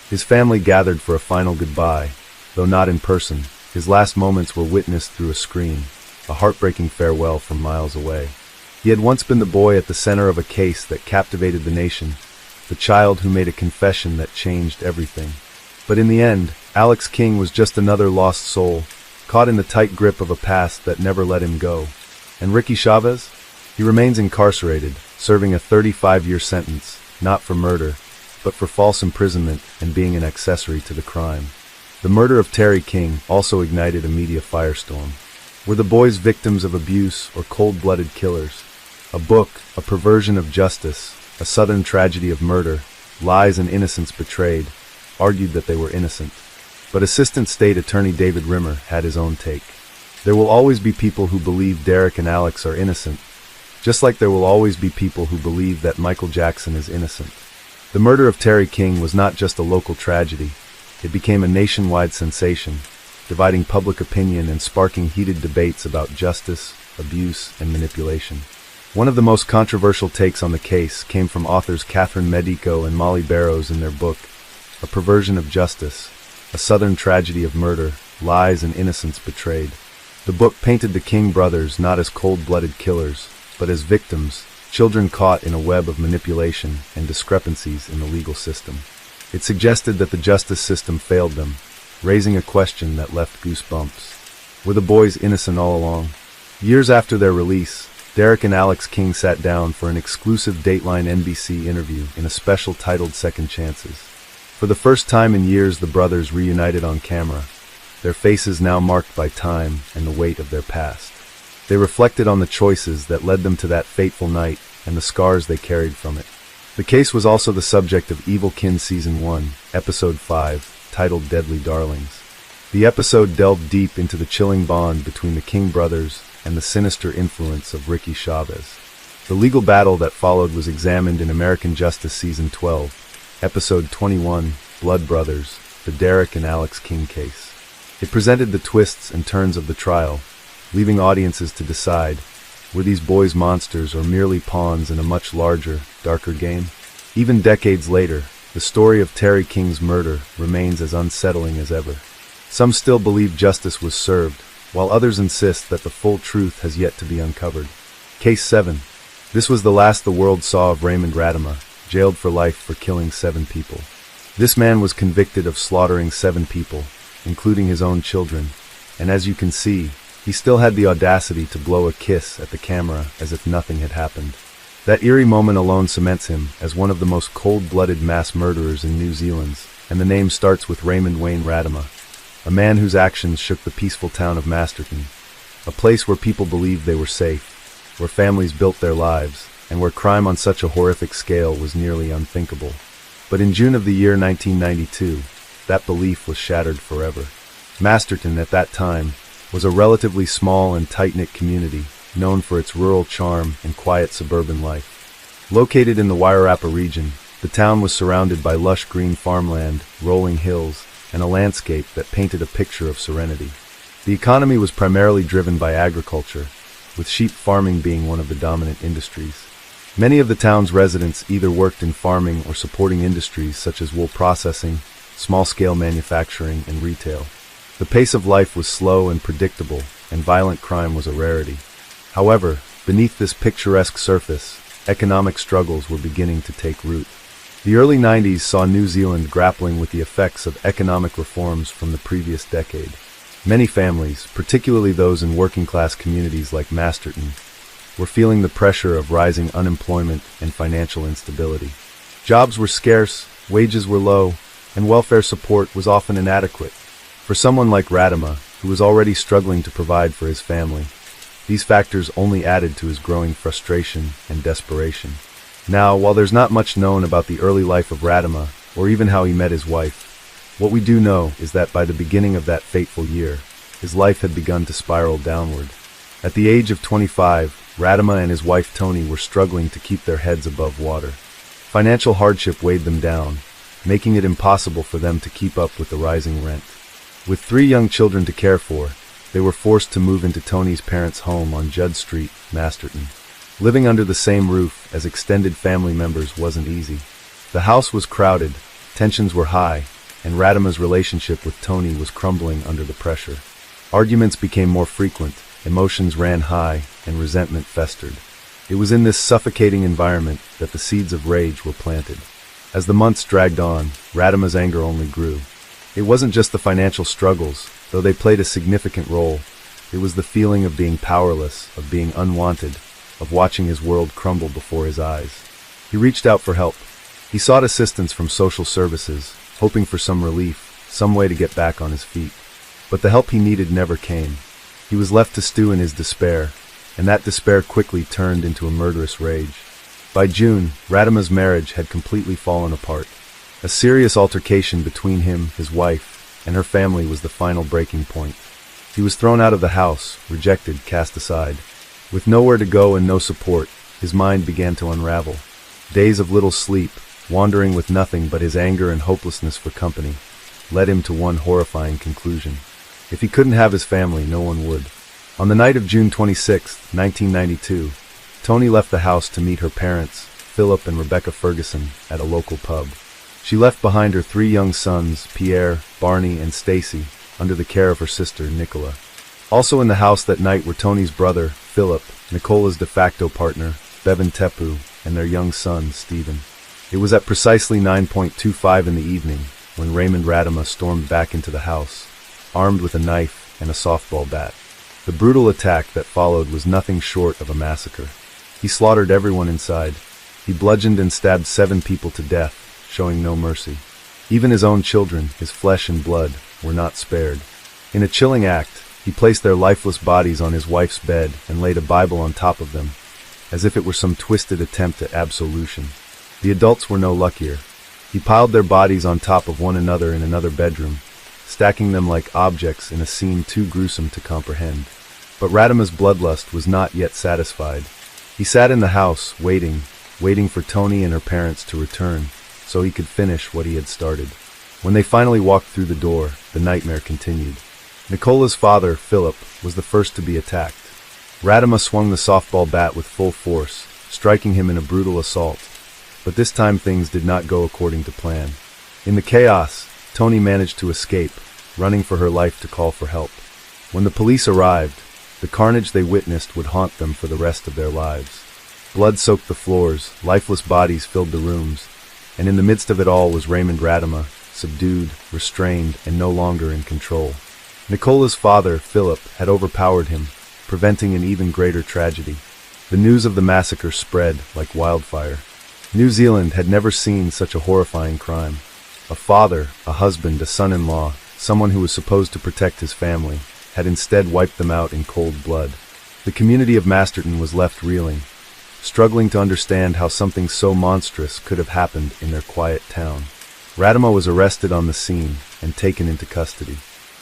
His family gathered for a final goodbye, though not in person. His last moments were witnessed through a screen, a heartbreaking farewell from miles away. He had once been the boy at the center of a case that captivated the nation, the child who made a confession that changed everything. But in the end, Alex King was just another lost soul, caught in the tight grip of a past that never let him go. And Ricky Chavez? He remains incarcerated, serving a 35-year sentence, not for murder, but for false imprisonment and being an accessory to the crime. The murder of Terry King also ignited a media firestorm. Were the boys victims of abuse or cold-blooded killers? A book, A Perversion of Justice, a Southern Tragedy of Murder, Lies and Innocence Betrayed, argued that they were innocent. But Assistant State Attorney David Rimmer had his own take. There will always be people who believe Derek and Alex are innocent, just like there will always be people who believe that Michael Jackson is innocent. The murder of Terry King was not just a local tragedy. It became a nationwide sensation, dividing public opinion and sparking heated debates about justice, abuse, and manipulation. One of the most controversial takes on the case came from authors Catherine Medico and Molly Barrows in their book, A Perversion of Justice, a Southern Tragedy of Murder, Lies and Innocence Betrayed. The book painted the King brothers not as cold-blooded killers, but as victims, children caught in a web of manipulation and discrepancies in the legal system. It suggested that the justice system failed them, raising a question that left goosebumps. Were the boys innocent all along? Years after their release, Derek and Alex King sat down for an exclusive Dateline NBC interview in a special titled Second Chances. For the first time in years, the brothers reunited on camera, their faces now marked by time and the weight of their past. They reflected on the choices that led them to that fateful night and the scars they carried from it. The case was also the subject of Evil Kin Season 1, Episode 5, titled Deadly Darlings. The episode delved deep into the chilling bond between the King brothers and the sinister influence of Ricky Chavez. The legal battle that followed was examined in American Justice Season 12, Episode 21, Blood Brothers, the Derek and Alex King case. It presented the twists and turns of the trial, leaving audiences to decide, were these boys monsters or merely pawns in a much larger, darker game? Even decades later, the story of Terry King's murder remains as unsettling as ever. Some still believe justice was served, while others insist that the full truth has yet to be uncovered. Case 7. This was the last the world saw of Raymond Radema, jailed for life for killing 7 people. This man was convicted of slaughtering 7 people, including his own children, and as you can see, he still had the audacity to blow a kiss at the camera as if nothing had happened. That eerie moment alone cements him as one of the most cold-blooded mass murderers in New Zealand, and the name starts with Raymond Wayne Radema, a man whose actions shook the peaceful town of Masterton, a place where people believed they were safe, where families built their lives, and where crime on such a horrific scale was nearly unthinkable. But in June of the year 1992, that belief was shattered forever. Masterton, at that time, was a relatively small and tight-knit community, known for its rural charm and quiet suburban life. Located in the Wairarapa region, the town was surrounded by lush green farmland, rolling hills, and a landscape that painted a picture of serenity. The economy was primarily driven by agriculture, with sheep farming being one of the dominant industries. Many of the town's residents either worked in farming or supporting industries such as wool processing, small-scale manufacturing, and retail. The pace of life was slow and predictable, and violent crime was a rarity. However, beneath this picturesque surface, economic struggles were beginning to take root. The early 90s saw New Zealand grappling with the effects of economic reforms from the previous decade. Many families, particularly those in working-class communities like Masterton, were feeling the pressure of rising unemployment and financial instability. Jobs were scarce, wages were low, and welfare support was often inadequate. For someone like Radema, who was already struggling to provide for his family, these factors only added to his growing frustration and desperation. Now, while there's not much known about the early life of Radema, or even how he met his wife, what we do know is that by the beginning of that fateful year, his life had begun to spiral downward. At the age of 25, Radema and his wife Toni were struggling to keep their heads above water. Financial hardship weighed them down, making it impossible for them to keep up with the rising rent. With 3 young children to care for, they were forced to move into Toni's parents' home on Judd Street, Masterton. Living under the same roof as extended family members wasn't easy. The house was crowded, tensions were high, and Radema's relationship with Toni was crumbling under the pressure. Arguments became more frequent, emotions ran high, and resentment festered. It was in this suffocating environment that the seeds of rage were planted. As the months dragged on, Radema's anger only grew. It wasn't just the financial struggles, though they played a significant role. It was the feeling of being powerless, of being unwanted, of watching his world crumble before his eyes. He reached out for help. He sought assistance from social services, hoping for some relief, some way to get back on his feet. But the help he needed never came. He was left to stew in his despair, and that despair quickly turned into a murderous rage. By June, Radema's marriage had completely fallen apart. A serious altercation between him, his wife, and her family was the final breaking point. He was thrown out of the house, rejected, cast aside. With nowhere to go and no support, his mind began to unravel. Days of little sleep, wandering with nothing but his anger and hopelessness for company, led him to one horrifying conclusion. If he couldn't have his family, no one would. On the night of June 26, 1992, Toni left the house to meet her parents, Philip and Rebecca Ferguson, at a local pub. She left behind her 3 young sons, Pierre, Barney, and Stacy, under the care of her sister, Nicola. Also in the house that night were Toni's brother, Philip, Nicola's de facto partner, Bevan Tepu, and their young son, Stephen. It was at precisely 9:25 in the evening when Raymond Radama stormed back into the house, armed with a knife and a softball bat. The brutal attack that followed was nothing short of a massacre. He slaughtered everyone inside. He bludgeoned and stabbed 7 people to death, showing no mercy. Even his own children, his flesh and blood, were not spared. In a chilling act, he placed their lifeless bodies on his wife's bed and laid a Bible on top of them, as if it were some twisted attempt at absolution. The adults were no luckier. He piled their bodies on top of one another in another bedroom, stacking them like objects in a scene too gruesome to comprehend. But Radama's bloodlust was not yet satisfied. He sat in the house, waiting for Tony and her parents to return, so he could finish what he had started. When they finally walked through the door, the nightmare continued. Nicola's father, Philip, was the first to be attacked. Radama swung the softball bat with full force, striking him in a brutal assault. But this time things did not go according to plan. In the chaos, Tony managed to escape, running for her life to call for help. When the police arrived, the carnage they witnessed would haunt them for the rest of their lives. Blood soaked the floors, lifeless bodies filled the rooms, and in the midst of it all was Raymond Radama, subdued, restrained, and no longer in control. Nicola's father, Philip, had overpowered him, preventing an even greater tragedy. The news of the massacre spread like wildfire. New Zealand had never seen such a horrifying crime. A father, a husband, a son-in-law, someone who was supposed to protect his family, had instead wiped them out in cold blood. The community of Masterton was left reeling, struggling to understand how something so monstrous could have happened in their quiet town. Radama was arrested on the scene and taken into custody.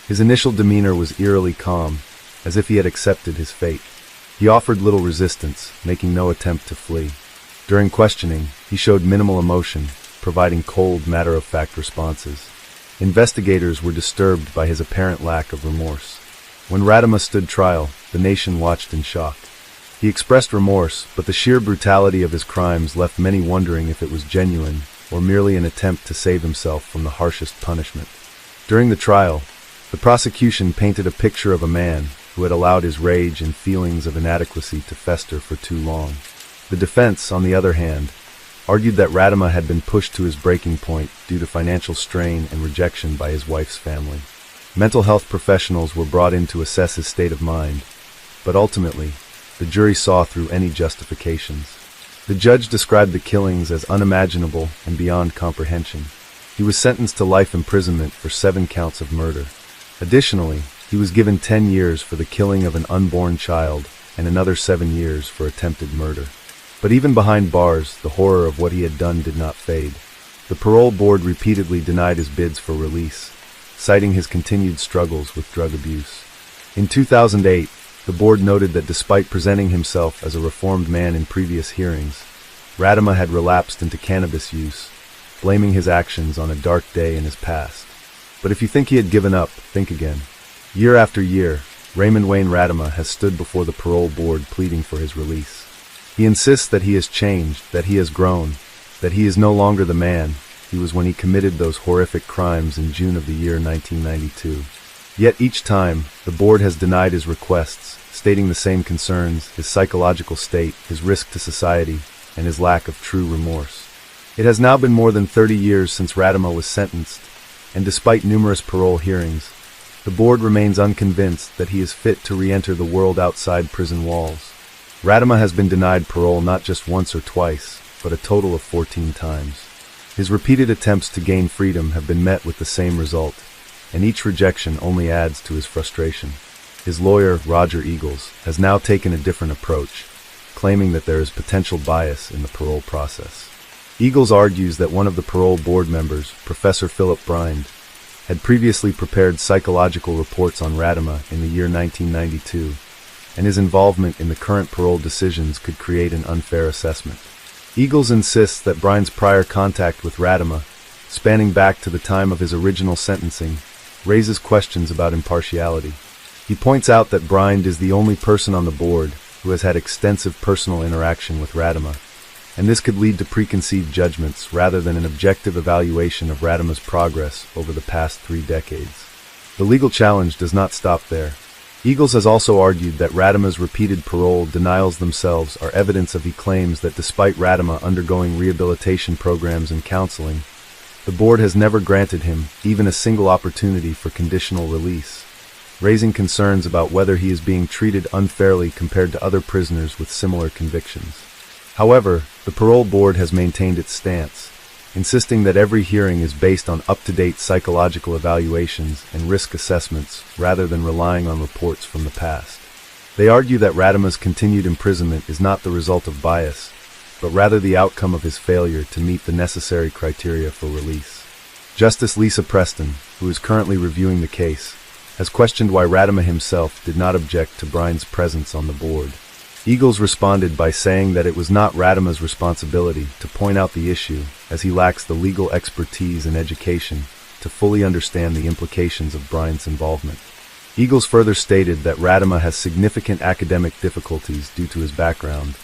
His initial demeanor was eerily calm, as if he had accepted his fate. He offered little resistance, making no attempt to flee. During questioning, he showed minimal emotion, providing cold, matter-of-fact responses. Investigators were disturbed by his apparent lack of remorse. When Radama stood trial, the nation watched in shock. He expressed remorse, but the sheer brutality of his crimes left many wondering if it was genuine or merely an attempt to save himself from the harshest punishment. During the trial, the prosecution painted a picture of a man who had allowed his rage and feelings of inadequacy to fester for too long. The defense, on the other hand, argued that Radama had been pushed to his breaking point due to financial strain and rejection by his wife's family. Mental health professionals were brought in to assess his state of mind, but ultimately, the jury saw through any justifications. The judge described the killings as unimaginable and beyond comprehension. He was sentenced to life imprisonment for 7 counts of murder. Additionally, he was given 10 years for the killing of an unborn child and another 7 years for attempted murder. But even behind bars, the horror of what he had done did not fade. The parole board repeatedly denied his bids for release, citing his continued struggles with drug abuse. In 2008, the board noted that despite presenting himself as a reformed man in previous hearings, Radama had relapsed into cannabis use, blaming his actions on a dark day in his past. But if you think he had given up, think again. Year after year, Raymond Wayne Radama has stood before the parole board pleading for his release. He insists that he has changed, that he has grown, that he is no longer the man he was when he committed those horrific crimes in June of the year 1992. Yet each time, the board has denied his requests, stating the same concerns: his psychological state, his risk to society, and his lack of true remorse. It has now been more than 30 years since Radama was sentenced, and despite numerous parole hearings, the board remains unconvinced that he is fit to re-enter the world outside prison walls. Radama has been denied parole not just once or twice, but a total of 14 times. His repeated attempts to gain freedom have been met with the same result, and each rejection only adds to his frustration. His lawyer, Roger Eagles, has now taken a different approach, claiming that there is potential bias in the parole process. Eagles argues that one of the parole board members, Professor Philip Brind, had previously prepared psychological reports on Radama in the year 1992, and his involvement in the current parole decisions could create an unfair assessment. Eagles insists that Brind's prior contact with Radama, spanning back to the time of his original sentencing, raises questions about impartiality. He points out that Brind is the only person on the board who has had extensive personal interaction with Radama, and this could lead to preconceived judgments rather than an objective evaluation of Radama's progress over the past 3 decades. The legal challenge does not stop there. Eagles has also argued that Radama's repeated parole denials themselves are evidence of his claims that despite Radama undergoing rehabilitation programs and counseling, The board has never granted him even a single opportunity for conditional release, raising concerns about whether he is being treated unfairly compared to other prisoners with similar convictions. However, the parole board has maintained its stance, insisting that every hearing is based on up-to-date psychological evaluations and risk assessments rather than relying on reports from the past. They argue that Radima's continued imprisonment is not the result of bias, but rather the outcome of his failure to meet the necessary criteria for release. Justice Lisa Preston, who is currently reviewing the case, has questioned why Radima himself did not object to Brian's presence on the board. Eagles responded by saying that it was not Radima's responsibility to point out the issue, as he lacks the legal expertise and education to fully understand the implications of Brian's involvement. Eagles further stated that Radima has significant academic difficulties due to his background,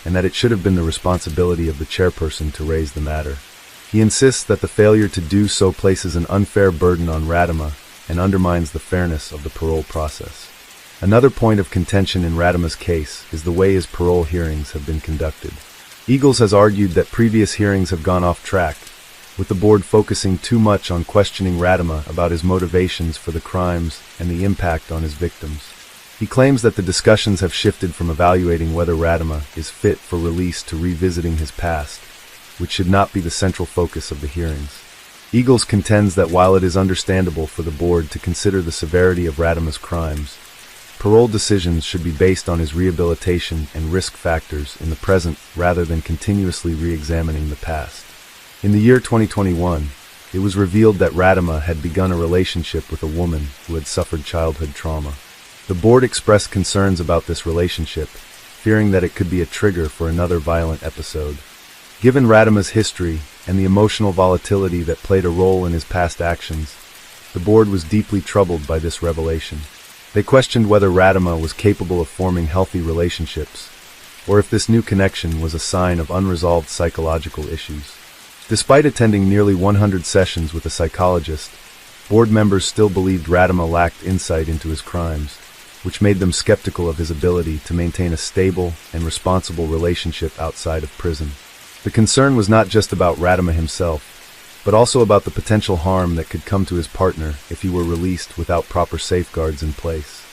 and that it should have been the responsibility of the chairperson to raise the matter. He insists that the failure to do so places an unfair burden on Radima and undermines the fairness of the parole process. Another point of contention in Radima's case is the way his parole hearings have been conducted. Eagles has argued that previous hearings have gone off track, with the board focusing too much on questioning Radima about his motivations for the crimes and the impact on his victims. He claims that the discussions have shifted from evaluating whether Radima is fit for release to revisiting his past, which should not be the central focus of the hearings. Eagles contends that while it is understandable for the board to consider the severity of Radima's crimes, parole decisions should be based on his rehabilitation and risk factors in the present rather than continuously re-examining the past. In the year 2021, it was revealed that Radima had begun a relationship with a woman who had suffered childhood trauma. The board expressed concerns about this relationship, fearing that it could be a trigger for another violent episode. Given Radima's history and the emotional volatility that played a role in his past actions, the board was deeply troubled by this revelation. They questioned whether Radima was capable of forming healthy relationships, or if this new connection was a sign of unresolved psychological issues. Despite attending nearly 100 sessions with a psychologist, board members still believed Radima lacked insight into his crimes, which made them skeptical of his ability to maintain a stable and responsible relationship outside of prison. The concern was not just about Radima himself, but also about the potential harm that could come to his partner if he were released without proper safeguards in place.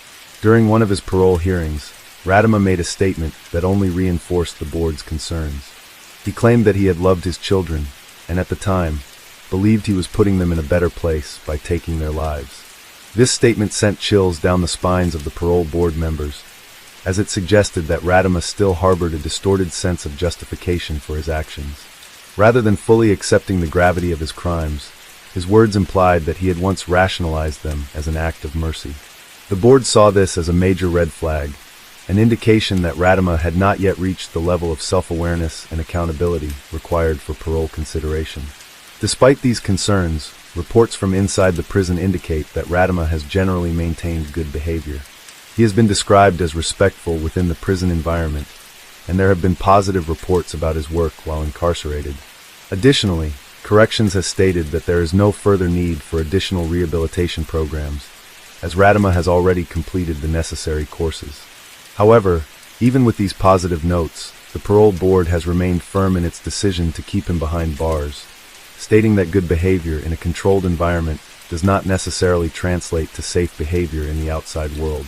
During one of his parole hearings, Radima made a statement that only reinforced the board's concerns. He claimed that he had loved his children, and at the time, believed he was putting them in a better place by taking their lives. This statement sent chills down the spines of the parole board members, as it suggested that Radima still harbored a distorted sense of justification for his actions. Rather than fully accepting the gravity of his crimes, his words implied that he had once rationalized them as an act of mercy. The board saw this as a major red flag, an indication that Radima had not yet reached the level of self-awareness and accountability required for parole consideration. Despite these concerns, reports from inside the prison indicate that Radima has generally maintained good behavior. He has been described as respectful within the prison environment, and there have been positive reports about his work while incarcerated. Additionally, Corrections has stated that there is no further need for additional rehabilitation programs, as Radima has already completed the necessary courses. However, even with these positive notes, the parole board has remained firm in its decision to keep him behind bars, stating that good behavior in a controlled environment does not necessarily translate to safe behavior in the outside world.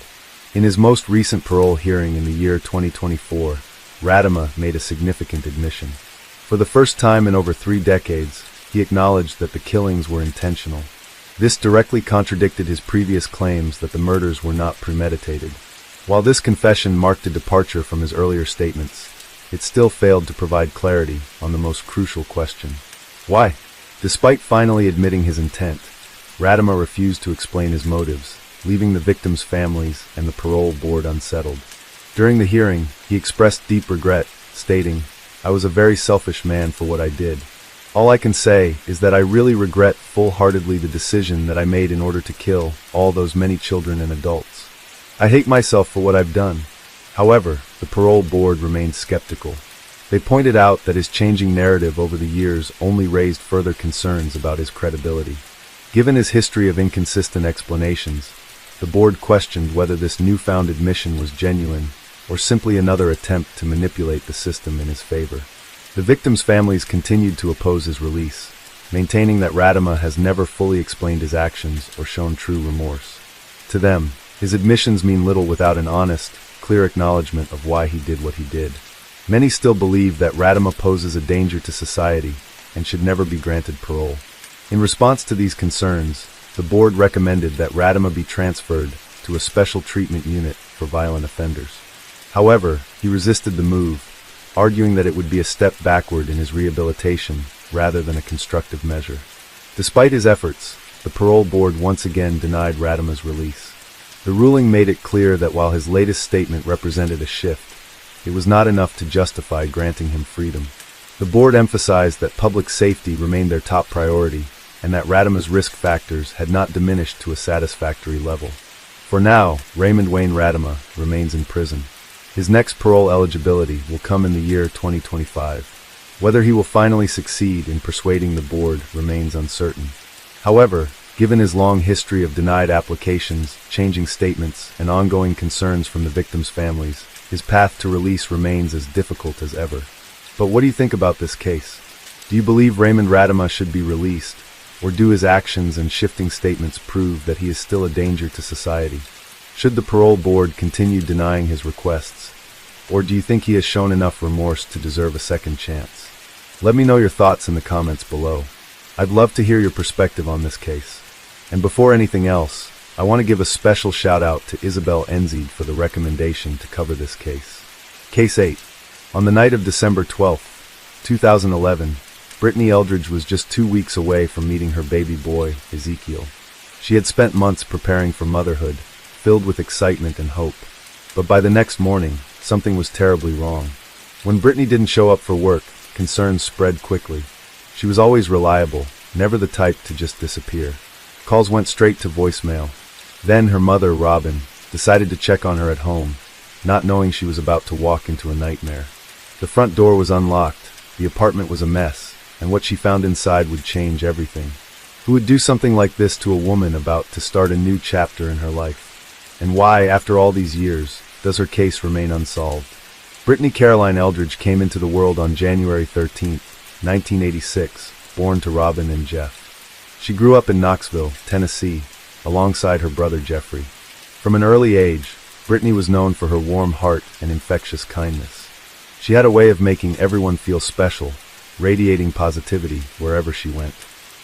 In his most recent parole hearing in the year 2024, Radima made a significant admission. For the first time in over 3 decades, he acknowledged that the killings were intentional. This directly contradicted his previous claims that the murders were not premeditated. While this confession marked a departure from his earlier statements, it still failed to provide clarity on the most crucial question. Why? Despite finally admitting his intent, Radima refused to explain his motives, leaving the victims' families and the parole board unsettled. During the hearing, he expressed deep regret, stating, "I was a very selfish man for what I did. All I can say is that I really regret full-heartedly the decision that I made in order to kill all those many children and adults. I hate myself for what I've done." However, the parole board remained skeptical. They pointed out that his changing narrative over the years only raised further concerns about his credibility. Given his history of inconsistent explanations, the board questioned whether this newfound admission was genuine or simply another attempt to manipulate the system in his favor. The victims' families continued to oppose his release, maintaining that Radama has never fully explained his actions or shown true remorse. To them, his admissions mean little without an honest, clear acknowledgement of why he did what he did. Many still believe that Radama poses a danger to society and should never be granted parole. In response to these concerns, the board recommended that Radama be transferred to a special treatment unit for violent offenders. However, he resisted the move, arguing that it would be a step backward in his rehabilitation rather than a constructive measure. Despite his efforts, the parole board once again denied Radama's release. The ruling made it clear that while his latest statement represented a shift, it was not enough to justify granting him freedom. The board emphasized that public safety remained their top priority and that Radama's risk factors had not diminished to a satisfactory level. For now, Raymond Wayne Radama remains in prison. His next parole eligibility will come in the year 2025. Whether he will finally succeed in persuading the board remains uncertain. However, given his long history of denied applications, changing statements, and ongoing concerns from the victims' families, his path to release remains as difficult as ever. But what do you think about this case? Do you believe Raymond Radama should be released, or do his actions and shifting statements prove that he is still a danger to society? Should the parole board continue denying his requests, or do you think he has shown enough remorse to deserve a second chance? Let me know your thoughts in the comments below. I'd love to hear your perspective on this case. And before anything else, I want to give a special shout out to Isabel Enzid for the recommendation to cover this case. Case 8. On the night of December 12, 2011, Brittany Eldridge was just 2 weeks away from meeting her baby boy, Ezekiel. She had spent months preparing for motherhood, filled with excitement and hope. But by the next morning, something was terribly wrong. When Brittany didn't show up for work, concerns spread quickly. She was always reliable, never the type to just disappear. Calls went straight to voicemail. Then her mother, Robin, decided to check on her at home, not knowing she was about to walk into a nightmare. The front door was unlocked, the apartment was a mess, and what she found inside would change everything. Who would do something like this to a woman about to start a new chapter in her life? And why, after all these years, does her case remain unsolved? Brittany Caroline Eldridge came into the world on January 13, 1986, born to Robin and Jeff. She grew up in Knoxville, Tennessee, alongside her brother Jeffrey. From an early age, Brittany was known for her warm heart and infectious kindness. She had a way of making everyone feel special, radiating positivity wherever she went.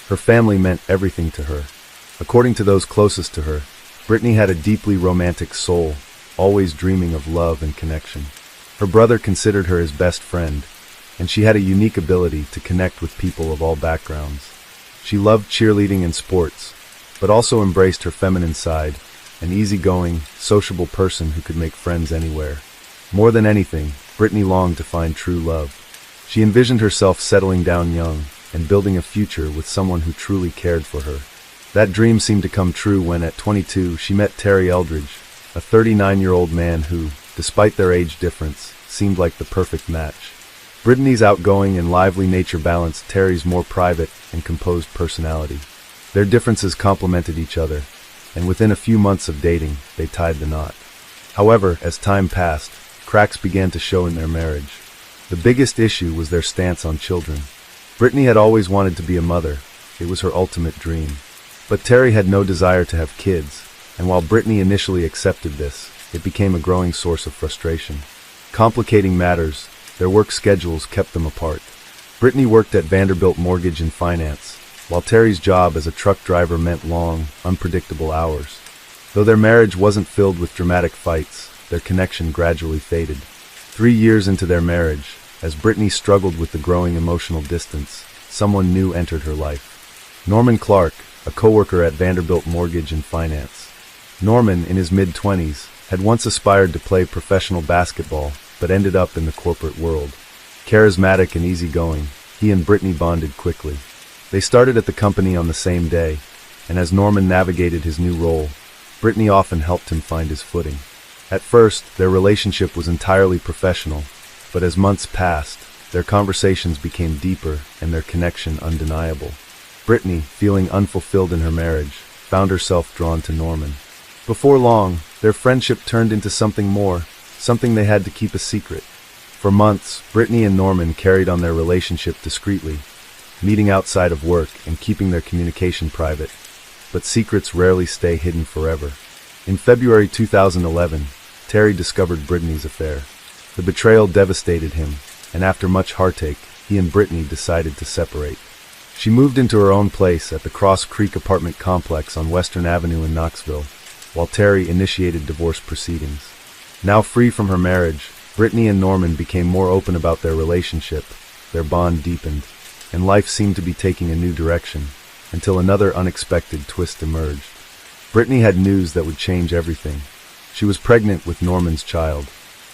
Her family meant everything to her. According to those closest to her, Brittany had a deeply romantic soul, always dreaming of love and connection. Her brother considered her his best friend, and she had a unique ability to connect with people of all backgrounds. She loved cheerleading and sports, but also embraced her feminine side, an easygoing, sociable person who could make friends anywhere. More than anything, Brittany longed to find true love. She envisioned herself settling down young and building a future with someone who truly cared for her. That dream seemed to come true when, at 22, she met Terry Eldridge, a 39-year-old man who, despite their age difference, seemed like the perfect match. Brittany's outgoing and lively nature balanced Terry's more private and composed personality. Their differences complemented each other, and within a few months of dating, they tied the knot. However, as time passed, cracks began to show in their marriage. The biggest issue was their stance on children. Brittany had always wanted to be a mother. It was her ultimate dream. But Terry had no desire to have kids, and while Brittany initially accepted this, it became a growing source of frustration. Complicating matters, their work schedules kept them apart. Brittany worked at Vanderbilt Mortgage and Finance, while Terry's job as a truck driver meant long, unpredictable hours. Though their marriage wasn't filled with dramatic fights, their connection gradually faded. 3 years into their marriage, as Brittany struggled with the growing emotional distance, someone new entered her life. Norman Clark, a coworker at Vanderbilt Mortgage and Finance. Norman, in his mid-20s, had once aspired to play professional basketball, but ended up in the corporate world. Charismatic and easygoing, he and Brittany bonded quickly. They started at the company on the same day, and as Norman navigated his new role, Brittany often helped him find his footing. At first, their relationship was entirely professional, but as months passed, their conversations became deeper and their connection undeniable. Brittany, feeling unfulfilled in her marriage, found herself drawn to Norman. Before long, their friendship turned into something more, something they had to keep a secret. For months, Brittany and Norman carried on their relationship discreetly, meeting outside of work and keeping their communication private. But secrets rarely stay hidden forever. In February 2011, Terry discovered Brittany's affair. The betrayal devastated him, and after much heartache, he and Brittany decided to separate. She moved into her own place at the Cross Creek apartment complex on Western Avenue in Knoxville, while Terry initiated divorce proceedings. Now free from her marriage, Brittany and Norman became more open about their relationship. Their bond deepened, and life seemed to be taking a new direction, until another unexpected twist emerged. Brittany had news that would change everything. She was pregnant with Norman's child.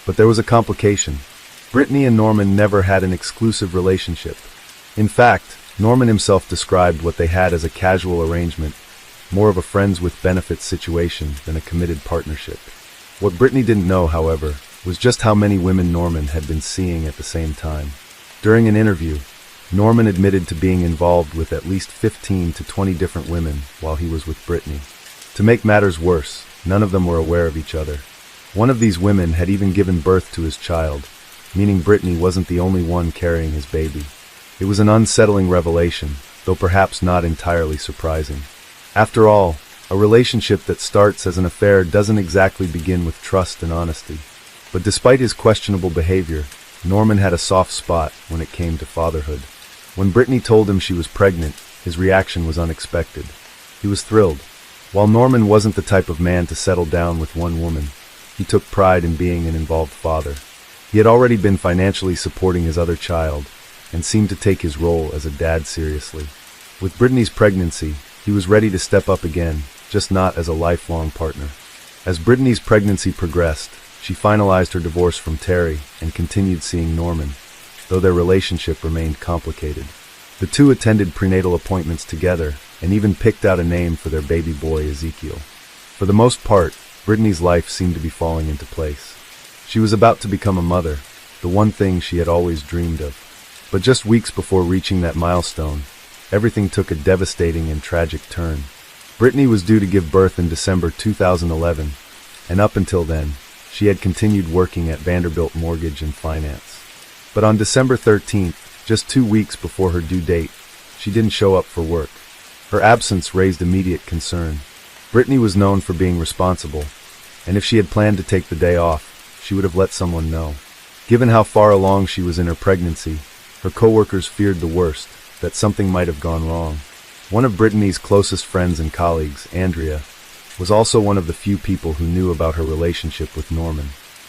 But there was a complication. Brittany and Norman never had an exclusive relationship. In fact, Norman himself described what they had as a casual arrangement, more of a friends-with-benefits situation than a committed partnership. What Brittany didn't know, however, was just how many women Norman had been seeing at the same time. During an interview, Norman admitted to being involved with at least 15 to 20 different women while he was with Brittany. To make matters worse, none of them were aware of each other. One of these women had even given birth to his child, meaning Brittany wasn't the only one carrying his baby. It was an unsettling revelation, though perhaps not entirely surprising. After all, a relationship that starts as an affair doesn't exactly begin with trust and honesty. But despite his questionable behavior, Norman had a soft spot when it came to fatherhood. When Brittany told him she was pregnant, his reaction was unexpected. He was thrilled. While Norman wasn't the type of man to settle down with one woman, he took pride in being an involved father. He had already been financially supporting his other child, and seemed to take his role as a dad seriously. With Brittany's pregnancy, he was ready to step up again, just not as a lifelong partner. As Brittany's pregnancy progressed, she finalized her divorce from Terry and continued seeing Norman, though their relationship remained complicated. The two attended prenatal appointments together and even picked out a name for their baby boy, Ezekiel. For the most part, Brittany's life seemed to be falling into place. She was about to become a mother, the one thing she had always dreamed of. But just weeks before reaching that milestone, everything took a devastating and tragic turn. Brittany was due to give birth in December 2011, and up until then, she had continued working at Vanderbilt Mortgage and Finance. But on December 13th, just 2 weeks before her due date, she didn't show up for work. Her absence raised immediate concern. Brittany was known for being responsible, and if she had planned to take the day off, she would have let someone know. Given how far along she was in her pregnancy, her coworkers feared the worst, that something might have gone wrong. One of Brittany's closest friends and colleagues, Andrea, was also one of the few people who knew about her relationship with Norman.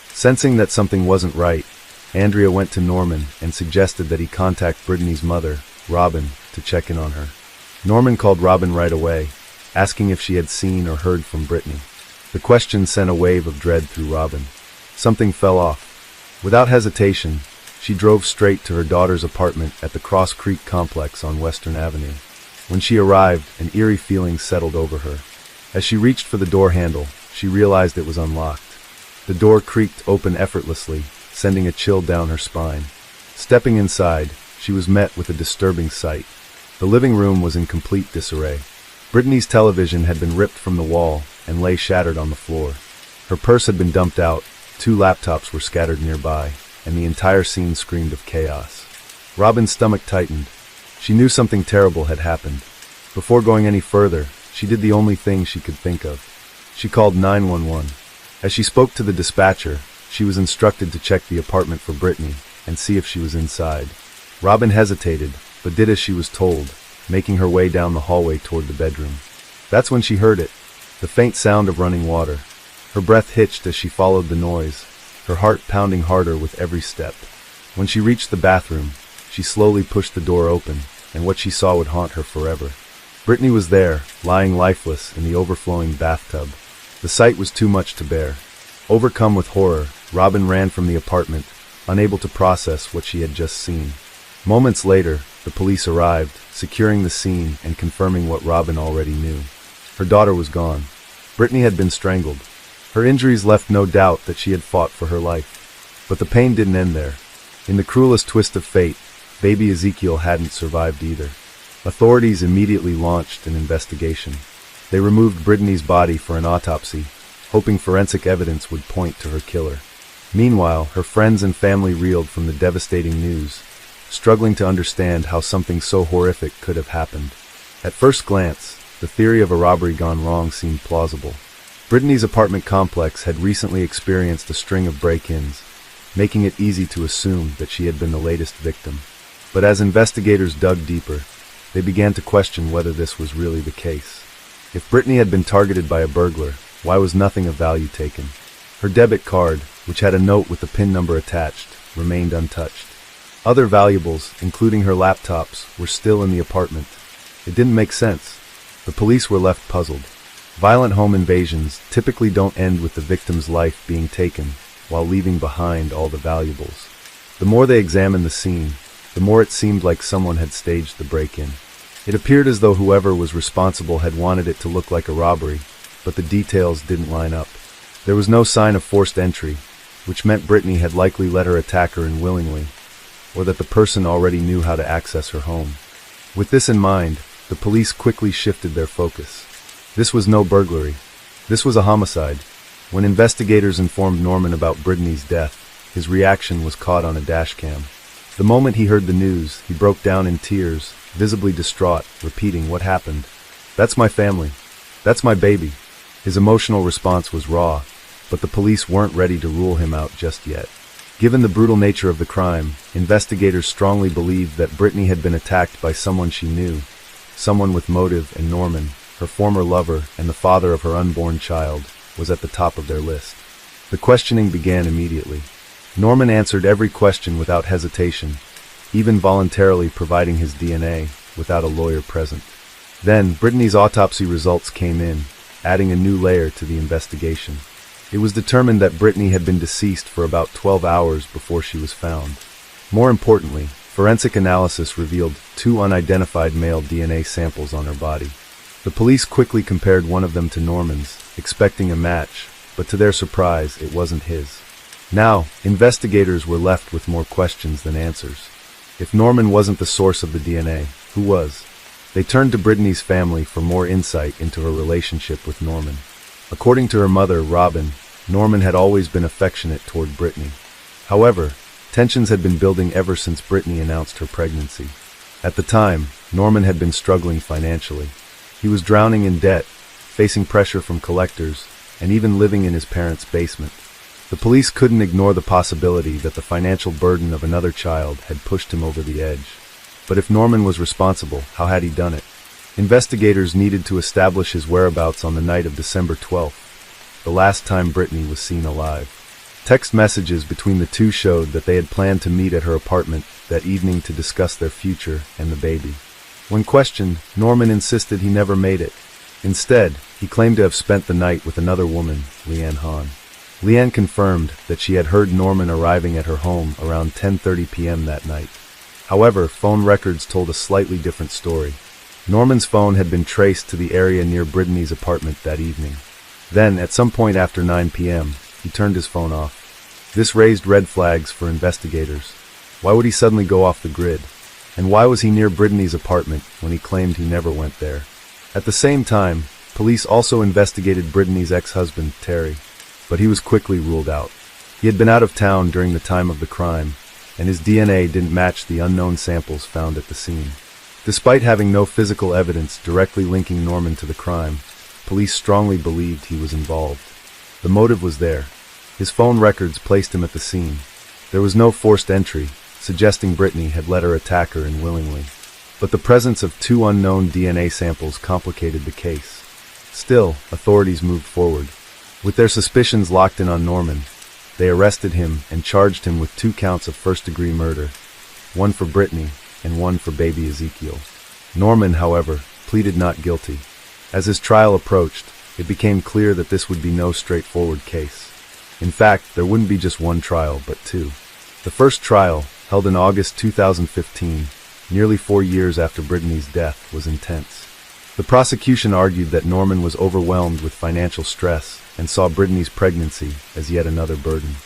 Sensing that something wasn't right, Andrea went to Norman and suggested that he contact Brittany's mother, Robin, to check in on her. Norman called Robin right away, asking if she had seen or heard from Brittany. The question sent a wave of dread through Robin. Something fell off. Without hesitation, she drove straight to her daughter's apartment at the Cross Creek complex on Western Avenue. When she arrived, an eerie feeling settled over her. As she reached for the door handle, she realized it was unlocked. The door creaked open effortlessly, sending a chill down her spine. Stepping inside, she was met with a disturbing sight. The living room was in complete disarray. Brittany's television had been ripped from the wall and lay shattered on the floor. Her purse had been dumped out, 2 laptops were scattered nearby, and the entire scene screamed of chaos. Robin's stomach tightened. She knew something terrible had happened. Before going any further, she did the only thing she could think of. She called 911. As she spoke to the dispatcher, she was instructed to check the apartment for Brittany and see if she was inside. Robin hesitated, but did as she was told, making her way down the hallway toward the bedroom. That's when she heard it, the faint sound of running water. Her breath hitched as she followed the noise, her heart pounding harder with every step. When she reached the bathroom, she slowly pushed the door open, and what she saw would haunt her forever. Brittany was there, lying lifeless in the overflowing bathtub. The sight was too much to bear. Overcome with horror, Robin ran from the apartment, unable to process what she had just seen. Moments later, the police arrived, securing the scene and confirming what Robin already knew. Her daughter was gone. Brittany had been strangled. Her injuries left no doubt that she had fought for her life. But the pain didn't end there. In the cruelest twist of fate, baby Ezekiel hadn't survived either. Authorities immediately launched an investigation. They removed Brittany's body for an autopsy, hoping forensic evidence would point to her killer. Meanwhile, her friends and family reeled from the devastating news, struggling to understand how something so horrific could have happened. At first glance, the theory of a robbery gone wrong seemed plausible. Brittany's apartment complex had recently experienced a string of break-ins, making it easy to assume that she had been the latest victim. But as investigators dug deeper, they began to question whether this was really the case. If Brittany had been targeted by a burglar, why was nothing of value taken? Her debit card, which had a note with a PIN number attached, remained untouched. Other valuables, including her laptops, were still in the apartment. It didn't make sense. The police were left puzzled. Violent home invasions typically don't end with the victim's life being taken, while leaving behind all the valuables. The more they examined the scene, the more it seemed like someone had staged the break-in. It appeared as though whoever was responsible had wanted it to look like a robbery, but the details didn't line up. There was no sign of forced entry, which meant Brittany had likely let her attacker in willingly, or that the person already knew how to access her home. With this in mind, the police quickly shifted their focus. This was no burglary. This was a homicide. When investigators informed Norman about Brittany's death, his reaction was caught on a dashcam. The moment he heard the news, he broke down in tears, visibly distraught, repeating, "What happened? That's my family. That's my baby." His emotional response was raw, but the police weren't ready to rule him out just yet. Given the brutal nature of the crime, investigators strongly believed that Brittany had been attacked by someone she knew, someone with motive, and Norman, her former lover and the father of her unborn child, was at the top of their list. The questioning began immediately. Norman answered every question without hesitation, even voluntarily providing his DNA without a lawyer present. Then, Brittany's autopsy results came in, adding a new layer to the investigation. It was determined that Brittany had been deceased for about 12 hours before she was found. More importantly, forensic analysis revealed 2 unidentified male DNA samples on her body. The police quickly compared one of them to Norman's, expecting a match, but to their surprise, it wasn't his. Now, investigators were left with more questions than answers. If Norman wasn't the source of the DNA, who was? They turned to Brittany's family for more insight into her relationship with Norman. According to her mother, Robin, Norman had always been affectionate toward Brittany. However, tensions had been building ever since Brittany announced her pregnancy. At the time, Norman had been struggling financially. He was drowning in debt, facing pressure from collectors, and even living in his parents' basement. The police couldn't ignore the possibility that the financial burden of another child had pushed him over the edge. But if Norman was responsible, how had he done it? Investigators needed to establish his whereabouts on the night of December 12th, the last time Brittany was seen alive. Text messages between the two showed that they had planned to meet at her apartment that evening to discuss their future and the baby. When questioned, Norman insisted he never made it. Instead, he claimed to have spent the night with another woman, Leanne Hahn. Leanne confirmed that she had heard Norman arriving at her home around 10:30 p.m. that night. However, phone records told a slightly different story. Norman's phone had been traced to the area near Brittany's apartment that evening. Then, at some point after 9 p.m., he turned his phone off. This raised red flags for investigators. Why would he suddenly go off the grid? And why was he near Brittany's apartment when he claimed he never went there? At the same time, police also investigated Brittany's ex-husband, Terry, but he was quickly ruled out. He had been out of town during the time of the crime, and his DNA didn't match the unknown samples found at the scene. Despite having no physical evidence directly linking Norman to the crime, police strongly believed he was involved. The motive was there. His phone records placed him at the scene. There was no forced entry, suggesting Brittany had let her attacker in willingly. But the presence of 2 unknown DNA samples complicated the case. Still, authorities moved forward. With their suspicions locked in on Norman, they arrested him and charged him with 2 counts of first-degree murder, one for Brittany and one for baby Ezekiel. Norman, however, pleaded not guilty. As his trial approached, it became clear that this would be no straightforward case. In fact, there wouldn't be just one trial, but 2. The first trial, held in August 2015, nearly 4 years after Brittany's death, was intense. The prosecution argued that Norman was overwhelmed with financial stress and saw Brittany's pregnancy as yet another burden.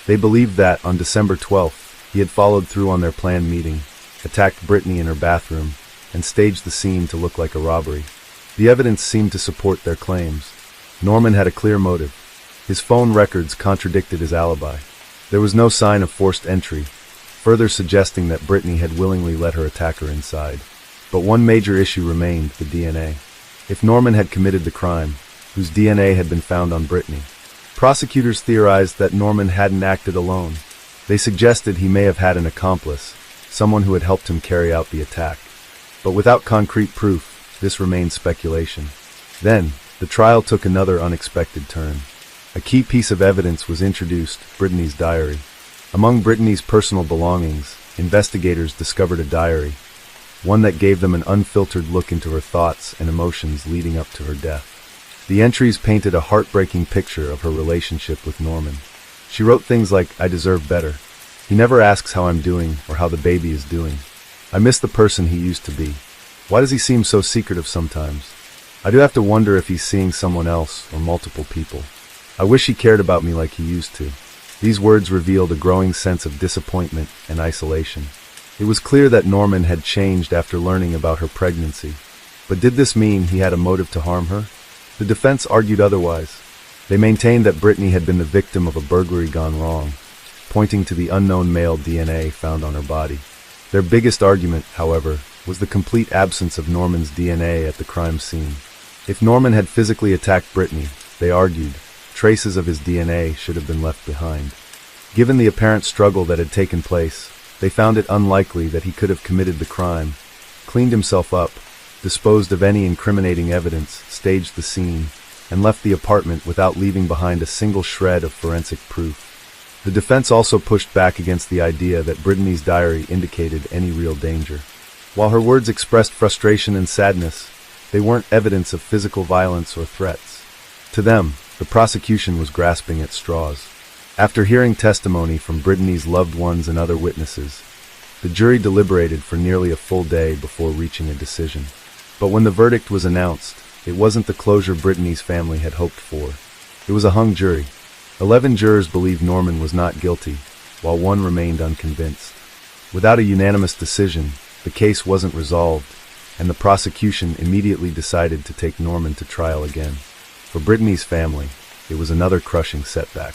They believed that, on December 12th, he had followed through on their planned meeting, attacked Brittany in her bathroom, and staged the scene to look like a robbery. The evidence seemed to support their claims. Norman had a clear motive. His phone records contradicted his alibi. There was no sign of forced entry, further suggesting that Brittany had willingly let her attacker inside. But one major issue remained: the DNA. If Norman had committed the crime, whose DNA had been found on Brittany? Prosecutors theorized that Norman hadn't acted alone. They suggested he may have had an accomplice, someone who had helped him carry out the attack. But without concrete proof, this remained speculation. Then, the trial took another unexpected turn. A key piece of evidence was introduced: Brittany's diary. Among Brittany's personal belongings, investigators discovered a diary, one that gave them an unfiltered look into her thoughts and emotions leading up to her death. The entries painted a heartbreaking picture of her relationship with Norman. She wrote things like, "I deserve better. He never asks how I'm doing or how the baby is doing. I miss the person he used to be. Why does he seem so secretive sometimes? I do have to wonder if he's seeing someone else or multiple people. I wish he cared about me like he used to." These words revealed a growing sense of disappointment and isolation. It was clear that Norman had changed after learning about her pregnancy. But did this mean he had a motive to harm her? The defense argued otherwise. They maintained that Brittany had been the victim of a burglary gone wrong, pointing to the unknown male DNA found on her body. Their biggest argument, however, was the complete absence of Norman's DNA at the crime scene. If Norman had physically attacked Brittany, they argued, traces of his DNA should have been left behind. Given the apparent struggle that had taken place, they found it unlikely that he could have committed the crime, cleaned himself up, disposed of any incriminating evidence, staged the scene, and left the apartment without leaving behind a single shred of forensic proof. The defense also pushed back against the idea that Brittany's diary indicated any real danger. While her words expressed frustration and sadness, they weren't evidence of physical violence or threats. To them, the prosecution was grasping at straws. After hearing testimony from Brittany's loved ones and other witnesses, the jury deliberated for nearly a full day before reaching a decision. But when the verdict was announced, it wasn't the closure Brittany's family had hoped for. It was a hung jury. 11 jurors believed Norman was not guilty, while one remained unconvinced. Without a unanimous decision, the case wasn't resolved, and the prosecution immediately decided to take Norman to trial again. For Brittany's family, it was another crushing setback.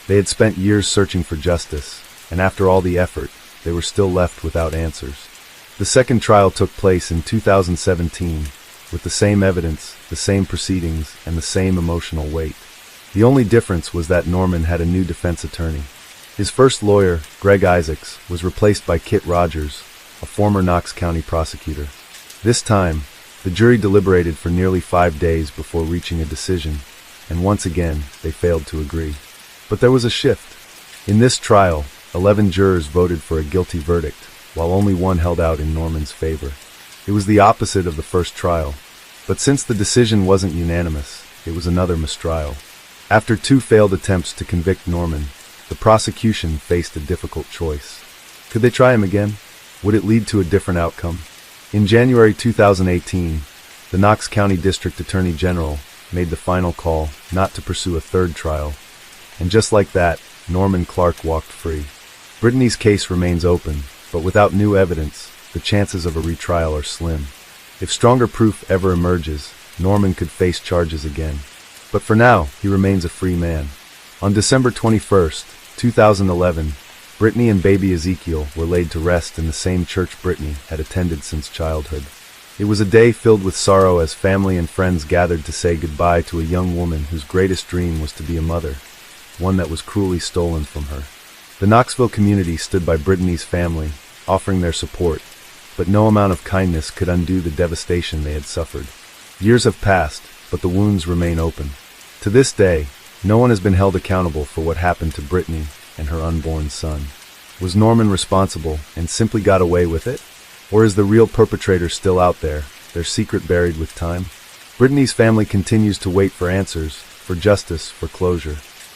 They had spent years searching for justice, and after all the effort, they were still left without answers. The second trial took place in 2017, with the same evidence, the same proceedings, and the same emotional weight. The only difference was that Norman had a new defense attorney. His first lawyer, Greg Isaacs, was replaced by Kit Rogers, a former Knox County prosecutor. This time, the jury deliberated for nearly 5 days before reaching a decision, and once again, they failed to agree. But there was a shift. In this trial, 11 jurors voted for a guilty verdict, while only one held out in Norman's favor. It was the opposite of the first trial, but since the decision wasn't unanimous, it was another mistrial. After 2 failed attempts to convict Norman, the prosecution faced a difficult choice. Could they try him again? Would it lead to a different outcome? In January 2018, the Knox County District Attorney General made the final call not to pursue a third trial, and just like that, Norman Clark walked free. Brittany's case remains open, but without new evidence, the chances of a retrial are slim. If stronger proof ever emerges, Norman could face charges again. But for now, he remains a free man. On December 21, 2011, Brittany and baby Ezekiel were laid to rest in the same church Brittany had attended since childhood. It was a day filled with sorrow as family and friends gathered to say goodbye to a young woman whose greatest dream was to be a mother, one that was cruelly stolen from her. The Knoxville community stood by Brittany's family, offering their support, but no amount of kindness could undo the devastation they had suffered. Years have passed, but the wounds remain open. To this day, no one has been held accountable for what happened to Brittany and her unborn son. Was Norman responsible and simply got away with it? Or is the real perpetrator still out there, their secret buried with time? Brittany's family continues to wait for answers, for justice, for closure.